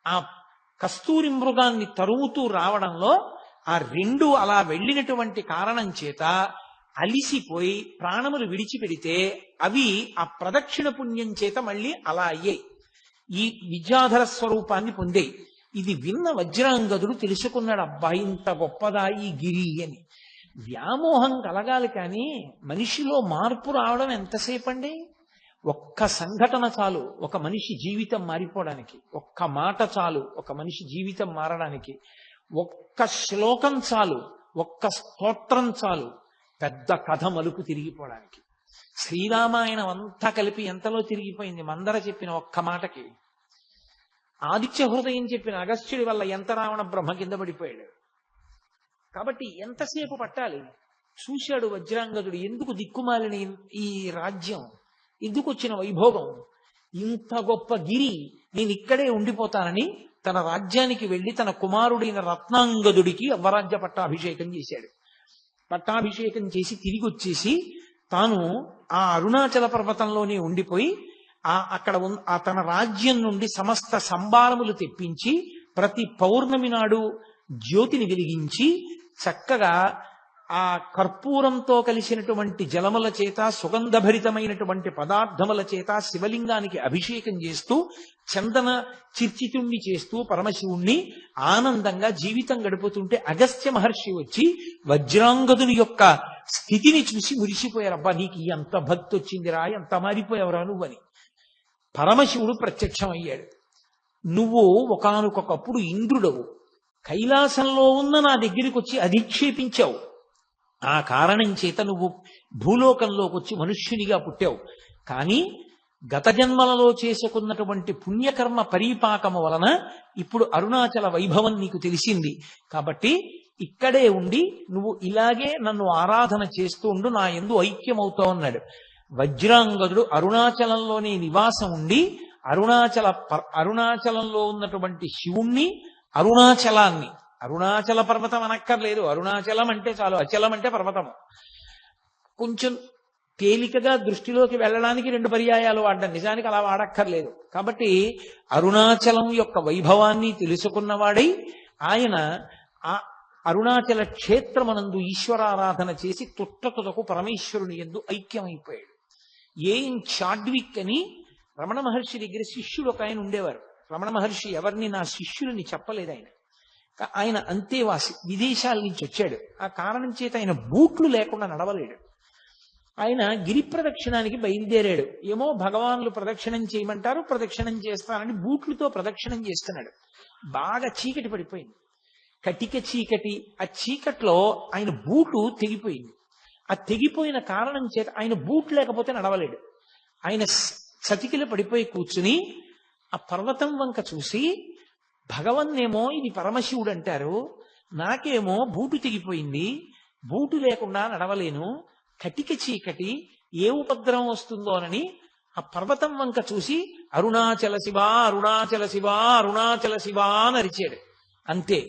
S1: ఆ కస్తూరి మృగాన్ని తరుముతూ రావడంలో ఆ రెండు అలా వెళ్ళినటువంటి కారణం చేత అలిసిపోయి ప్రాణములు విడిచిపెడితే అవి ఆ ప్రదక్షిణ పుణ్యం చేత మళ్ళీ అలా అయ్యాయి, ఈ విద్యాధర స్వరూపాన్ని పొందాయి. ఇది విన్న వజ్రాంగదుడు తెలుసుకున్నాడు, అబ్బాయి ఇంత గొప్పదా ఈ గిరి అని. వ్యామోహం కలగాలి కానీ మనిషిలో మార్పు రావడం ఎంతసేపు అండి? ఒక్క సంఘటన చాలు ఒక మనిషి జీవితం మారిపోవడానికి, ఒక్క మాట చాలు ఒక మనిషి జీవితం మారడానికి, ఒక్క శ్లోకం చాలు, ఒక్క స్తోత్రం చాలు పెద్ద కథ మలుపు తిరిగిపోవడానికి. శ్రీరామాయణం అంతా కలిపి ఎంతలో తిరిగిపోయింది మందర చెప్పిన ఒక్క మాటకి. ఆదిత్య హృదయం చెప్పిన అగస్త్యుడి వల్ల ఎంత రావణ బ్రహ్మ కింద పడిపోయాడు. కాబట్టి ఎంతసేపు పట్టాలి? చూశాడు వజ్రాంగదుడు, ఎందుకు దిక్కుమాలిన ఈ రాజ్యం, ఎందుకు వచ్చిన వైభోగం, ఇంత గొప్ప గిరి, నేను ఇక్కడే ఉండిపోతానని తన రాజ్యానికి వెళ్లి తన కుమారుడైన రత్నాంగదుడికి అవ్వరాజ్య పట్టాభిషేకం చేశాడు. పట్టాభిషేకం చేసి తిరిగి వచ్చేసి తాను ఆ అరుణాచల పర్వతంలోనే ఉండిపోయి అక్కడ తన రాజ్యం నుండి సమస్త సంభారములు తెప్పించి ప్రతి పౌర్ణమి నాడు జ్యోతిని వెలిగించి చక్కగా ఆ కర్పూరంతో కలిసినటువంటి జలముల చేత సుగంధభరితమైనటువంటి పదార్థముల చేత శివలింగానికి అభిషేకం చేస్తూ చందన చిర్చితుణ్ణి చేస్తూ పరమశివుణ్ణి ఆనందంగా జీవితం గడుపుతుంటే అగస్త్య మహర్షి వచ్చి వజ్రాంగదుని యొక్క స్థితిని చూసి మురిసిపోయారు. అబ్బా, నీకు ఎంత భక్తి వచ్చిందిరా, ఎంత మారిపోయావురా నువ్వని. పరమశివుడు ప్రత్యక్షం అయ్యాడు. నువ్వు ఒకానొకప్పుడు ఇంద్రుడవు, కైలాసంలో ఉన్న నా దగ్గరికి వచ్చి అధిక్షేపించావు, ఆ కారణం చేత నువ్వు భూలోకంలోకి వచ్చి మనుష్యునిగా పుట్టావు. కానీ గత జన్మలలో చేసుకున్నటువంటి పుణ్యకర్మ పరిపాకము వలన ఇప్పుడు అరుణాచల వైభవం నీకు తెలిసింది. కాబట్టి ఇక్కడే ఉండి నువ్వు ఇలాగే నన్ను ఆరాధన చేస్తూ ఉండు, నా యందు ఐక్యమవుతావు అన్నాడు. వజ్రాంగదుడు అరుణాచలంలోనే నివాసం ఉండి అరుణాచలంలో ఉన్నటువంటి శివుణ్ణి, అరుణాచలాన్ని, అరుణాచల పర్వతం అనక్కర్లేదు, అరుణాచలం అంటే చాలు, అచలం అంటే పర్వతము. కొంచెం తేలికగా దృష్టిలోకి వెళ్ళడానికి రెండు పర్యాయాలు వాడ్డాను, నిజానికి అలా వాడక్కర్లేదు. కాబట్టి అరుణాచలం యొక్క వైభవాన్ని తెలుసుకున్నవాడై ఆయన ఆ అరుణాచల క్షేత్రమనందు ఈశ్వరారాధన చేసి తుట్టతుదకు పరమేశ్వరుని యందు ఐక్యమైపోయాడు. ఏం చాడ్విక్ అని రమణ మహర్షి దగ్గర శిష్యుడు ఒక ఆయన ఉండేవారు. రమణ మహర్షి ఎవరిని నా శిష్యులని చెప్పలేదు. ఆయన అంతేవాసి, విదేశాల నుంచి వచ్చాడు. ఆ కారణం చేత ఆయన బూట్లు లేకుండా నడవలేడు. ఆయన గిరి ప్రదక్షిణానికి బయలుదేరాడు. ఏమో భగవాన్లు ప్రదక్షిణం చేయమంటారు, ప్రదక్షిణం చేస్తానని బూట్లతో ప్రదక్షిణం చేస్తున్నాడు. బాగా చీకటి పడిపోయింది, కటిక చీకటి. ఆ చీకట్లో ఆయన బూటు తెగిపోయింది. ఆ తెగిపోయిన కారణం చేత ఆయన బూట్ లేకపోతే నడవలేడు. ఆయన చతికిలు పడిపోయి కూర్చుని ఆ పర్వతం వంక చూసి, భగవన్నేమో ఇది పరమశివుడు అంటారు, నాకేమో బూటు తెగిపోయింది, బూటు లేకుండా నడవలేను, కటిక చీకటి, ఏ ఉపద్రవం వస్తుందోనని ఆ పర్వతం వంక చూసి అరుణాచల శివ అరుణాచల శివ అరుణాచల శివ అని అరిచాడు. అంతే.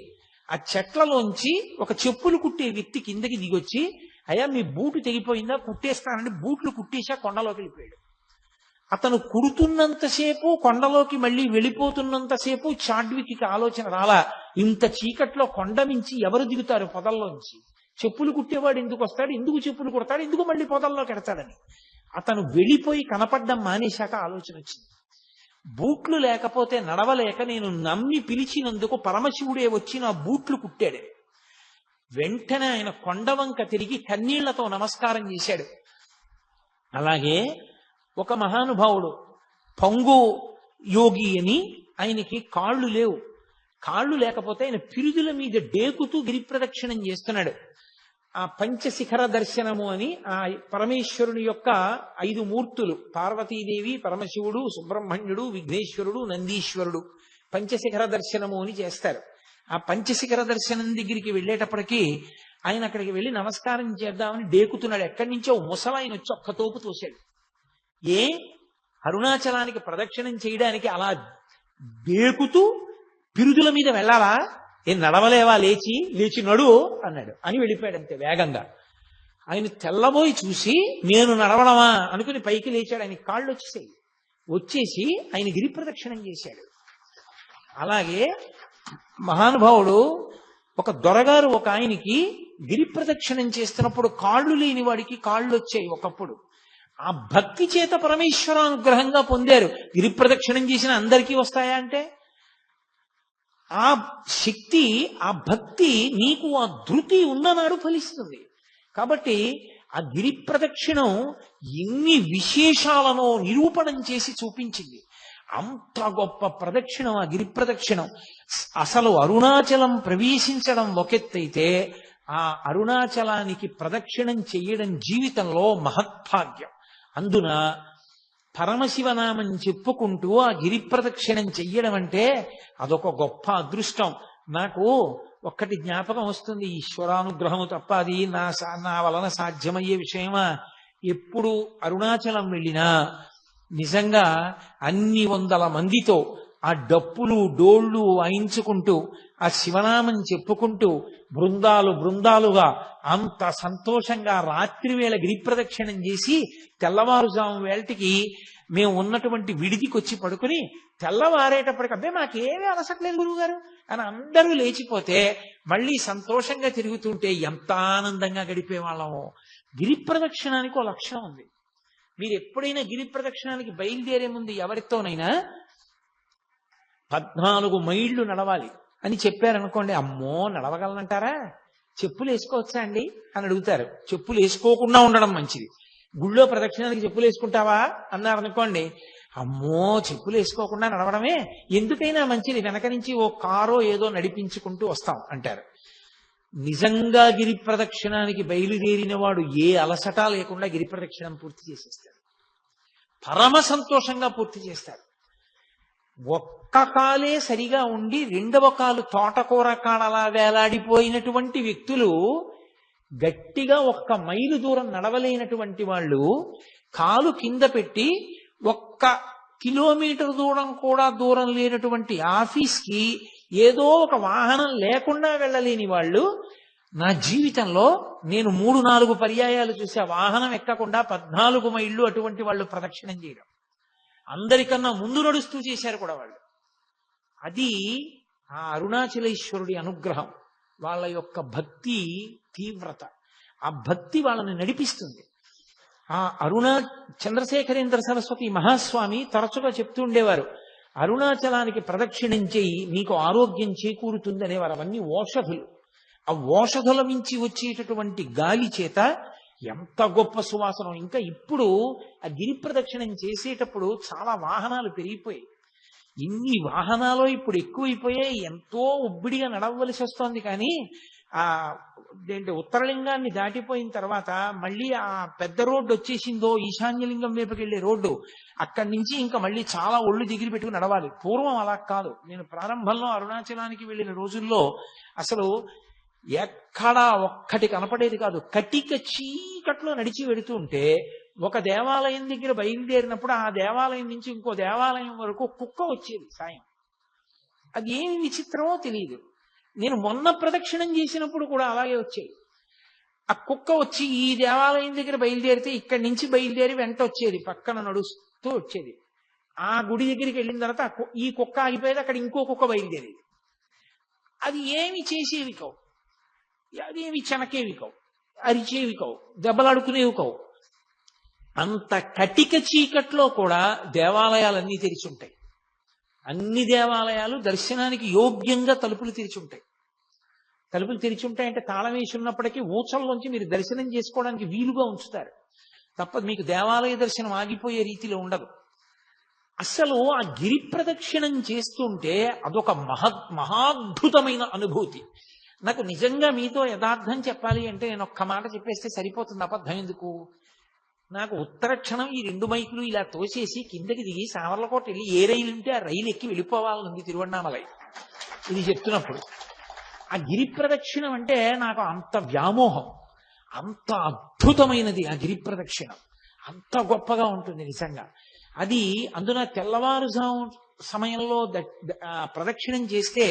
S1: ఆ చెట్లలోంచి ఒక చెప్పులు కుట్టే వ్యక్తి కిందకి దిగొచ్చి, అయ్యా మీ బూటు తెగిపోయిందా, కుట్టేస్తానని బూట్లు కుట్టేసి ఆ కొండలోకి వెళ్ళిపోయాడు. అతను కుడుతున్నంతసేపు, కొండలోకి మళ్ళీ వెళ్ళిపోతున్నంతసేపు చాడ్వికి ఆలోచన రాలా, ఇంత చీకట్లో కొండ మించి ఎవరు దిగుతారు పొదల్లోంచి, చెప్పులు కుట్టేవాడు ఎందుకు వస్తాడు, ఎందుకు చెప్పులు కుడతాడు, ఎందుకు మళ్ళీ పొదల్లోకి ఎడతాడని. అతను వెళ్ళిపోయి కనపడ్డం మానేశాక ఆలోచన వచ్చింది. బూట్లు లేకపోతే నడవలేక నేను నమ్మి పిలిచినందుకు పరమశివుడే వచ్చి నా బూట్లు కుట్టాడు. వెంటనే ఆయన కొండవంక తిరిగి కన్నీళ్లతో నమస్కారం చేశాడు. అలాగే ఒక మహానుభావుడు పంగు యోగి అని, ఆయనకి కాళ్ళు లేవు. కాళ్ళు లేకపోతే ఆయన పిరుదుల మీద డేకుతూ గిరిప్రదక్షిణం చేస్తున్నాడు. ఆ పంచశిఖర దర్శనము అని ఆ పరమేశ్వరుని యొక్క 5 మూర్తులు, పార్వతీదేవి, పరమశివుడు, సుబ్రహ్మణ్యుడు, విఘ్నేశ్వరుడు, నందీశ్వరుడు, పంచశిఖర దర్శనము అని చేస్తారు. ఆ పంచశిఖర దర్శనం దగ్గరికి వెళ్ళేటప్పటికీ ఆయన అక్కడికి వెళ్ళి నమస్కారం చేద్దామని డేకుతున్నాడు. ఎక్కడి నుంచో ముసలాయన వచ్చి ఒక్క తోపు తోశాడు. ఏ అరుణాచలానికి ప్రదక్షిణం చేయడానికి అలా డేకుతూ పిరుదుల మీద వెళ్ళాలా, ఏం నడవలేవా, లేచి నడు అన్నాడు. అని వెళ్ళిపోయాడు అంతే వేగంగా. ఆయన తెల్లబోయి చూసి నేను నడవడమా అనుకుని పైకి లేచాడు. ఆయన కాళ్ళు వచ్చేసి ఆయన గిరి ప్రదక్షిణం చేశాడు. అలాగే మహానుభావుడు ఒక దొరగారు ఒక ఆయనకి గిరి ప్రదక్షిణం చేస్తున్నప్పుడు కాళ్ళు లేని వాడికి కాళ్ళు వచ్చాయి ఒకప్పుడు. ఆ భక్తి చేత పరమేశ్వరానుగ్రహంగా పొందారు. గిరి ప్రదక్షిణం చేసిన అందరికీ వస్తాయా అంటే, ఆ శక్తి, ఆ భక్తి నీకు ఆ ధృతి ఉన్ననాడు ఫలిస్తుంది. కాబట్టి ఆ గిరి ప్రదక్షిణం ఎన్ని విశేషాలను నిరూపణం చేసి చూపించింది. అంత గొప్ప ప్రదక్షిణం ఆ గిరి ప్రదక్షిణం. అసలు అరుణాచలం ప్రవేశించడం ఒకెత్తైతే, ఆ అరుణాచలానికి ప్రదక్షిణం చెయ్యడం జీవితంలో మహత్భాగ్యం. అందున పరమశివనామం చెప్పుకుంటూ ఆ గిరి ప్రదక్షిణం చెయ్యడం అంటే అదొక గొప్ప అదృష్టం. నాకు ఒక్కటి జ్ఞాపకం వస్తుంది, ఈశ్వరానుగ్రహము తప్ప అది నా వలన సాధ్యమయ్యే విషయమా? ఎప్పుడు అరుణాచలం వెళ్ళినా నిజంగా అన్ని వందల మందితో ఆ డప్పులు డోళ్ళు వాయించుకుంటూ ఆ శివనామం చెప్పుకుంటూ బృందాలుగా అంత సంతోషంగా రాత్రి వేళ గిరి ప్రదక్షిణం చేసి తెల్లవారుజాము వేళటికి మేము ఉన్నటువంటి విడిదికి వచ్చి పడుకుని తెల్లవారేటప్పటికి అబ్బే మాకేమీ అలసట్లేదు గురువుగారు అని అందరూ లేచిపోతే మళ్ళీ సంతోషంగా తిరుగుతుంటే ఎంత ఆనందంగా గడిపే వాళ్ళము. గిరి ప్రదక్షిణానికి ఒక లక్షణం ఉంది. మీరు ఎప్పుడైనా గిరి ప్రదక్షిణానికి బయలుదేరే ముందు ఎవరితోనైనా 14 మైళ్ళు నడవాలి అని చెప్పారనుకోండి, అమ్మో నడవగలనంటారా, చెప్పులు వేసుకోవచ్చా అండి అని అడుగుతారు. చెప్పులు వేసుకోకుండా ఉండడం మంచిది. గుళ్ళో ప్రదక్షిణానికి చెప్పులు వేసుకుంటావా అన్నారనుకోండి, అమ్మో చెప్పులు వేసుకోకుండా నడవడమే ఎందుకైనా మంచిది, వెనక నుంచి ఓ కారో ఏదో నడిపించుకుంటూ వస్తాం అంటారు. నిజంగా గిరి ప్రదక్షిణానికి బయలుదేరిన వాడు ఏ అలసట లేకుండా గిరి ప్రదక్షిణం పూర్తి చేసేస్తాడు. పరమ సంతోషంగా పూర్తి చేస్తాడు. ఒక్క కాలే సరిగా ఉండి రెండవ కాలు తోటకూర కాడలా వేలాడిపోయినటువంటి వ్యక్తులు, గట్టిగా 1 మైలు దూరం నడవలేనటువంటి వాళ్ళు కాలు కింద పెట్టి 1 కిలోమీటర్ దూరం లేనటువంటి ఆఫీస్కి ఏదో ఒక వాహనం లేకుండా వెళ్ళలేని వాళ్ళు, నా జీవితంలో నేను 3-4 పర్యాయాలు చూసా వాహనం ఎక్కకుండా 14 మైళ్ళు అటువంటి వాళ్ళు ప్రదక్షిణం చేయడం. అందరికన్నా ముందు నడుస్తూ చేశారు కూడా వాళ్ళు. అది ఆ అరుణాచలేశ్వరుడి అనుగ్రహం, వాళ్ళ యొక్క భక్తి తీవ్రత. ఆ భక్తి వాళ్ళని నడిపిస్తుంది. ఆ చంద్రశేఖరేంద్ర సరస్వతి మహాస్వామి తరచుగా చెప్తూ ఉండేవారు, అరుణాచలానికి ప్రదక్షిణం చేయి నీకు ఆరోగ్యం చేకూరుతుంది అనేవారు. అవన్నీ ఓషధులు. ఆ ఓషధుల నుంచి వచ్చేటటువంటి గాలి చేత ఎంత గొప్ప సువాసనం. ఇంకా ఇప్పుడు ఆ గిరి ప్రదక్షిణం చేసేటప్పుడు చాలా వాహనాలు పెరిగిపోయాయి. ఇన్ని వాహనాలు ఇప్పుడు ఎక్కువైపోయాయి. ఎంతో ఉబ్బిడిగా నడవలసి వస్తోంది. కానీ ఆ ఉత్తరలింగాన్ని దాటిపోయిన తర్వాత మళ్ళీ ఆ పెద్ద రోడ్డు వచ్చేసిందో, ఈశాన్యలింగం వైపుకి వెళ్ళే రోడ్డు, అక్కడి నుంచి ఇంకా మళ్ళీ చాలా ఒళ్ళు దిగిరి పెట్టుకుని నడవాలి. పూర్వం అలా కాదు. నేను ప్రారంభంలో అరుణాచలానికి వెళ్ళిన రోజుల్లో అసలు ఎక్కడా ఒక్కటి కనపడేది కాదు. కటిక చీకట్లో నడిచి వెడుతూ ఉంటే ఒక దేవాలయం దగ్గర బయలుదేరినప్పుడు ఆ దేవాలయం నుంచి ఇంకో దేవాలయం వరకు కుక్క వచ్చేది సాయం. అది ఏమి విచిత్రమో తెలియదు. నేను మొన్న ప్రదక్షిణం చేసినప్పుడు కూడా అలాగే వచ్చేది. ఆ కుక్క వచ్చి ఈ దేవాలయం దగ్గర బయలుదేరితే ఇక్కడి నుంచి బయలుదేరి వెంట వచ్చేది, పక్కన నడుస్తూ వచ్చేది. ఆ గుడి దగ్గరికి వెళ్ళిన తర్వాత ఈ కుక్క ఆగిపోయేది, అక్కడ ఇంకో కుక్క బయలుదేరేది. అది ఏమి చేసేవి కావు, అదేమి చెనకేవి కావు, అరిచేవి కావు, దెబ్బలాడుకునేవి కావు. అంత కటిక చీకట్లో కూడా దేవాలయాలన్నీ తెరిచుంటాయి. అన్ని దేవాలయాలు దర్శనానికి యోగ్యంగా తలుపులు తెరిచుంటాయి. తలుపులు తెరిచుంటాయంటే తాళం వేసి ఉన్నప్పటికీ ఊచల్లోంచి మీరు దర్శనం చేసుకోవడానికి వీలుగా ఉంచుతారు తప్ప మీకు దేవాలయ దర్శనం ఆగిపోయే రీతిలో ఉండదు. అసలు ఆ గిరి ప్రదక్షిణం చేస్తుంటే అదొక మహాద్భుతమైన అనుభూతి. నాకు నిజంగా మీతో యథార్థం చెప్పాలి అంటే నేను ఒక్క మాట చెప్పేస్తే సరిపోతుంది, అబద్ధం ఎందుకు. నాకు ఉత్తర క్షణం ఈ 2 మైకులు ఇలా తోసేసి కిందకి దిగి సావర్లకోట వెళ్ళి ఏ రైలు ఉంటే ఆ రైలు ఎక్కి వెళ్ళిపోవాలనుంది తిరువണ്ണామలై. ఇది చెప్తున్నప్పుడు ఆ గిరి ప్రదక్షిణం అంటే నాకు అంత వ్యామోహం, అంత అద్భుతమైనది ఆ గిరి ప్రదక్షిణం, అంత గొప్పగా ఉంటుంది నిజంగా. అది అందున తెల్లవారుజాము సమయంలో ప్రదక్షిణం చేస్తే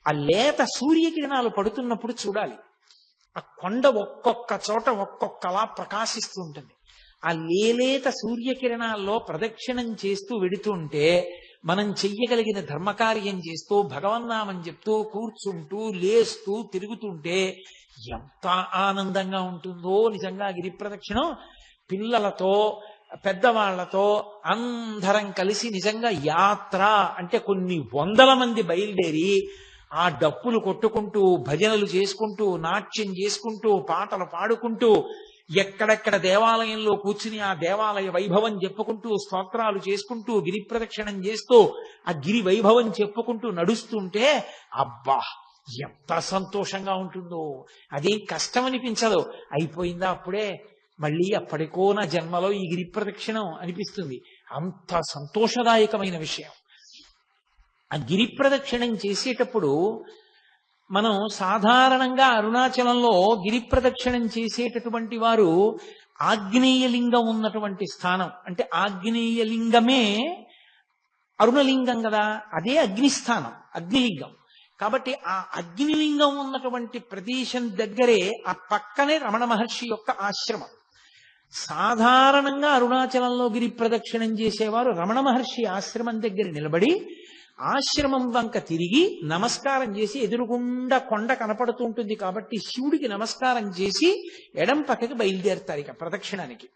S1: ఆ లేత సూర్యకిరణాలు పడుతున్నప్పుడు చూడాలి. ఆ కొండ ఒక్కొక్క చోట ఒక్కొక్కలా ప్రకాశిస్తూ ఉంటుంది. ఆ లేలేత సూర్యకిరణాల్లో ప్రదక్షిణం చేస్తూ వెడుతుంటే మనం చెయ్యగలిగిన ధర్మకార్యం చేస్తూ భగవన్నామని చెప్తూ కూర్చుంటూ లేస్తూ తిరుగుతుంటే ఎంత ఆనందంగా ఉంటుందో నిజంగా గిరి ప్రదక్షిణం. పిల్లలతో పెద్దవాళ్లతో అందరం కలిసి నిజంగా యాత్ర అంటే కొన్ని వందల మంది బయలుదేరి ఆ డప్పులు కొట్టుకుంటూ భజనలు చేసుకుంటూ నాట్యం చేసుకుంటూ పాటలు పాడుకుంటూ ఎక్కడెక్కడ దేవాలయంలో కూర్చుని ఆ దేవాలయ వైభవం చెప్పుకుంటూ స్తోత్రాలు చేసుకుంటూ గిరి ప్రదక్షిణం చేస్తూ ఆ గిరి వైభవం చెప్పుకుంటూ నడుస్తుంటే అబ్బా ఎంత సంతోషంగా ఉంటుందో. అదేం కష్టం అనిపించదు. అయిపోయిందా అప్పుడే, మళ్ళీ అప్పటికో నా జన్మలో ఈ గిరి ప్రదక్షిణం అనిపిస్తుంది. అంత సంతోషదాయకమైన విషయం. ఆ గిరి ప్రదక్షిణం చేసేటప్పుడు మనం సాధారణంగా అరుణాచలంలో గిరి ప్రదక్షిణం చేసేటటువంటి వారు ఆగ్నేయలింగం ఉన్నటువంటి స్థానం, అంటే ఆగ్నేయలింగమే అరుణలింగం కదా, అదే అగ్నిస్థానం, అగ్నిలింగం. కాబట్టి ఆ అగ్నిలింగం ఉన్నటువంటి ప్రదేశం దగ్గరే ఆ పక్కనే రమణ మహర్షి యొక్క ఆశ్రమం. సాధారణంగా అరుణాచలంలో గిరి ప్రదక్షిణం చేసేవారు రమణ మహర్షి ఆశ్రమం దగ్గర నిలబడి ఆశ్రమం వంక తిరిగి నమస్కారం చేసి, ఎదురుగుండా కొండ కనపడుతూ ఉంటుంది కాబట్టి శివుడికి నమస్కారం చేసి ఎడం పక్కకి బయలుదేరుతారు ఇక ప్రదక్షిణానికి.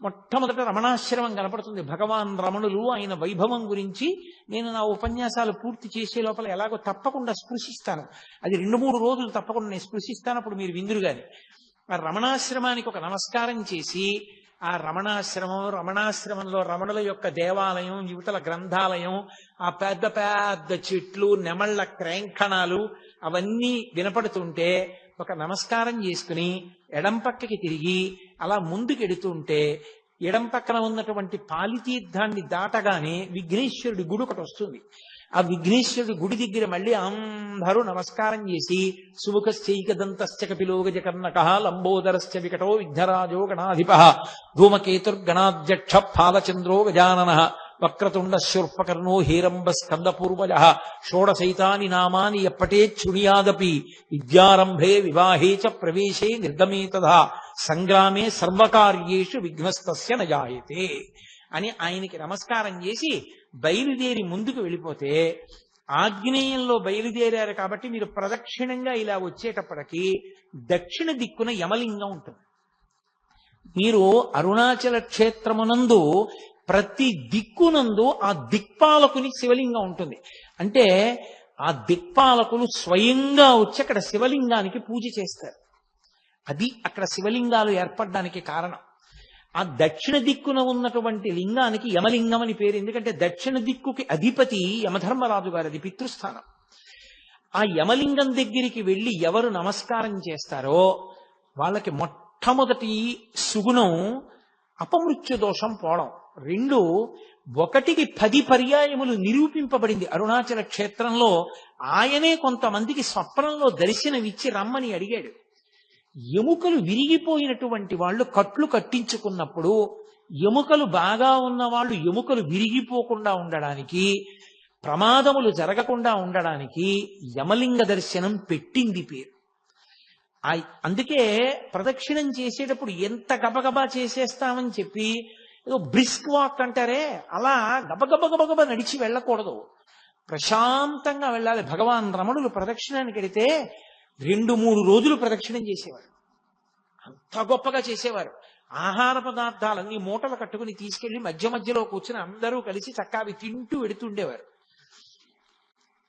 S1: మొట్టమొదట రమణాశ్రమం కనపడుతుంది. భగవాన్ రమణులు ఆయన వైభవం గురించి నేను నా ఉపన్యాసాలు పూర్తి చేసే లోపల ఎలాగో తప్పకుండా స్పృశిస్తాను. అది 2-3 రోజులు తప్పకుండా నేను స్పృశిస్తాను, అప్పుడు మీరు విందురు గాని. ఆ రమణాశ్రమానికి ఒక నమస్కారం చేసి ఆ రమణాశ్రమంలో రమణుల యొక్క దేవాలయం, యువతల గ్రంథాలయం, ఆ పెద్ద పెద్ద చెట్లు, నెమళ్ల క్రేంఖణాలు అవన్నీ వినపడుతుంటే ఒక నమస్కారం చేసుకుని ఎడం పక్కకి తిరిగి అలా ముందుకెడుతుంటే ఎడం పక్కన ఉన్నటువంటి పాలితీర్థాన్ని దాటగానే విఘ్నేశ్వరుడి గుడి ఒకటి వస్తుంది. ఆ విఘ్నేశ్వరుడి గుడి దగ్గర మళ్ళీ అందరూ నమస్కారం చేసి సుముఖశ్చైకదంతశ్చ కపిలోగజకర్ణకః లంబోదరశ్చ వికటో విఘ్నరాజో గణాధిపః ధూమకేతుర్గణాధ్యక్ష పాలచంద్రో గజాననః వక్రతుండ శూర్పకర్ణో హేరంబ స్కందపూర్వజః షోడశైతాని నామాని ఎప్పటేత్ శృణుయాదపి విద్యారంభే వివాహే చ ప్రవేశే నిర్గమే తథా సంగ్రామే సర్వకార్యేషు విఘ్నస్తస్య న జాయతే అని ఆయనకి నమస్కారం చేసి బయలుదేరి ముందుకు వెళ్ళిపోతే, ఆగ్నేయంలో బయలుదేరారు కాబట్టి మీరు ప్రదక్షిణంగా ఇలా వచ్చేటప్పటికి దక్షిణ దిక్కున యమలింగం ఉంటుంది. మీరు అరుణాచల క్షేత్రమునందు ప్రతి దిక్కునందు ఆ దిక్పాలకుని శివలింగం ఉంటుంది. అంటే ఆ దిక్పాలకులు స్వయంగా వచ్చి అక్కడ శివలింగానికి పూజ చేస్తారు. అది అక్కడ శివలింగాలు ఏర్పడడానికి కారణం. ఆ దక్షిణ దిక్కున ఉన్నటువంటి లింగానికి యమలింగం అని పేరు. ఎందుకంటే దక్షిణ దిక్కుకి అధిపతి యమధర్మరాజు గారిది పితృస్థానం. ఆ యమలింగం దగ్గరికి వెళ్ళి ఎవరు నమస్కారం చేస్తారో వాళ్ళకి మొట్టమొదటి సుగుణం అపమృత్యు దోషం పోవడం. 2, 1కి 10 పర్యాయములు నిరూపింపబడింది అరుణాచల క్షేత్రంలో. ఆయనే కొంతమందికి స్వప్నంలో దర్శనమిచ్చి రమ్మని అడిగాడు. ఎముకలు విరిగిపోయినటువంటి వాళ్ళు కట్లు కట్టించుకున్నప్పుడు ఎముకలు బాగా ఉన్న వాళ్ళు ఎముకలు విరిగిపోకుండా ఉండడానికి, ప్రమాదములు జరగకుండా ఉండడానికి యమలింగ దర్శనం పెట్టింది పేరు. అందుకే ప్రదక్షిణం చేసేటప్పుడు ఎంత గబగబా చేసేస్తామని చెప్పి ఏదో బ్రిస్క్ వాక్ అంటారే, అలా గబగబ నడిచి వెళ్ళకూడదు. ప్రశాంతంగా వెళ్ళాలి. భగవాన్ రమణులు ప్రదక్షిణానికి వెడితే 2-3 రోజులు ప్రదక్షిణం చేసేవారు. అంత గొప్పగా చేసేవారు. ఆహార పదార్థాలన్నీ మూటలు కట్టుకుని తీసుకెళ్లి మధ్య మధ్యలో కూర్చుని అందరూ కలిసి చక్కావి తింటూ వెడుతుండేవారు.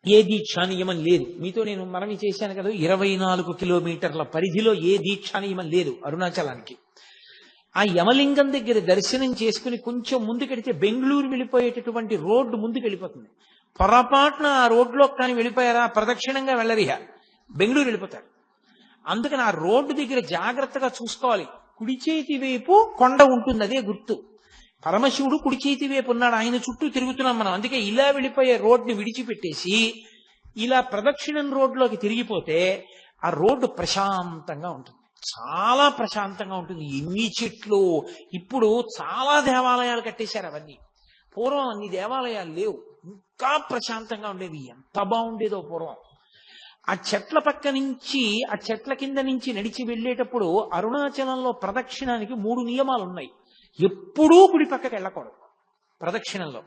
S1: ఏ దీక్షా నియమం లేదు. మీతో నేను మనవి చేశాను కదా, 24 కిలోమీటర్ల పరిధిలో ఏ దీక్షా నియమం లేదు అరుణాచలానికి. ఆ యమలింగం దగ్గర దర్శనం చేసుకుని కొంచెం ముందుకెడితే బెంగళూరు వెళ్ళిపోయేటటువంటి రోడ్డు ముందుకు వెళ్ళిపోతుంది. పొరపాటున ఆ రోడ్లో కానీ వెళ్ళిపోయారా ప్రదక్షిణంగా వెళ్ళరిహా, బెంగళూరు వెళ్ళిపోతారు. అందుకని ఆ రోడ్డు దగ్గర జాగ్రత్తగా చూసుకోవాలి. కుడి చేతి వైపు కొండ ఉంటుంది, అదే గుర్తు. పరమశివుడు కుడి చేతి వైపు ఉన్నాడు, ఆయన చుట్టూ తిరుగుతున్నాం మనం. అందుకే ఇలా వెళ్ళిపోయే రోడ్ని విడిచిపెట్టేసి ఇలా ప్రదక్షిణం రోడ్లోకి తిరిగిపోతే ఆ రోడ్డు ప్రశాంతంగా ఉంటుంది, చాలా ప్రశాంతంగా ఉంటుంది. ఎన్ని చెట్లు! ఇప్పుడు చాలా దేవాలయాలు కట్టేశారు అవన్నీ. పూర్వం అన్ని దేవాలయాలు లేవు, ఇంకా ప్రశాంతంగా ఉండేది. ఎంత బాగుండేదో పూర్వం. ఆ చెట్ల పక్క నుంచి, ఆ చెట్ల కింద నుంచి నడిచి వెళ్ళేటప్పుడు అరుణాచలంలో ప్రదక్షిణానికి 3 నియమాలు ఉన్నాయి. ఎప్పుడూ కుడి పక్కకి వెళ్ళకూడదు ప్రదక్షిణంలో,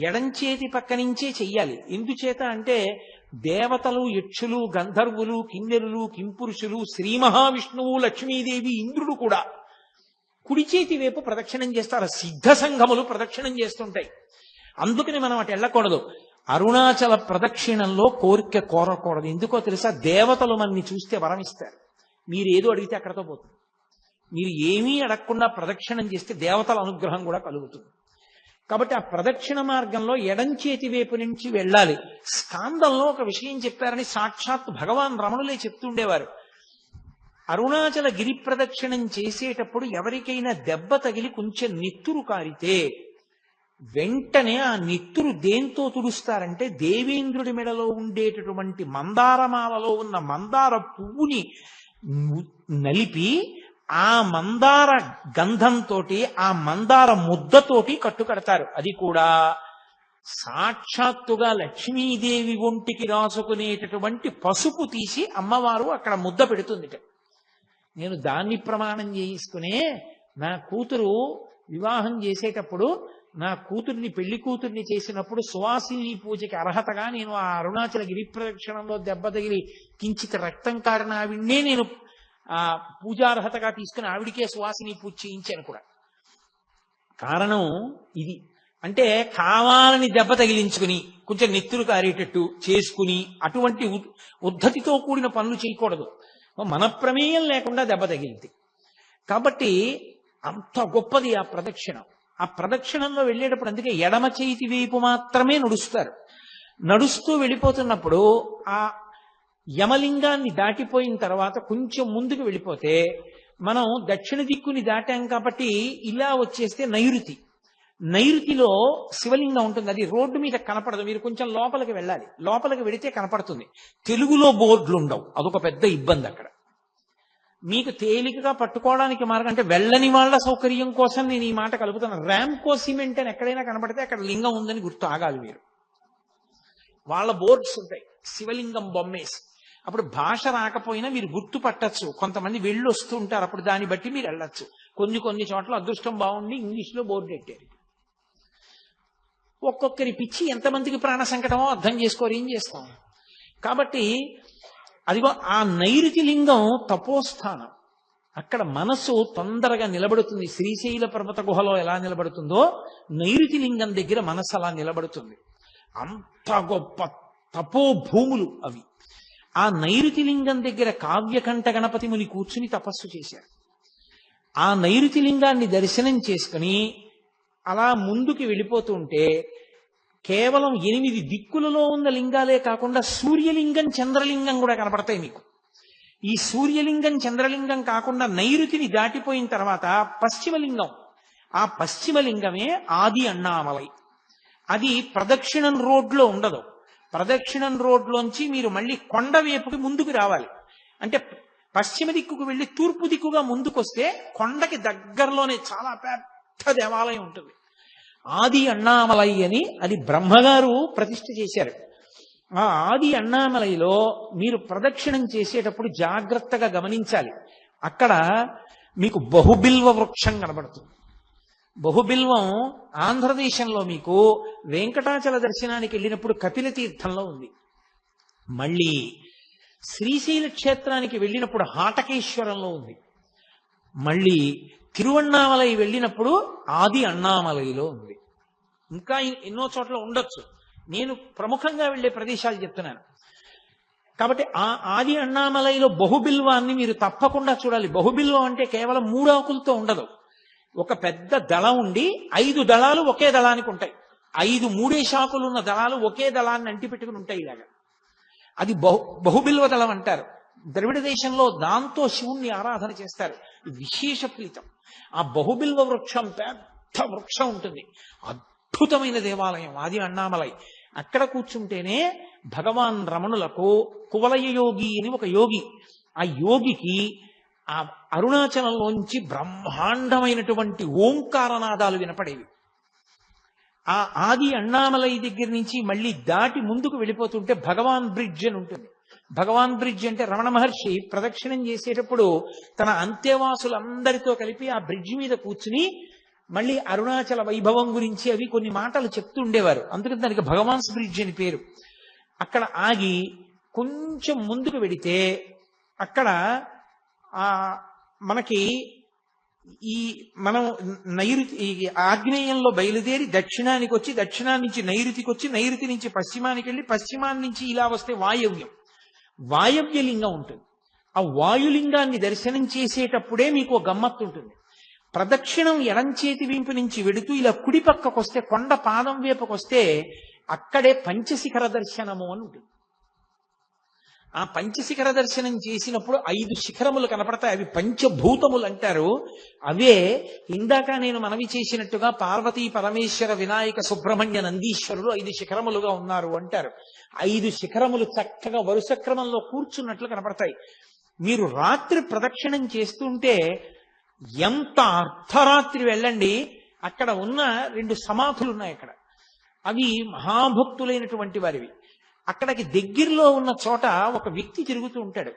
S1: ఎడంచేతి పక్క నుంచే చెయ్యాలి. ఎందుచేత అంటే దేవతలు, యక్షులు, గంధర్వులు, కిన్నెరులు, కింపురుషులు, శ్రీ మహావిష్ణువు, లక్ష్మీదేవి, ఇంద్రుడు కూడా కుడి చేతి వైపు ప్రదక్షిణం చేస్తారు. సిద్ధ సంఘములు ప్రదక్షిణం చేస్తుంటాయి. అందుకని మనం అటు వెళ్ళకూడదు. అరుణాచల ప్రదక్షిణంలో కోరిక కోరకూడదు. ఎందుకో తెలుసా? దేవతలు మనని చూస్తే వరం ఇస్తారు. మీరు ఏదో అడిగితే అక్కడతో పోతుంది. మీరు ఏమీ అడగకుండా ప్రదక్షిణం చేస్తే దేవతల అనుగ్రహం కూడా కలుగుతుంది. కాబట్టి ఆ ప్రదక్షిణ మార్గంలో ఎడం చేతి వైపు నుంచి వెళ్ళాలి. స్కాందంలో ఒక విషయం చెప్పారని సాక్షాత్ భగవాన్ రమణులే చెప్తుండేవారు. అరుణాచల గిరి ప్రదక్షిణం చేసేటప్పుడు ఎవరికైనా దెబ్బ తగిలి కొంచెం నెత్తురు కారితే వెంటనే ఆ నెత్తురు దేంతో తుడుస్తారంటే దేవేంద్రుడి మెడలో ఉండేటటువంటి మందారమాలలో ఉన్న మందార పువ్వుని నలిపి ఆ మందార గంధంతో, ఆ మందార ముద్దతోటి కట్టుకడతారు. అది కూడా సాక్షాత్తుగా లక్ష్మీదేవి ఒంటికి రాసుకునేటటువంటి పసుపు తీసి అమ్మవారు అక్కడ ముద్ద పెడుతుందిట. నేను దాన్ని ప్రమాణం చేసుకునే నా కూతురు వివాహం చేసేటప్పుడు, నా కూతుర్ని పెళ్లి కూతుర్ని చేసినప్పుడు సువాసిని పూజకి అర్హతగా నేను ఆ అరుణాచల గిరి ప్రదక్షిణంలో దెబ్బ తగిలి కించిత రక్తం కారిన ఆవిడ్నే నేను ఆ పూజార్హతగా తీసుకుని ఆవిడికే సువాసిని పూజ చేయించాను కూడా. కారణం ఇది. అంటే కావాలని దెబ్బ తగిలించుకుని కొంచెం నెత్తురు కారేటట్టు చేసుకుని అటువంటి ఉద్ధతితో కూడిన పనులు చేయకూడదు. మన ప్రమేయం లేకుండా దెబ్బ తగిలింది. కాబట్టి అంత గొప్పది ఆ ప్రదక్షిణం. ఆ ప్రదక్షిణంలో వెళ్ళేటప్పుడు అందుకే ఎడమ చేతి వైపు మాత్రమే నడుస్తారు. నడుస్తూ వెళ్ళిపోతున్నప్పుడు ఆ యమలింగాన్ని దాటిపోయిన తర్వాత కొంచెం ముందుకు వెళ్ళిపోతే, మనం దక్షిణ దిక్కుని దాటాం కాబట్టి ఇలా వచ్చేస్తే నైరుతి. నైరుతిలో శివలింగం ఉంటుంది. అది రోడ్డు మీద కనపడదు, మీరు కొంచెం లోపలికి వెళ్ళాలి. లోపలికి వెళితే కనపడుతుంది. తెలుగులో బోర్డులు ఉండవు, అదొక పెద్ద ఇబ్బంది అక్కడ. మీకు తేలికగా పట్టుకోవడానికి మార్గం అంటే వెళ్ళని వాళ్ళ సౌకర్యం కోసం నేను ఈ మాట కలుపుతున్నాను. ర్యాంకో సిమెంట్ అని ఎక్కడైనా కనపడితే అక్కడ లింగం ఉందని గుర్తు ఆగాలి మీరు. వాళ్ళ బోర్డ్స్ ఉంటాయి శివలింగం బొమ్మేసి. అప్పుడు భాష రాకపోయినా మీరు గుర్తు పట్టచ్చు. కొంతమంది వెళ్ళి వస్తూ ఉంటారు, అప్పుడు దాన్ని బట్టి మీరు వెళ్ళచ్చు. కొన్ని చోట్ల అదృష్టం బాగుండి ఇంగ్లీష్లో బోర్డు పెట్టారు. ఒక్కొక్కరి పిచ్చి ఎంతమందికి ప్రాణ సంకటమో అర్థం చేసుకోరు, ఏం చేస్తాం. కాబట్టి అదిగో ఆ నైరుతి లింగం తపోస్థానం. అక్కడ మనసు తొందరగా నిలబడుతుంది. శ్రీశైల పర్వత గుహలో ఎలా నిలబడుతుందో నైరుతి లింగం దగ్గర మనసు అలా నిలబడుతుంది. అంత గొప్ప తపోభూములు అవి. ఆ నైరుతి లింగం దగ్గర కావ్యకంఠ గణపతి ముని కూర్చుని తపస్సు చేశారు. ఆ నైరుతి లింగాన్ని దర్శనం చేసుకుని అలా ముందుకి వెళ్ళిపోతూ ఉంటే కేవలం 8 దిక్కులలో ఉన్న లింగాలే కాకుండా సూర్యలింగం, చంద్రలింగం కూడా కనపడతాయి మీకు. ఈ సూర్యలింగం, చంద్రలింగం కాకుండా నైరుతిని దాటిపోయిన తర్వాత పశ్చిమలింగం. ఆ పశ్చిమలింగమే ఆది అన్నామలై. అది ప్రదక్షిణం రోడ్లో ఉండదు. ప్రదక్షిణం రోడ్లోంచి మీరు మళ్ళీ కొండ వైపుకి ముందుకు రావాలి. అంటే పశ్చిమ దిక్కుకు వెళ్ళి తూర్పు దిక్కుగా ముందుకొస్తే కొండకి దగ్గరలోనే చాలా పెద్ద దేవాలయం ఉంటుంది. ఆది అన్నామలై అని, అది బ్రహ్మగారు ప్రతిష్ఠ చేశారు. ఆ ఆది అన్నామలైలో మీరు ప్రదక్షిణం చేసేటప్పుడు జాగ్రత్తగా గమనించాలి. అక్కడ మీకు బహుబిల్వ వృక్షం కనబడుతుంది. బహుబిల్వం ఆంధ్రదేశంలో మీకు వెంకటాచల దర్శనానికి వెళ్ళినప్పుడు కపిల తీర్థంలో ఉంది. మళ్ళీ శ్రీశైల క్షేత్రానికి వెళ్ళినప్పుడు హాటకేశ్వరంలో ఉంది. మళ్ళీ తిరువణ్ణామలై వెళ్ళినప్పుడు ఆది అన్నామలైలో ఉంది. ఇంకా ఎన్నో చోట్ల ఉండొచ్చు. నేను ప్రముఖంగా వెళ్ళే ప్రదేశాలు చెప్తున్నాను. కాబట్టి ఆ ఆది అన్నామలైలో బహుబిల్వాన్ని మీరు తప్పకుండా చూడాలి. బహుబిల్వం అంటే కేవలం 3 ఆకులతో ఉండదు. ఒక పెద్ద దళం ఉండి 5 దళాలు ఒకే దళానికి ఉంటాయి. 5 మూడేసి ఆకులు ఉన్న దళాలు ఒకే దళాన్ని అంటిపెట్టుకుని ఉంటాయి. ఇలాగా అది బహుబిల్వ దళం అంటారు. ద్రవిడ దేశంలో దాంతో శివుణ్ణి ఆరాధన చేస్తారు. విశేష ఫలితం. ఆ బహుబిల్వ వృక్షం పెద్ద వృక్షం ఉంటుంది. అద్భుతమైన దేవాలయం ఆది అన్నామలై. అక్కడ కూర్చుంటేనే భగవాన్ రమణులకు కువలయ యోగి అని ఒక యోగి, ఆ యోగికి ఆ అరుణాచలంలోంచి బ్రహ్మాండమైనటువంటి ఓంకారనాదాలు వినపడేవి. ఆ ఆది అన్నామలై దగ్గర నుంచి మళ్ళీ దాటి ముందుకు వెళ్ళిపోతుంటే భగవాన్ బ్రిడ్జ్ అని ఉంటుంది. భగవాన్ బ్రిడ్జ్ అంటే రమణ మహర్షి ప్రదక్షిణం చేసేటప్పుడు తన అంత్యవాసులందరితో కలిపి ఆ బ్రిడ్జ్ మీద కూర్చుని మళ్ళీ అరుణాచల వైభవం గురించి అవి కొన్ని మాటలు చెప్తూ ఉండేవారు. అందుకని దానికి భగవాన్స్ బ్రిడ్జ్ అని పేరు. అక్కడ ఆగి కొంచెం ముందుకు వెడితే అక్కడ మనకి మనం ఆగ్నేయంలో బయలుదేరి దక్షిణానికి వచ్చి, దక్షిణాన్ని నుంచి నైరుతికి వచ్చి, నైరుతి నుంచి పశ్చిమానికి వెళ్ళి, పశ్చిమాన్ని నుంచి ఇలా వస్తే వాయవ్యం, వాయవ్యలింగం ఉంటుంది. ఆ వాయులింగాన్ని దర్శనం చేసేటప్పుడే మీకు ఒక గమ్మత్తు ఉంటుంది. ప్రదక్షిణం ఎడంచేతి వీంపు నుంచి వెడుతూ ఇలా కుడి పక్కకొస్తే, కొండ పాదం వేపుకొస్తే అక్కడే పంచశిఖర దర్శనము అని ఉంటుంది. ఆ పంచశిఖర దర్శనం చేసినప్పుడు 5 శిఖరములు కనపడతాయి. అవి పంచభూతములు అంటారు. అవే ఇందాక నేను మనవి చేసినట్టుగా పార్వతీ పరమేశ్వర వినాయక సుబ్రహ్మణ్య నందీశ్వరులు 5 శిఖరములుగా ఉన్నారు అంటారు. 5 శిఖరములు చక్కగా వరుస క్రమంలో కూర్చున్నట్లు కనపడతాయి. మీరు రాత్రి ప్రదక్షిణం చేస్తుంటే ఎంత అర్ధరాత్రి వెళ్ళండి, అక్కడ ఉన్న 2 సమాధులు ఉన్నాయి. అక్కడ అవి మహాభక్తులైనటువంటి వారివి. అక్కడికి దగ్గరలో ఉన్న చోట ఒక వ్యక్తి తిరుగుతూ ఉంటాడు.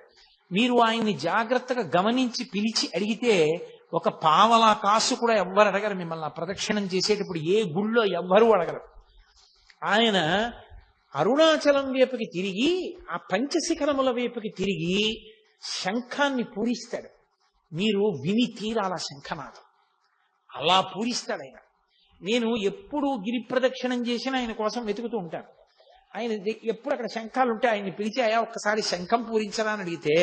S1: మీరు ఆయన్ని జాగ్రత్తగా గమనించి పిలిచి అడిగితే ఒక పావలా కాసు కూడా ఎవ్వరు అడగరు మిమ్మల్ని. ఆ ప్రదక్షిణం చేసేటప్పుడు ఏ గుళ్ళో ఎవ్వరూ అడగరు. ఆయన అరుణాచలం వైపుకి తిరిగి, ఆ పంచశిఖరముల వైపుకి తిరిగి శంఖాన్ని పూరిస్తాడు. మీరు విని తీరాల శంఖనాదం అలా పూరిస్తాడు ఆయన. నేను ఎప్పుడు గిరి ప్రదక్షిణం చేసినా ఆయన కోసం వెతుకుతూ ఉంటాను. ఆయన ఎప్పుడు అక్కడ శంఖాలు ఉంటే ఆయన్ని పిలిచి, అయ్యా ఒక్కసారి శంఖం పూరించరా అని అడిగితే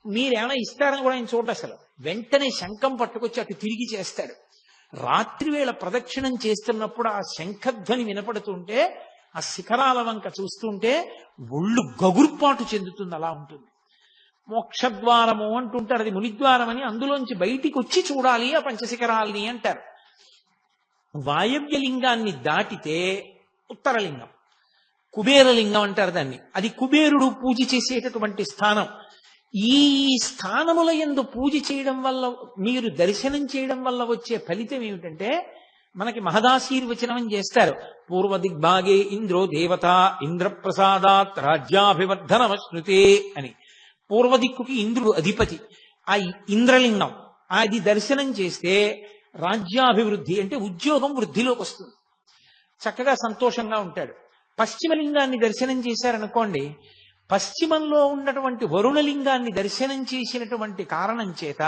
S1: మీరేమైనా ఇస్తారని కూడా ఆయన చూడండి. అసలు వెంటనే శంఖం పట్టుకొచ్చి అటు తిరిగి చేస్తాడు. రాత్రి వేళ ప్రదక్షిణం చేస్తున్నప్పుడు ఆ శంఖధ్వని వినపడుతుంటే, ఆ శిఖరాల వంక చూస్తుంటే ఒళ్ళు గగుర్పాటు చెందుతుంది. అలా ఉంటుంది. మోక్షద్వారము అంటుంటారు, అది మునిద్వారం అని. అందులోంచి బయటికి వచ్చి చూడాలి ఆ పంచశిఖరాల్ని అంటారు. వాయవ్యలింగాన్ని దాటితే ఉత్తరలింగం, కుబేరలింగం అంటారు దాన్ని. అది కుబేరుడు పూజ చేసేటటువంటి స్థానం. ఈ స్థానముల యందు పూజ చేయడం వల్ల, మీరు దర్శనం చేయడం వల్ల వచ్చే ఫలితం ఏమిటంటే, మనకి మహదాశీర్వచనం చేస్తారు. పూర్వ దిగ్భాగే ఇంద్రో దేవత ఇంద్రప్రసాదాత్ రాజ్యాభివర్ధనమశ్నుతే అని. పూర్వ దిక్కుకి ఇంద్రుడు అధిపతి. ఆ ఇంద్రలింగం అది దర్శనం చేస్తే రాజ్యాభివృద్ధి అంటే ఉద్యోగం వృద్ధిలోకి వస్తుంది. చక్కగా సంతోషంగా ఉంటాడు. పశ్చిమలింగాన్ని దర్శనం చేశారనుకోండి, పశ్చిమంలో ఉన్నటువంటి వరుణలింగాన్ని దర్శనం చేసినటువంటి కారణం చేత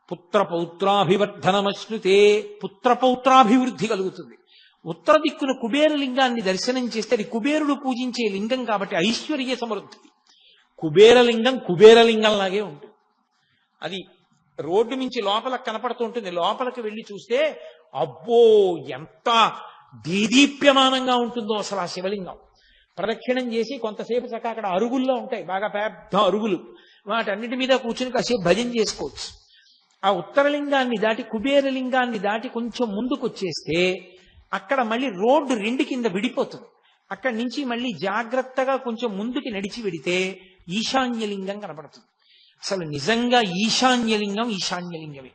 S1: పుత్రపౌత్రాభివర్ధనమశ్నుతే, పుత్రపౌత్రాభివృద్ధి కలుగుతుంది. ఉత్తర దిక్కున కుబేరలింగాన్ని దర్శనం చేస్తే అది కుబేరుడు పూజించే లింగం కాబట్టి ఐశ్వర్య సమృద్ధి. కుబేరలింగం కుబేరలింగంలాగే ఉంటుంది. అది రోడ్డు నుంచి లోపలకు కనపడుతూ ఉంటుంది. లోపలికి వెళ్ళి చూస్తే అబ్బో ఎంత దీదీప్యమానంగా ఉంటుందో అసలు ఆ శివలింగం. ప్రదక్షిణం చేసి కొంతసేపు చక్కగా అక్కడ అరుగుల్లో ఉంటాయి, బాగా పెద్ద అరుగులు. వాటన్నిటి మీద కూర్చుని కాసేపు భజన చేసుకోవచ్చు. ఆ ఉత్తరలింగాన్ని దాటి కుబేరలింగాన్ని దాటి కొంచెం ముందుకు వచ్చేస్తే అక్కడ మళ్ళీ రోడ్డు 2 కింద విడిపోతుంది. అక్కడి నుంచి మళ్ళీ జాగ్రత్తగా కొంచెం ముందుకి నడిచి వెడితే ఈశాన్యలింగం కనపడుతుంది. అసలు నిజంగా ఈశాన్యలింగమే.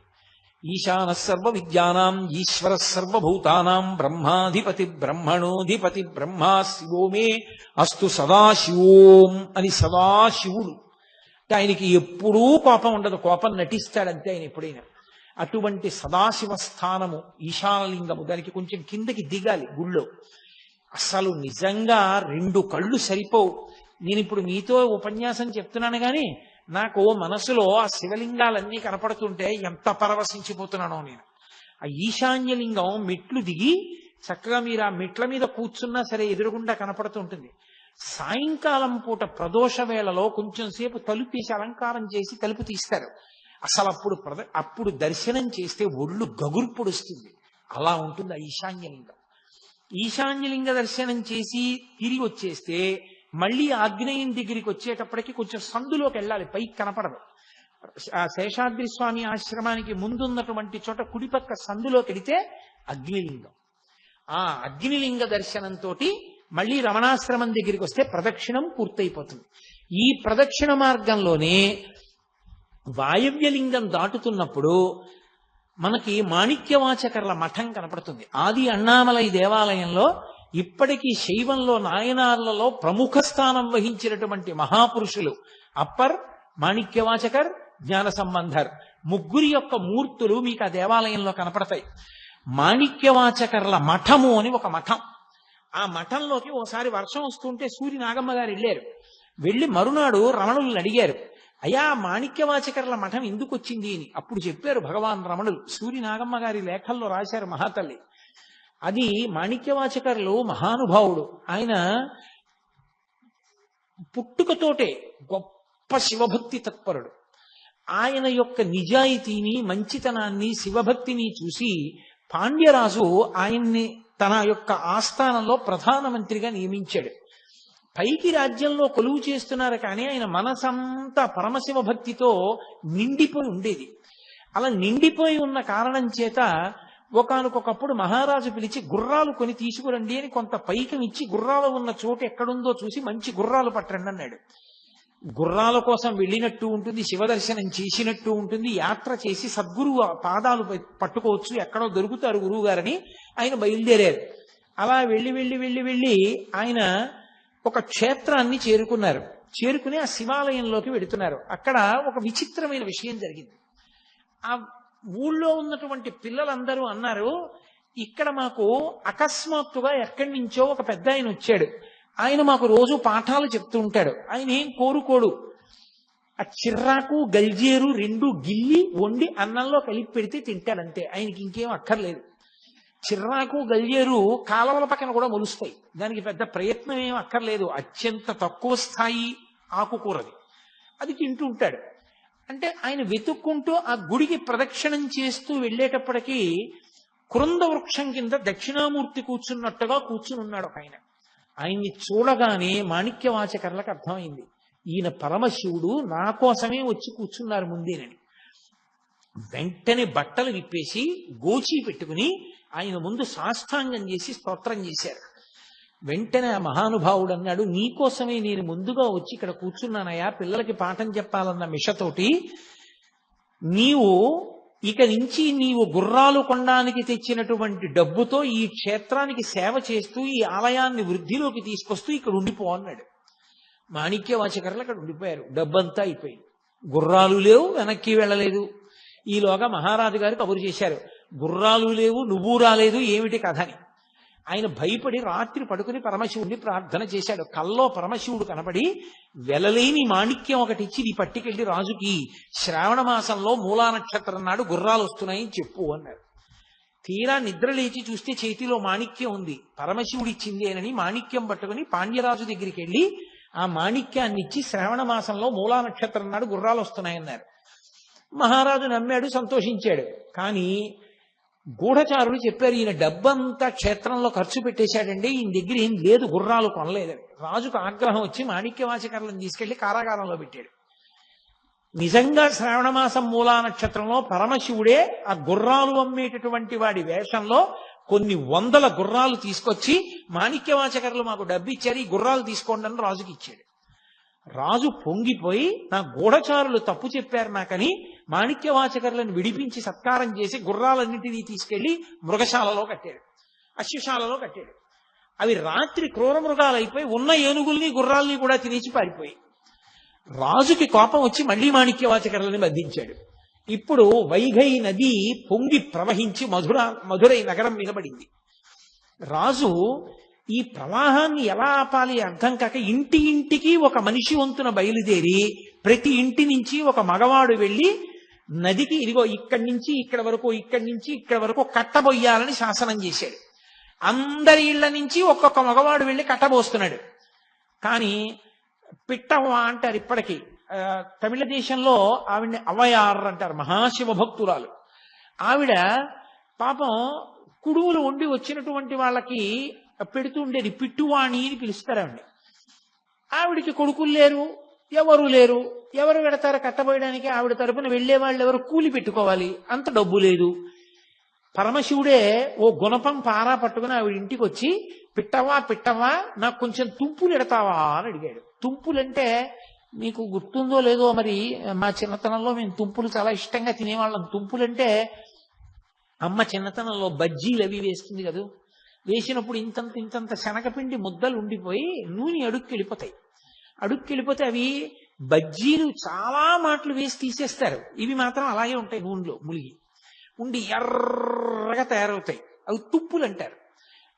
S1: ఈశాన సర్వ విద్యానాం ఈశ్వర సర్వభూతానాం బ్రహ్మాధిపతి బ్రహ్మణోధిపతి బ్రహ్మా శివో మే అస్తు సదాశివోం అని సదాశివుడు. ఆయనకి ఎప్పుడూ కోపం ఉండదు, కోపం నటిస్తాడంతే ఆయన ఎప్పుడైనా. అటువంటి సదాశివ స్థానము ఈశానలింగము. దానికి కొంచెం కిందకి దిగాలి గుళ్ళో. అసలు నిజంగా 2 కళ్ళు సరిపోవు. నేను ఇప్పుడు మీతో ఉపన్యాసం చెప్తున్నాను కానీ నాకు మనసులో ఆ శివలింగాలన్నీ కనపడుతుంటే ఎంత పరవశించిపోతున్నానో నేను. ఆ ఈశాన్యలింగం మెట్లు దిగి చక్కగా మీరు ఆ మెట్ల మీద కూర్చున్నా సరే ఎదురుగుండా కనపడుతుంటుంది. సాయంకాలం పూట ప్రదోష వేళలో కొంచెం సేపు తలుపేసి అలంకారం చేసి తలుపు తీస్తారు. అసలు అప్పుడు దర్శనం చేస్తే ఒళ్ళు గగుర్పొడుస్తుంది. అలా ఉంటుంది ఆ ఈశాన్యలింగం. ఈశాన్యలింగ దర్శనం చేసి తిరిగి వచ్చేస్తే మళ్ళీ ఆగ్నేయం దగ్గరికి వచ్చేటప్పటికి కొంచెం సందులోకి వెళ్ళాలి, పైకి కనపడదు. ఆ శేషాద్రి స్వామి ఆశ్రమానికి ముందున్నటువంటి చోట కుడిపక్క సందులోకి వెడితే అగ్నిలింగం. ఆ అగ్నిలింగ దర్శనంతో మళ్ళీ రమణాశ్రమం దగ్గరికి వస్తే ప్రదక్షిణం పూర్తయిపోతుంది. ఈ ప్రదక్షిణ మార్గంలోనే వాయవ్యలింగం దాటుతున్నప్పుడు మనకి మాణిక్యవాచకర్ల మఠం కనపడుతుంది. ఆది అన్నామలై దేవాలయంలో ఇప్పటికీ శైవంలో నాయనార్లలో ప్రముఖ స్థానం వహించినటువంటి మహాపురుషులు అప్పర్, మాణిక్యవాచకర్, జ్ఞాన సంబంధర్ ముగ్గురి యొక్క మూర్తులు మీకు ఆ దేవాలయంలో కనపడతాయి. మాణిక్యవాచకర్ల మఠము అని ఒక మఠం. ఆ మఠంలోకి ఓసారి వర్షం వస్తుంటే సూరి నాగమ్మ గారు వెళ్ళారు. వెళ్ళి మరునాడు రమణులను అడిగారు, అయ్యా మాణిక్యవాచకర్ల మఠం ఎందుకు వచ్చింది అని. అప్పుడు చెప్పారు భగవాన్ రమణులు. సూరి నాగమ్మ గారి లేఖల్లో రాశారు మహాతల్లి. అది మాణిక్యవాచకర్లు మహానుభావుడు. ఆయన పుట్టుకతోటే గొప్ప శివభక్తి తత్పరుడు. ఆయన యొక్క నిజాయితీని, మంచితనాన్ని, శివభక్తిని చూసి పాండ్యరాజు ఆయన్ని తన యొక్క ఆస్థానంలో ప్రధానమంత్రిగా నియమించాడు. పైకి రాజ్యంలో కొలువు చేస్తున్నారు కానీ ఆయన మనసంతా పరమశివ భక్తితో నిండిపోయి ఉండేది. అలా నిండిపోయి ఉన్న కారణం చేత ఒకానొకప్పుడు మహారాజు పిలిచి గుర్రాలు కొని తీసుకురండి అని కొంత పైకం ఇచ్చి గుర్రాలు ఉన్న చోటు ఎక్కడుందో చూసి మంచి గుర్రాలు పట్టండి అన్నాడు. గుర్రాల కోసం వెళ్ళినట్టు ఉంటుంది, శివదర్శనం చేసినట్టు ఉంటుంది, యాత్ర చేసి సద్గురువు పాదాలు పట్టుకోవచ్చు, ఎక్కడో దొరుకుతారు గురువు గారని ఆయన బయలుదేరారు. అలా వెళ్ళి ఆయన ఒక క్షేత్రాన్ని చేరుకున్నారు. చేరుకుని ఆ శివాలయంలోకి వెడుతున్నారు. అక్కడ ఒక విచిత్రమైన విషయం జరిగింది. ఆ ఊళ్ళో ఉన్నటువంటి పిల్లలందరూ అన్నారు, ఇక్కడ మాకు అకస్మాత్తుగా ఎక్కడి నుంచో ఒక పెద్ద ఆయన వచ్చాడు. ఆయన మాకు రోజు పాఠాలు చెప్తూ ఉంటాడు. ఆయన ఏం కోరుకోడు, ఆ చిర్రాకు గల్జేరు 2 గిల్లి వండి అన్నంలో కలిపి పెడితే తింటాడంతే. ఆయనకి ఇంకేం అక్కర్లేదు. చిర్రాకు గల్జేరు కాలవల పక్కన కూడా మొలుస్తాయి, దానికి పెద్ద ప్రయత్నం ఏం అక్కర్లేదు. అత్యంత తక్కువ స్థాయి ఆకుకూరది, అది తింటూ ఉంటాడు. అంటే ఆయన వెతుక్కుంటూ ఆ గుడికి ప్రదక్షిణం చేస్తూ వెళ్ళేటప్పటికీ కృంద వృక్షం కింద దక్షిణామూర్తి కూర్చున్నట్టుగా కూర్చుని ఉన్నాడు ఒక ఆయన. ఆయన్ని చూడగానే మాణిక్యవాచకర్లకు అర్థమైంది, ఈయన పరమశివుడు, నా కోసమే వచ్చి కూర్చున్నారు ముందేనని. వెంటనే బట్టలు విప్పేసి గోచి పెట్టుకుని ఆయన ముందు సాష్టాంగం చేసి స్తోత్రం చేశారు. వెంటనే ఆ మహానుభావుడు అన్నాడు, నీకోసమే నేను ముందుగా వచ్చి ఇక్కడ కూర్చున్నానయ్యా, పిల్లలకి పాఠం చెప్పాలన్న మిషతోటి. నీవు ఇక నుంచి నీవు గుర్రాలు కొనడానికి తెచ్చినటువంటి డబ్బుతో ఈ క్షేత్రానికి సేవ చేస్తూ ఈ ఆలయాన్ని వృద్ధిలోకి తీసుకొస్తూ ఇక్కడ ఉండిపో అన్నాడు. మాణిక్యవాచకర్లు అక్కడ ఉండిపోయారు. డబ్బంతా అయిపోయింది, గుర్రాలు లేవు, వెనక్కి వెళ్ళలేదు. ఈలోగా మహారాజు గారు కబురు చేశారు, గుర్రాలు లేవు, నువ్వు రాలేదు, ఏమిటి కథ అని. ఆయన భయపడి రాత్రి పడుకుని పరమశివుడిని ప్రార్థన చేశాడు. కల్లో పరమశివుడు కనబడి, వెలలేని మాణిక్యం ఒకటి ఇచ్చి నీ పట్టుకెళ్ళి రాజుకి శ్రావణ మాసంలో మూలా నక్షత్రం నాడు గుర్రాలు వస్తున్నాయని చెప్పు అన్నాడు. తీరా నిద్ర లేచి చూస్తే చేతిలో మాణిక్యం ఉంది, పరమశివుడు ఇచ్చిందేనని మాణిక్యం పట్టుకుని పాండ్యరాజు దగ్గరికి వెళ్ళి ఆ మాణిక్యాన్ని ఇచ్చి శ్రావణ మాసంలో మూలా నక్షత్రం నాడు గుర్రాలు వస్తున్నాయన్నారు. మహారాజు నమ్మాడు, సంతోషించాడు. కానీ గూఢచారులు చెప్పారు, ఈయన డబ్బంతా క్షేత్రంలో ఖర్చు పెట్టేశాడండి, ఈయన దగ్గర ఏం లేదు, గుర్రాలు కొనలేదని. రాజుకు ఆగ్రహం వచ్చి మాణిక్యవాచకర్లను తీసుకెళ్లి కారాగారంలో పెట్టాడు. నిజంగా శ్రావణ మాసం మూలా నక్షత్రంలో పరమశివుడే ఆ గుర్రాలు అమ్మేటటువంటి వాడి వేషంలో కొన్ని 100 గుర్రాలు తీసుకొచ్చి మాణిక్యవాచకర్లు మాకు డబ్బు ఇచ్చారు, ఈ గుర్రాలు తీసుకోండి అని రాజుకి ఇచ్చాడు. రాజు పొంగిపోయి నా గూఢచారులు తప్పు చెప్పారు నాకని మాణిక్యవాచకర్లను విడిపించి సత్కారం చేసి గుర్రాలన్నింటినీ తీసుకెళ్లి మృగశాలలో కట్టాడు, అశ్వశాలలో కట్టాడు. అవి రాత్రి క్రూర మృగాలైపోయి ఉన్న ఏనుగుల్ని గుర్రాల్ని కూడా తినేసి పారిపోయి రాజుకి కోపం వచ్చి మళ్లీ మాణిక్యవాచకర్లని బంధించాడు. ఇప్పుడు వైఘై నది పొంగి ప్రవహించి మధురై నగరం మీద పడింది. రాజు ఈ ప్రవాహాన్ని ఎలా ఆపాలి అర్థం కాక ఇంటి ఇంటికి ఒక మనిషి వంతున బయలుదేరి ప్రతి ఇంటి నుంచి ఒక మగవాడు వెళ్లి నదికి ఇదిగో ఇక్కడి నుంచి ఇక్కడ వరకు, ఇక్కడి నుంచి ఇక్కడ వరకు కట్టబొయ్యాలని శాసనం చేశాడు. అందరి ఇళ్ల నుంచి ఒక్కొక్క మగవాడు వెళ్లి కట్టబోస్తున్నాడు. కానీ పిట్టవ్వ అంటారు ఇప్పటికీ. తమిళ దేశంలో ఆవిడ్ని అవయార్ అంటారు, మహాశివ భక్తురాలు. ఆవిడ పాపం కుడుములు వండి వచ్చినటువంటి వాళ్ళకి పెడుతూ ఉండేది. పిట్టువాణి అని పిలుస్తారు ఆవిడ. ఆవిడికి కొడుకులు లేరు, ఎవరు లేరు. ఎవరు పెడతారు కట్టబోయడానికి? ఆవిడ తరపున వెళ్లే వాళ్ళు ఎవరు? కూలి పెట్టుకోవాలి, అంత డబ్బు లేదు. పరమశివుడే ఓ గుణపం పారా పట్టుకుని ఆవిడ ఇంటికి వచ్చి, పిట్టవా పిట్టవా నాకు కొంచెం తుంపులు ఎడతావా అని అడిగాడు. తుంపులంటే మీకు గుర్తుందో లేదో మరి, మా చిన్నతనంలో మేము తుంపులు చాలా ఇష్టంగా తినేవాళ్ళం. తుంపులంటే అమ్మ చిన్నతనంలో బజ్జీలు అవి వేస్తుంది కదా, వేసినప్పుడు ఇంతంత శనగపిండి ముద్దలు ఉండిపోయి నూనె అడుక్కెళ్ళిపోతాయి. అడుక్కెళ్ళిపోతే అవి బజ్జీలు చాలా మాటలు వేసి తీసేస్తారు. ఇవి మాత్రం అలాగే ఉంటాయి, నూనెలో ములిగి ఉండి ఎర్రగా తయారవుతాయి. అవి తుప్పులు అంటారు.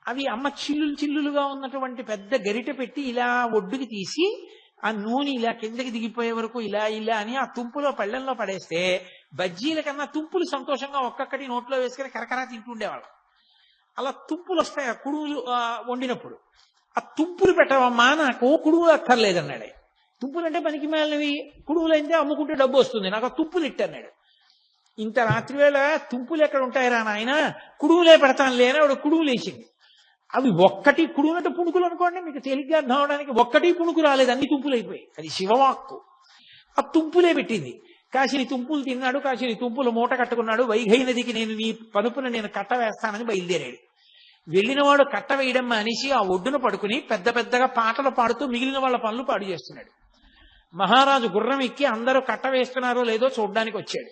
S1: అవి అమ్మ చిల్లులుగా ఉన్నటువంటి పెద్ద గరిటె పెట్టి ఇలా ఒడ్డుకి తీసి ఆ నూనె ఇలా కిందకి దిగిపోయే వరకు ఇలా అని ఆ తుంపులో పళ్ళెంలో పడేస్తే బజ్జీల కన్నా తుంపులు సంతోషంగా ఒక్కొక్కటి నోట్లో వేసుకుని కరకరా తింటూ ఉండేవాళ్ళం. అలా తుంపులు వస్తాయి ఆ కుడుములు వండినప్పుడు. ఆ తుంపులు పెట్టవమ్మా, నాకు కుడుములు అక్కర్లేదన్నాడు. తుంపులు అంటే పనికి మేలినవి, కుడుములు అయితే అమ్ముకుంటే డబ్బు వస్తుంది, నాకు ఆ తుంపులు ఇట్టన్నాడు. ఇంత రాత్రివేళ తుంపులు ఎక్కడ ఉంటాయిరా నాయన, కుడుములే పెడతాను లేని ఆవిడ కుడుములు వేసింది. అవి ఒక్కటి కుడుములంటే పుణుకులు అనుకోండి, మీకు తేలిగ్గా అర్థం అవడానికి. ఒక్కటి పుణుకు రాలేదు, అన్ని తుంపులు అయిపోయి. అది శివవాక్కు. ఆ తుంపులే పెట్టింది. కాశీని తుంపులు తిన్నాడు, కాశీని తుంపులు మూట కట్టుకున్నాడు. వైఘై నదికి నేను నీ పనుపున నేను కట్ట వేస్తానని బయలుదేరాడు. వెళ్ళినవాడు కట్ట వేయడం మానేసి ఆ ఒడ్డున పడుకుని పెద్ద పెద్దగా పాటలు పాడుతూ మిగిలిన వాళ్ళ పనులు పాడు చేస్తున్నాడు. మహారాజు గుర్రం ఎక్కి అందరూ కట్ట వేస్తున్నారో లేదో చూడ్డానికి వచ్చాడు.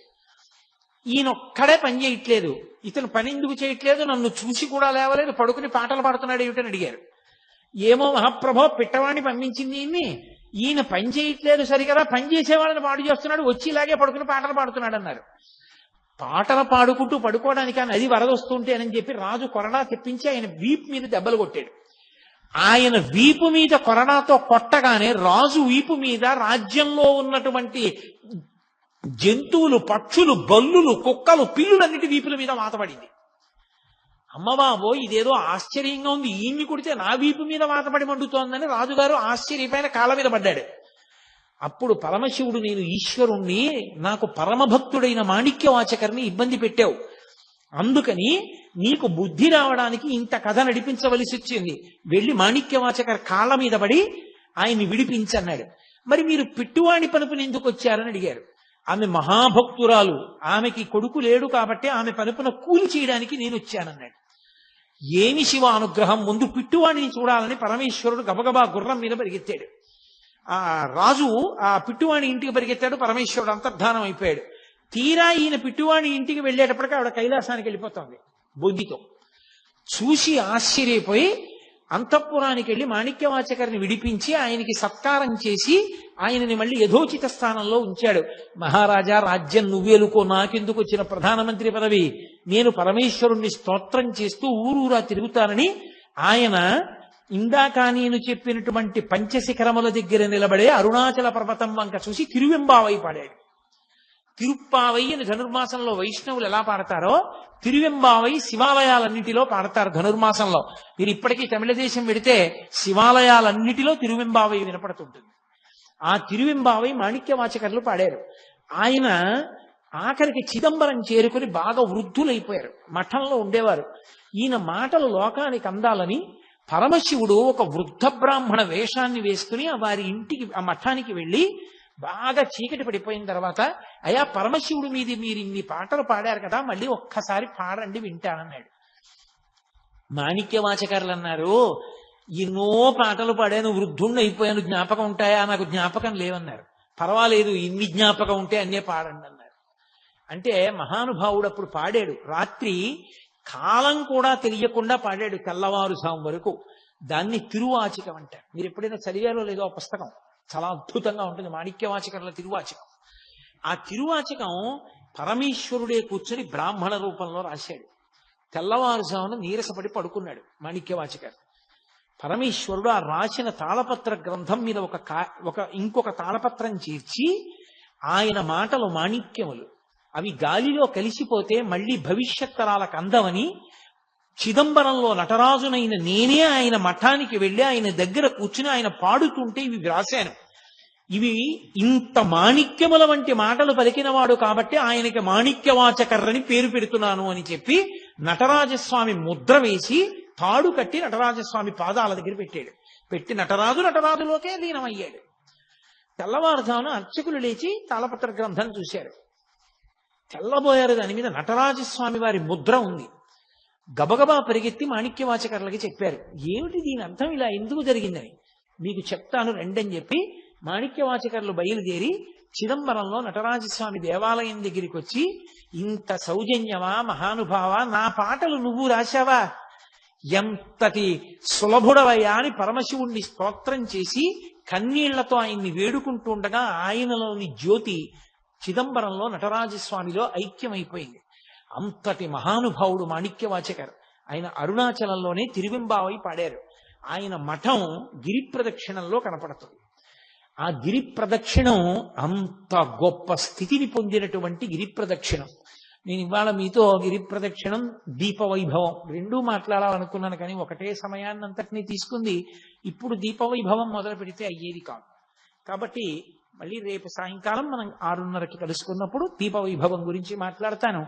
S1: ఈయనొక్కడే పని చేయట్లేదు. ఇతను పని ఎందుకు చేయట్లేదు, నన్ను చూసి కూడా లేవలేదు, పడుకుని పాటలు పాడుతున్నాడు ఏమిటని అడిగారు. ఏమో మహాప్రభో, పిట్టవాణ్ణి పంపించింది ఈయన పని చేయట్లేదు సరికదా, పని చేసేవాళ్ళని పాడు చేస్తున్నాడు, వచ్చి ఇలాగే పడుకుని పాటలు పాడుతున్నాడు అన్నారు. పాటలు పాడుకుంటూ పడుకోవడానికి నది వరదొస్తుంటేనని చెప్పి రాజు కొరడా తెప్పించి ఆయన వీపు మీద దెబ్బలు కొట్టాడు. ఆయన వీపు మీద కొరడాతో కొట్టగానే రాజు వీపు మీద రాజ్యంలో ఉన్నటువంటి జంతువులు, పక్షులు, బల్లులు, కుక్కలు, పిల్లులన్నిటి వీపుల మీద వాతపడింది. అమ్మబాబో, ఇదేదో ఆశ్చర్యంగా ఉంది, ఈయన్ని కొడితే నా వీపు మీద వాతపడి మండుతోందని రాజుగారు ఆశ్చర్యపైన కాళ్ళ మీద పడ్డాడు. అప్పుడు పరమశివుడు, నేను ఈశ్వరుణ్ణి, నాకు పరమభక్తుడైన మాణిక్యవాచకర్ని ఇబ్బంది పెట్టావు, అందుకని నీకు బుద్ధి రావడానికి ఇంత కథ నడిపించవలసి వచ్చింది, వెళ్ళి మాణిక్యవాచకర్ కాళ్ళ మీద పడి ఆయన్ని విడిపించన్నాడు. మరి మీరు పిట్టువాణి పనుపుని ఎందుకు వచ్చారని అడిగారు. ఆమె మహాభక్తురాలు, ఆమెకి కొడుకు లేడు కాబట్టి ఆమె పనుపున కూలి చేయడానికి నేను వచ్చానన్నాడు. ఏమి శివ అనుగ్రహం, ముందు పిట్టువాణిని చూడాలని పరమేశ్వరుడు గబగబా గుర్రం మీద పరిగెత్తాడు. ఆ రాజు ఆ పిట్టువాణి ఇంటికి పరిగెత్తాడు. పరమేశ్వరుడు అంతర్ధానం అయిపోయాడు. తీరా ఈయన పిట్టువాణి ఇంటికి వెళ్ళేటప్పటికీ ఆవిడ కైలాసానికి వెళ్ళిపోతుంది బొద్దితో. చూసి ఆశ్చర్యపోయి అంతఃపురానికి వెళ్ళి మాణిక్యవాచకర్ని విడిపించి ఆయనకి సత్కారం చేసి ఆయనని మళ్ళీ యథోచిత స్థానంలో ఉంచాడు. మహారాజా, రాజ్యం నువ్వేలుకో, నాకెందుకు వచ్చిన ప్రధానమంత్రి పదవి, నేను పరమేశ్వరుణ్ణి స్తోత్రం చేస్తూ ఊరూరా తిరుగుతానని ఆయన ఇందాక నేను చెప్పినటువంటి పంచశిఖరముల దగ్గర నిలబడే అరుణాచల పర్వతం వంక చూసి తిరువెంబావై పాడాడు. తిరుప్పావై అని ధనుర్మాసంలో వైష్ణవులు ఎలా పాడతారో తిరువెంబావై శివాలయాలన్నిటిలో పాడతారు ధనుర్మాసంలో. మీరు ఇప్పటికీ తమిళ దేశం వెడితే శివాలయాలన్నిటిలో తిరువెంబావై వినపడుతుంటుంది. ఆ తిరువెంబావై మాణిక్యవాచకర్లు పాడారు. ఆయన ఆఖరికి చిదంబరం చేరుకుని బాగా వృద్ధులైపోయారు, మఠంలో ఉండేవారు. ఈయన మాటలు లోకానికి అందాలని పరమశివుడు ఒక వృద్ధ బ్రాహ్మణ వేషాన్ని వేసుకుని వారి ఇంటికి, ఆ మఠానికి వెళ్ళి బాగా చీకటి పడిపోయిన తర్వాత, అయ్యా పరమశివుడి మీద మీరు ఇన్ని పాటలు పాడారు కదా, మళ్ళీ ఒక్కసారి పాడండి వింటానన్నాడు. మాణిక్యవాచకర్లు అన్నారు, ఎన్నో పాటలు పాడాను, వృద్ధుణ్ణి అయిపోయాను, జ్ఞాపకం ఉంటాయా? నాకు జ్ఞాపకం లేవన్నారు. పర్వాలేదు, ఇన్ని జ్ఞాపకం ఉంటే అన్నే పాడండి అన్నారు. అంటే మహానుభావుడు అప్పుడు పాడాడు. రాత్రి కాలం కూడా తెలియకుండా పాడాడు, తెల్లవారుజాము వరకు. దాన్ని తిరువాచికం అంటారు. మీరు ఎప్పుడైనా చదివారో లేదో ఆ పుస్తకం, చాలా అద్భుతంగా ఉంటుంది, మాణిక్యవాచకంలో తిరువాచకం. ఆ తిరువాచకం పరమేశ్వరుడే కూర్చొని బ్రాహ్మణ రూపంలో రాశాడు. తెల్లవారుజామున నీరసపడి పడుకున్నాడు మాణిక్యవాచకర్. పరమేశ్వరుడు ఆ రాసిన తాళపత్ర గ్రంథం మీద ఇంకొక తాళపత్రం చేర్చి, ఆయన మాటలు మాణిక్యములు, అవి గాలిలో కలిసిపోతే మళ్ళీ భవిష్యత్ తరాలకు అందమని చిదంబరంలో నటరాజునైన నేనే ఆయన మఠానికి వెళ్ళి ఆయన దగ్గర కూర్చుని ఆయన పాడుతుంటే ఇవి వ్రాశాను. ఇవి ఇంత మాణిక్యముల వంటి మాటలు పలికినవాడు కాబట్టి ఆయనకి మాణిక్యవాచకర్రని పేరు పెడుతున్నాను అని చెప్పి నటరాజస్వామి ముద్ర వేసి తాడు కట్టి నటరాజస్వామి పాదాల దగ్గర పెట్టాడు. పెట్టి నటరాజులోకే లీనమయ్యాడు. తెల్లవారుజామున అర్చకులు లేచి తాళపత్ర గ్రంథం చూశారు. తెల్లబోయారు. దాని మీద నటరాజస్వామి వారి ముద్ర ఉంది. గబగబా పరిగెత్తి మాణిక్యవాచకర్లకి చెప్పారు, ఏమిటి దీని అర్థం, ఇలా ఎందుకు జరిగిందని. మీకు చెప్తాను రెండని చెప్పి మాణిక్యవాచకర్లు బయలుదేరి చిదంబరంలో నటరాజస్వామి దేవాలయం దగ్గరికి వచ్చి, ఇంత సౌజన్యమా మహానుభావ, నా పాటలు నువ్వు రాశావా, ఎంతటి సులభుడవయ్యా అని పరమశివుణ్ణి స్తోత్రం చేసి కన్నీళ్లతో ఆయన్ని వేడుకుంటుండగా ఆయనలోని జ్యోతి చిదంబరంలో నటరాజస్వామిలో ఐక్యమైపోయింది. అంతటి మహానుభావుడు మాణిక్యవాచకర్. ఆయన అరుణాచలంలోనే తిరువెంబావై పాడారు. ఆయన మఠం గిరి ప్రదక్షిణంలో కనపడుతుంది. ఆ గిరి ప్రదక్షిణం అంత గొప్ప స్థితిని పొందినటువంటి గిరి ప్రదక్షిణం. నేను ఇవాళ మీతో గిరి ప్రదక్షిణం, దీపవైభవం రెండూ మాట్లాడాలనుకున్నాను, కానీ ఒకటే సమయాన్నంతటినీ తీసుకుంది. ఇప్పుడు దీపవైభవం మొదలు పెడితే అయ్యేది కాదు. కాబట్టి మళ్ళీ రేపు సాయంకాలం మనం 6:30కి కలుసుకున్నప్పుడు దీపవైభవం గురించి మాట్లాడతాను.